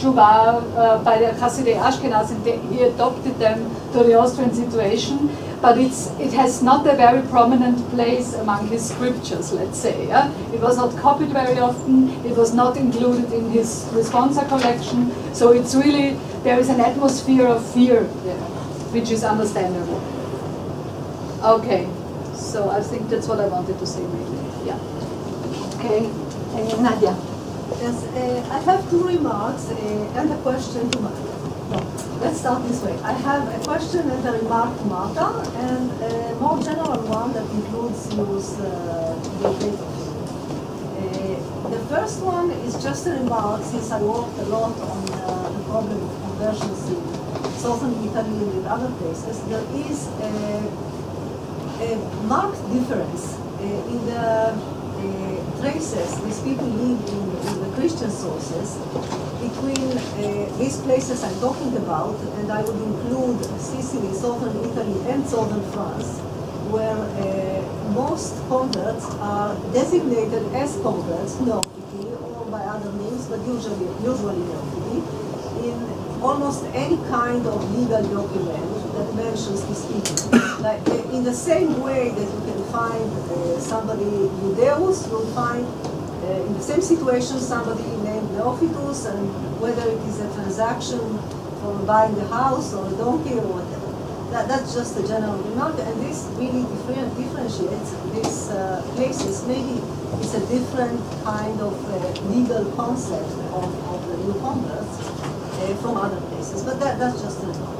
Juvah by the Hasidei Ashkenaz, and he adopted them to the Austrian situation. But it has not a very prominent place among his scriptures, let's say. Yeah? It was not copied very often. It was not included in his responsa collection. So it's really, there is an atmosphere of fear there, which is understandable. Okay, so I think that's what I wanted to say really. Yeah. Okay, Nadia. Yes, I have two remarks and a question to Marta. No, let's start this way. I have a question and a remark to Marta, and a more general one that includes your paper. The first one is just a remark, since I worked a lot on the problem of conversions in southern Italy and in other places. There is a marked difference in the traces these people leave in the Christian sources between these places I'm talking about, and I would include Sicily, southern Italy, and southern France, where most converts are designated as converts, neophyte, or by other names, but usually neophyte, in almost any kind of legal document that mentions these people. Like, in the same way that you can find somebody Judeus, you'll find in the same situation somebody named Neophytus, and whether it is a transaction for buying a house or a donkey or whatever. That's just a general remark, and this really differentiates these places. Maybe it's a different kind of legal concept of the new converts from other places, but that's just a remark.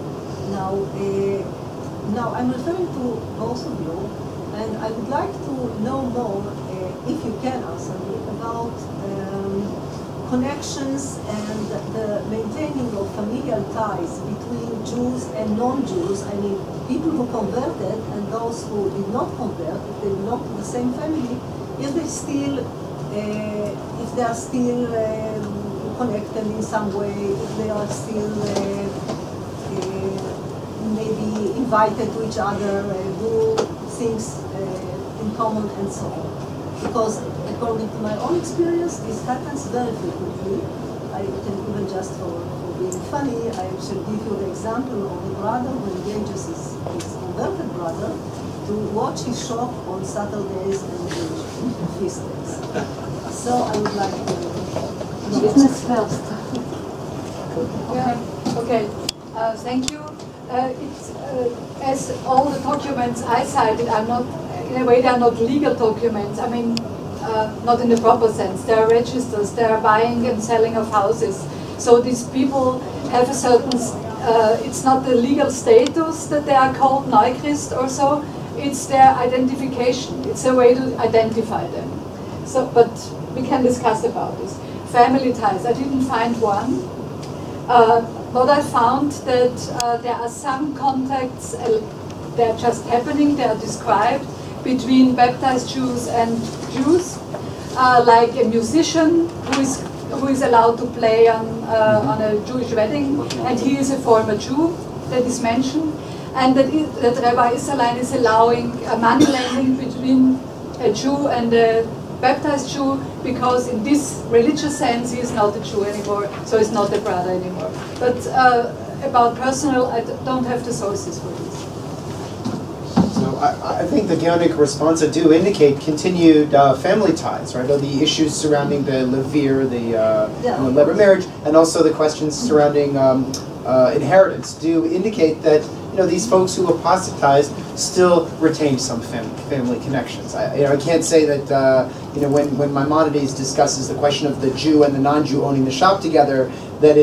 Now I'm referring to both of you, and I would like to know more, if you can answer me, about connections and the maintaining of familial ties between Jews and non-Jews, I mean, people who converted and those who did not convert, if they belong to the same family, if they are still connected in some way, if they are still maybe invited to each other, do things in common and so on. Because according to my own experience, this happens very frequently. I can even just for being funny, I shall give you the example of a brother who engages his converted brother to watch his shop on Saturdays and feast days. So I would like to Business first. Okay, thank you. As all the documents I cited are not, in a way, they are not legal documents. I mean, not in the proper sense. They are registers. They are buying and selling of houses. So these people have a certain. It's not the legal status that they are called Neuchrist or so. It's their identification. It's a way to identify them. So, but we can discuss about this. Family ties. I didn't find one. But I found that there are some contacts, they're just happening, they are described, between baptized Jews and Jews, like a musician who is allowed to play on a Jewish wedding, and he is a former Jew, that is mentioned, and that Rabbi Isserlein is allowing a money lending between a Jew and a baptized Jew, because in this religious sense he is not a Jew anymore, so he's not a brother anymore. But about personal, I don't have the sources for this. So I think the Geonic responsa do indicate continued family ties, right? The issues surrounding the levir, the levirate marriage, and also the questions surrounding inheritance do indicate that these folks who apostatized still retain some family connections. I can't say that when Maimonides discusses the question of the Jew and the non-Jew owning the shop together, that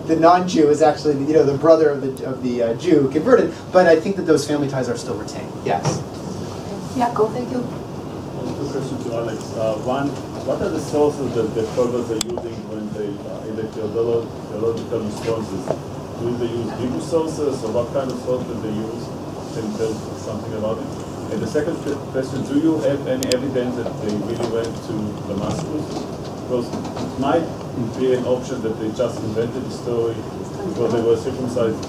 the non-Jew is actually the brother of the Jew who converted. But I think that those family ties are still retained. Yes. Yeah, go. Thank you. Two questions to Alex. One, what are the sources that the scholars are using when they elect theological responses? Do they use Hebrew sources, or what kind of sources they use? Can you tell something about it? And the second question, do you have any evidence that they really went to Damascus? Because it might be an option that they just invented the story because they were circumcised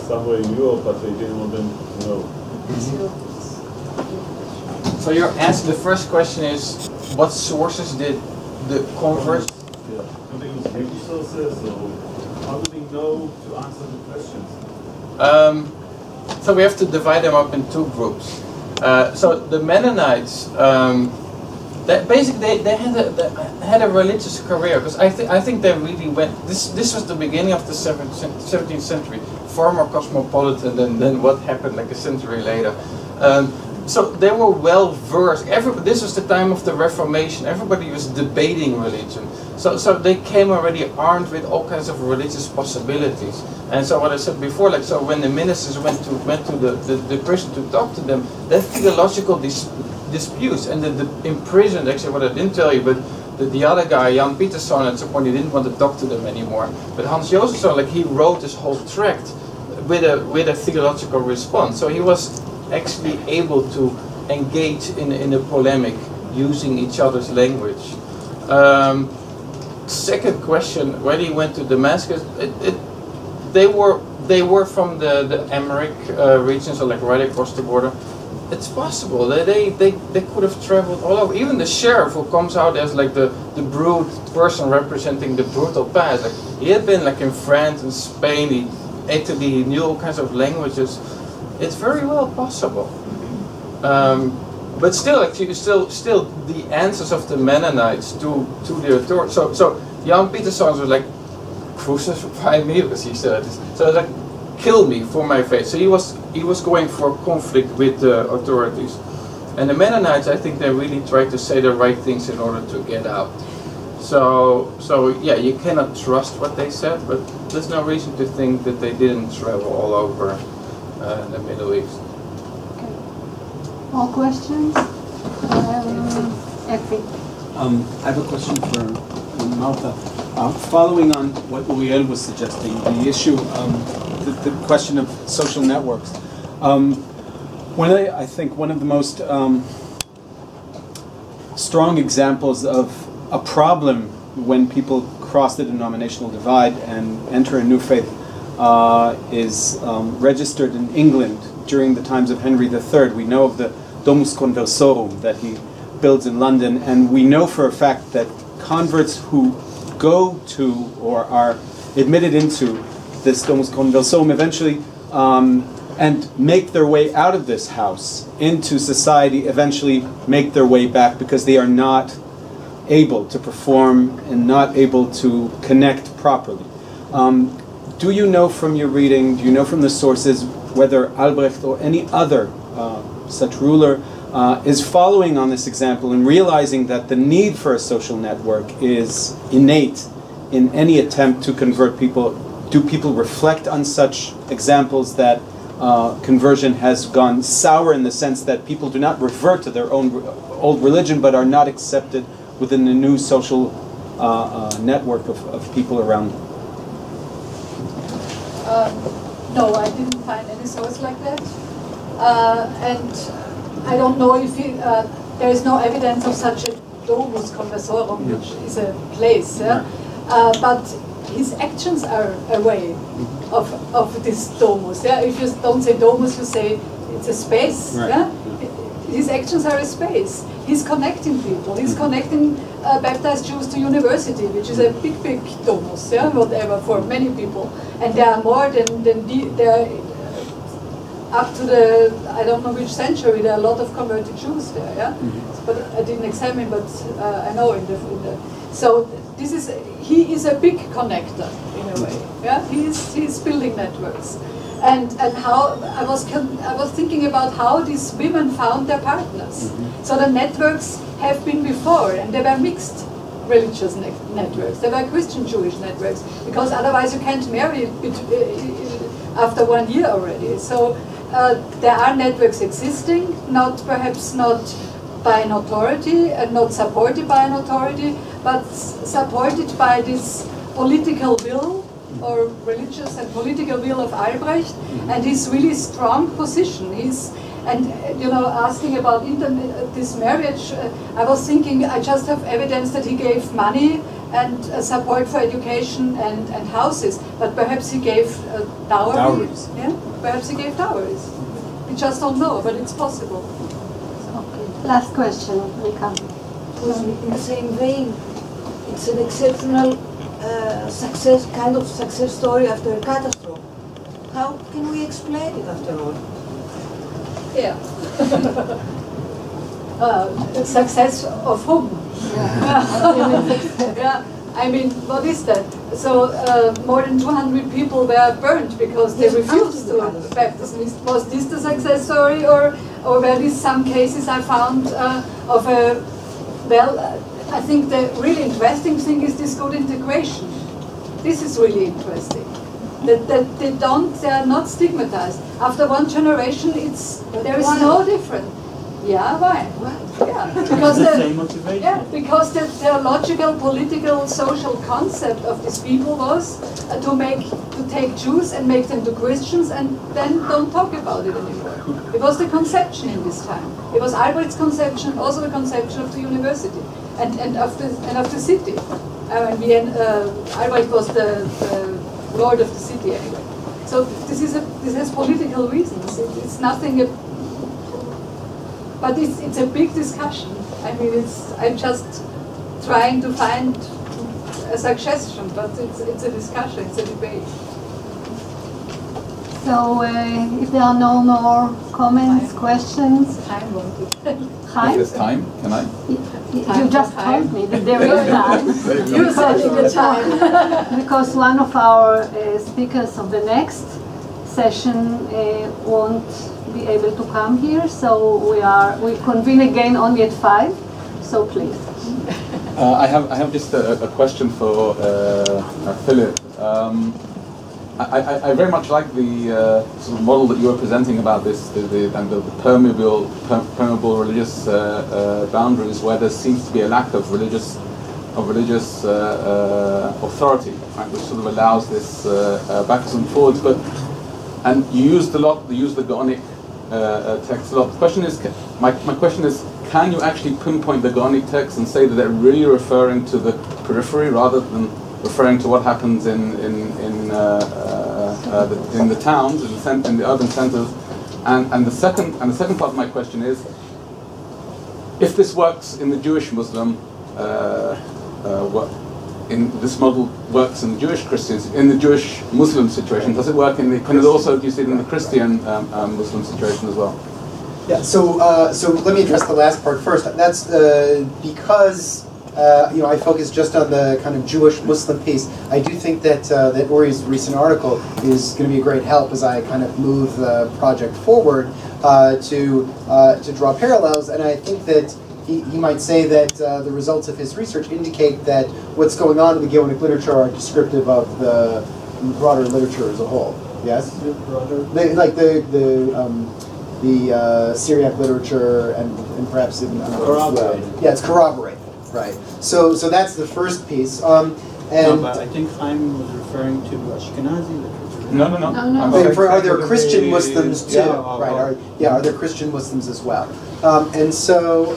somewhere in Europe, but they didn't want them to know. So your answer, the first question is, what sources did the converts? Yeah. Do they use Hebrew sources, or how do they know to answer the questions? So we have to divide them up in two groups. So the Mennonites, basically they had a religious career, because I think they really went. This was the beginning of the 17th century, far more cosmopolitan than what happened like a century later. So they were well versed. This was the time of the Reformation. Everybody was debating religion. So they came already armed with all kinds of religious possibilities. And so what I said before, so when the ministers went to the prison to talk to them, that theological disputes and the imprisoned. Actually, what I didn't tell you, but the other guy, Jan Pieterszoon, at some point he didn't want to talk to them anymore. But Hans Josefsson, he wrote this whole tract with a theological response. So he was actually able to engage in a polemic using each other's language. Second question, when he went to Damascus, they were from the Amharic region, so right across the border. It's possible that they could have traveled all over. Even the sheriff who comes out as the brute person representing the brutal past, he had been in France and Spain, Italy, he knew all kinds of languages. It's very well possible. But still, actually, still the answers of the Mennonites to the authority. So Jan Pieterszoon was crucify me, because he said this. So kill me for my faith. So he was going for conflict with the authorities. And the Mennonites, I think they really tried to say the right things in order to get out. So yeah, you cannot trust what they said, but there's no reason to think that they didn't travel all over the Middle East. Okay. More questions? Effie. I have a question for Martha. Following on what Uriel was suggesting, the issue, the question of social networks. I think one of the most strong examples of a problem when people cross the denominational divide and enter a new faith is registered in England during the times of Henry III. We know of the Domus Conversorum that he builds in London, and we know for a fact that converts who go to or are admitted into this Domus Conversorum eventually and make their way out of this house into society, eventually make their way back because they are not able to perform and not able to connect properly. Do you know from your reading, do you know from the sources whether Albrecht or any other such ruler is following on this example and realizing that the need for a social network is innate in any attempt to convert people? Do people reflect on such examples that conversion has gone sour in the sense that people do not revert to their own old religion but are not accepted within the new social network of people around them? No, I didn't find any source like that. And I don't know if there is no evidence of such a Domus Conversorum, which is a place. But his actions are a way of this domus. Yeah? If you don't say domus, you say it's a space. Right. Yeah? His actions are a space. He's connecting people. He's connecting baptized Jews to university, which is a big domus, yeah, whatever, for many people. And there are more than there up to the, I don't know which century, there are a lot of converted Jews there, yeah? But I didn't examine, but I know in the so this is, he is a big connector in a way, yeah? He's building networks. And how, I was thinking about how these women found their partners. So the networks have been before, and they were mixed religious networks. They were Christian Jewish networks, because otherwise you can't marry after 1 year already. So there are networks existing, perhaps not by an authority and not supported by an authority, but supported by this political will or religious and political will of Albrecht, and his really strong position. Asking about this marriage, I was thinking, I just have evidence that he gave money and support for education and houses, but perhaps he gave dowries. Yeah? Perhaps he gave dowries. We just don't know, but it's possible. Okay. Last question, Rika. In the same vein, it's an exceptional kind of success story after a catastrophe. How can we explain it after all? Yeah. Success of whom? Yeah. I mean, what is that? So more than 200 people were burned because they refused to baptism. Was this the success story, or were these some cases I found of a, I think the really interesting thing is this good integration. This is really interesting. That they are not stigmatized. After one generation, there is no difference. Yeah, why? Yeah, because because the theological, political, social concept of these people was to take Jews and make them to Christians and then don't talk about it anymore. It was the conception in this time. It was Albrecht's conception, also the conception of the university and of the city. Albrecht was the lord of the city anyway. So this has political reasons. It's nothing. But it's a big discussion. I mean, I'm just trying to find a suggestion, but it's a discussion, it's a debate. So if there are no more comments, questions. Chaim? Is time? Can I? You just told me that there is time. You said the time. Because one of our speakers of the next session won't be able to come here, so we convene again only at 5. So please. I have just a question for Philip. I very much like the sort of model that you were presenting about this, the permeable religious boundaries, where there seems to be a lack of religious of religious authority, right, which sort of allows this backwards and forwards. And you used the Gaonic text a lot. The question is, my question is, can you actually pinpoint the Gaonic text and say that they're really referring to the periphery rather than referring to what happens in the towns, in the urban centers? And the second part of my question is, if this works in the Jewish Muslim, in this model works in the Jewish Christians, in the Jewish Muslim situation, does it work in the? Can it also, do you see it in the Christian Muslim situation as well? Yeah. So let me address the last part first. That's because I focus just on the kind of Jewish Muslim piece. I do think that that Uri's recent article is going to be a great help as I kind of move the project forward to draw parallels. And I think that he might say that the results of his research indicate that what's going on in the Gaonic literature are descriptive of the broader literature as a whole. Yes? The Syriac literature and perhaps even corroborate. Yeah, it's corroborate. Right. So that's the first piece. No, but I think Chaim was referring to Ashkenazi literature. No. Are there Christian Muslims too? Are there Christian Muslims as well? And so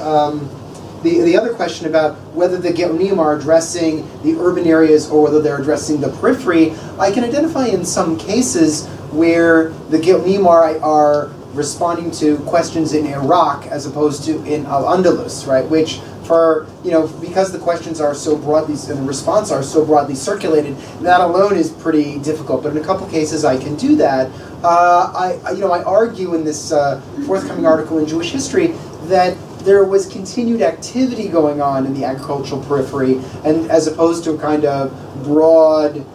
the other question about whether the Geonim are addressing the urban areas or whether they're addressing the periphery, I can identify in some cases where the Geonim are responding to questions in Iraq as opposed to in Al-Andalus, right? Which because the questions are so broadly and the response are so broadly circulated, that alone is pretty difficult. But in a couple cases, I can do that. I argue in this forthcoming article in Jewish History that there was continued activity going on in the agricultural periphery, and as opposed to a kind of broad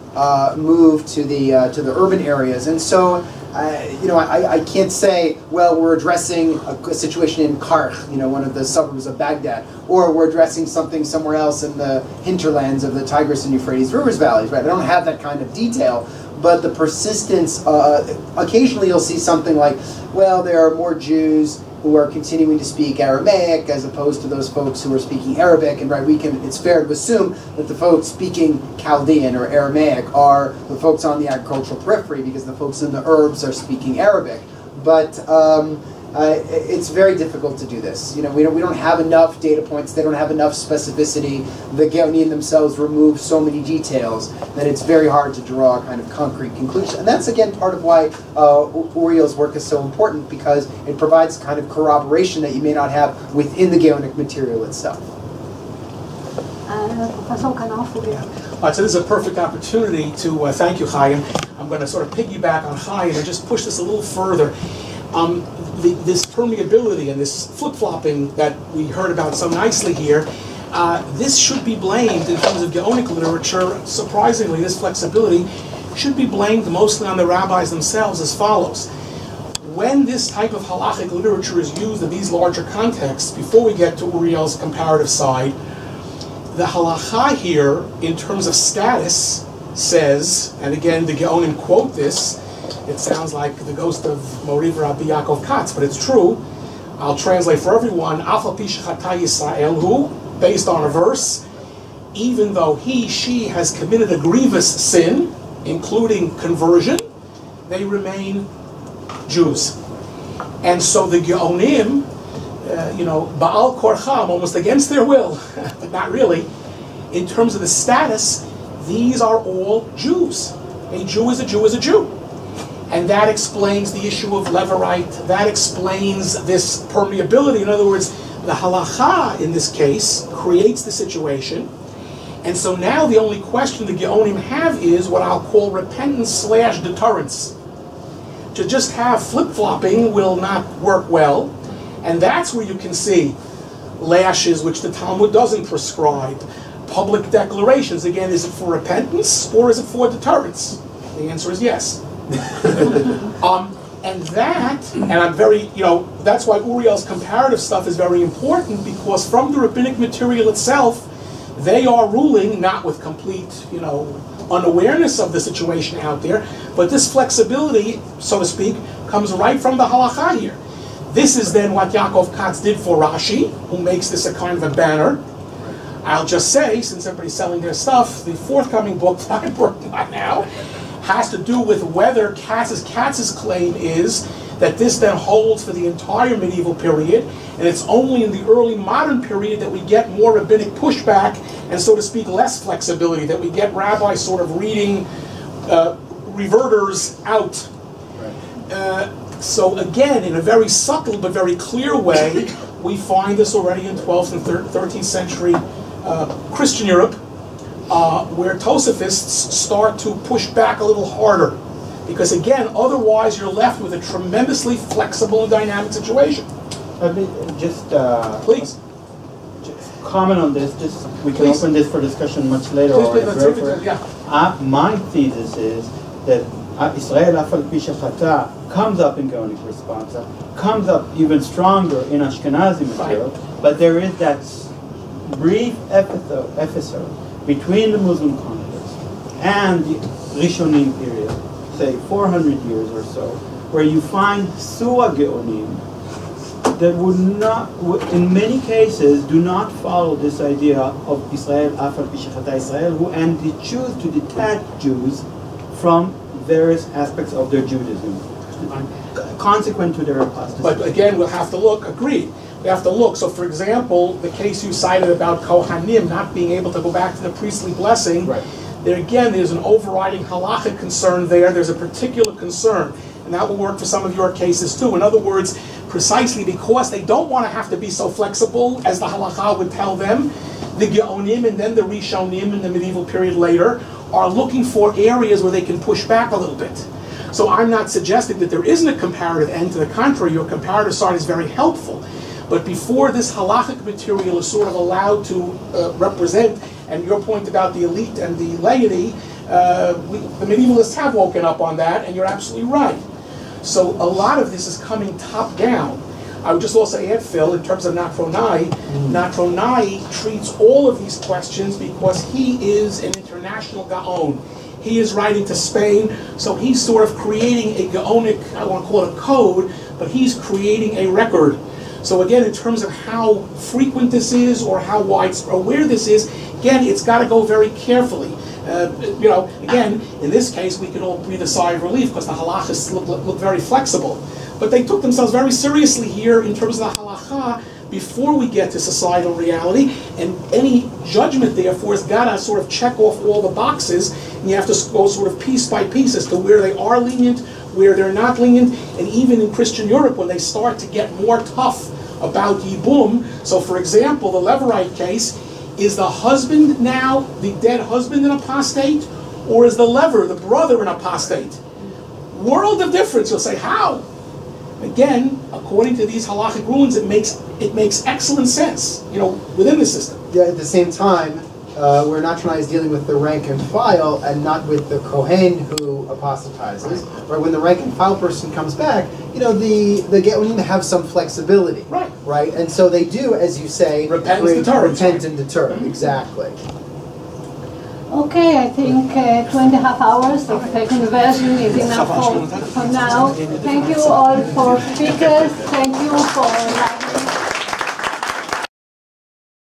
move to the urban areas. And so, I can't say, well, we're addressing a situation in Karch, one of the suburbs of Baghdad, or we're addressing something somewhere else in the hinterlands of the Tigris and Euphrates rivers valleys, right? I don't have that kind of detail, but the persistence, occasionally you'll see something like, well, there are more Jews who are continuing to speak Aramaic as opposed to those folks who are speaking Arabic, and it's fair to assume that the folks speaking Chaldean or Aramaic are the folks on the agricultural periphery because the folks in the urbs are speaking Arabic. But it's very difficult to do this. We don't have enough data points. They don't have enough specificity. The Geonim themselves remove so many details that it's very hard to draw a kind of concrete conclusion. And that's again part of why Uriel's work is so important, because it provides kind of corroboration that you may not have within the Geonic material itself. Professor Kanafu. All right, so this is a perfect opportunity to thank you, Chaim. I'm going to sort of piggyback on Chaim and just push this a little further. This permeability and this flip-flopping that we heard about so nicely here, this should be blamed in terms of Gaonic literature. Surprisingly, this flexibility should be blamed mostly on the rabbis themselves as follows. When this type of halachic literature is used in these larger contexts, before we get to Uriel's comparative side, the halacha here, in terms of status, says, and again the Geonim quote this, it sounds like the ghost of Moriv Rabbi Yaakov Katz, but it's true. I'll translate for everyone. Af al pi shechata Yisrael hu, based on a verse, even though she has committed a grievous sin, including conversion, they remain Jews. And so the Geonim, Ba'al Korcham, almost against their will, but not really, in terms of the status, these are all Jews. A Jew is a Jew is a Jew. And that explains the issue of levirate. That explains this permeability. In other words, the halacha in this case creates the situation. And so now the only question the Geonim have is what I'll call repentance/deterrence. To just have flip-flopping will not work well. And that's where you can see lashes, which the Talmud doesn't prescribe. Public declarations, again, is it for repentance or is it for deterrence? The answer is yes. And I'm very, that's why Uriel's comparative stuff is very important, because from the rabbinic material itself, they are ruling, not with complete, unawareness of the situation out there, but this flexibility, so to speak, comes right from the halacha here. This is then what Yaakov Katz did for Rashi, who makes this a kind of a banner. I'll just say, since everybody's selling their stuff, the forthcoming book that I'm working on now has to do with whether Katz's claim is that this then holds for the entire medieval period, and it's only in the early modern period that we get more rabbinic pushback and, so to speak, less flexibility, that we get rabbis sort of reading reverters out. So again, in a very subtle but very clear way, we find this already in 12th and 13th century Christian Europe, where Tosafists start to push back a little harder. Because again, otherwise you're left with a tremendously flexible and dynamic situation. Just please comment on this. Just we can open this for discussion much later. My thesis is that Israel Af Al Pi Shechata comes up in Gaonic Responsa, comes up even stronger in Ashkenazi material, but there is that brief episode between the Muslim conquest and the Rishonim period, say 400 years or so, where you find Sua Geonim that would not, in many cases, do not follow this idea of Israel Af Al Pi Shechata Israel, and they choose to detach Jews from various aspects of their Judaism, consequent to their apostasy. But again, we'll have to look, agreed. We have to look. So for example, the case you cited about Kohanim not being able to go back to the priestly blessing, there again, there's an overriding halachic concern there. There's a particular concern. And that will work for some of your cases too. In other words, precisely because they don't want to have to be so flexible as the halakha would tell them, the Geonim and then the Rishonim in the medieval period later are looking for areas where they can push back a little bit. So I'm not suggesting that there isn't a comparative end. To the contrary, your comparative side is very helpful. But before this halachic material is sort of allowed to represent, and your point about the elite and the laity, the medievalists have woken up on that, and you're absolutely right. So a lot of this is coming top down. I would just also add, Phil, in terms of Natronai, Natronai treats all of these questions because he is an international Gaon. He is writing to Spain, so he's sort of creating a Gaonic, I don't want to call it a code, but he's creating a record. So again, in terms of how frequent this is or how widespread, or where this is, again, it's got to go very carefully. You know, again, in this case, we can all breathe a sigh of relief because the halachists look very flexible. But they took themselves very seriously here in terms of the halacha before we get to societal reality, and any judgment, therefore, has got to sort of check off all the boxes, and you have to go sort of piece by piece as to where they are lenient, where they're not lenient, and even in Christian Europe, when they start to get more tough about Yibum. So, for example, the Levirate case, is the husband now, the dead husband, an apostate, or is the lever, the brother, an apostate? World of difference. You'll say, how? Again, according to these halachic rulings, it makes excellent sense, you know, within the system. Yeah, at the same time, we're not trying to dealing with the rank and file and not with the Kohen who apostatizes. Or when the rank and file person comes back, you know, the Geonim have some flexibility. Right? And so they do, as you say, repent and deter. Exactly. Okay, I think 2.5 hours of conversion is enough for now. Thank you all for speakers. Thank you for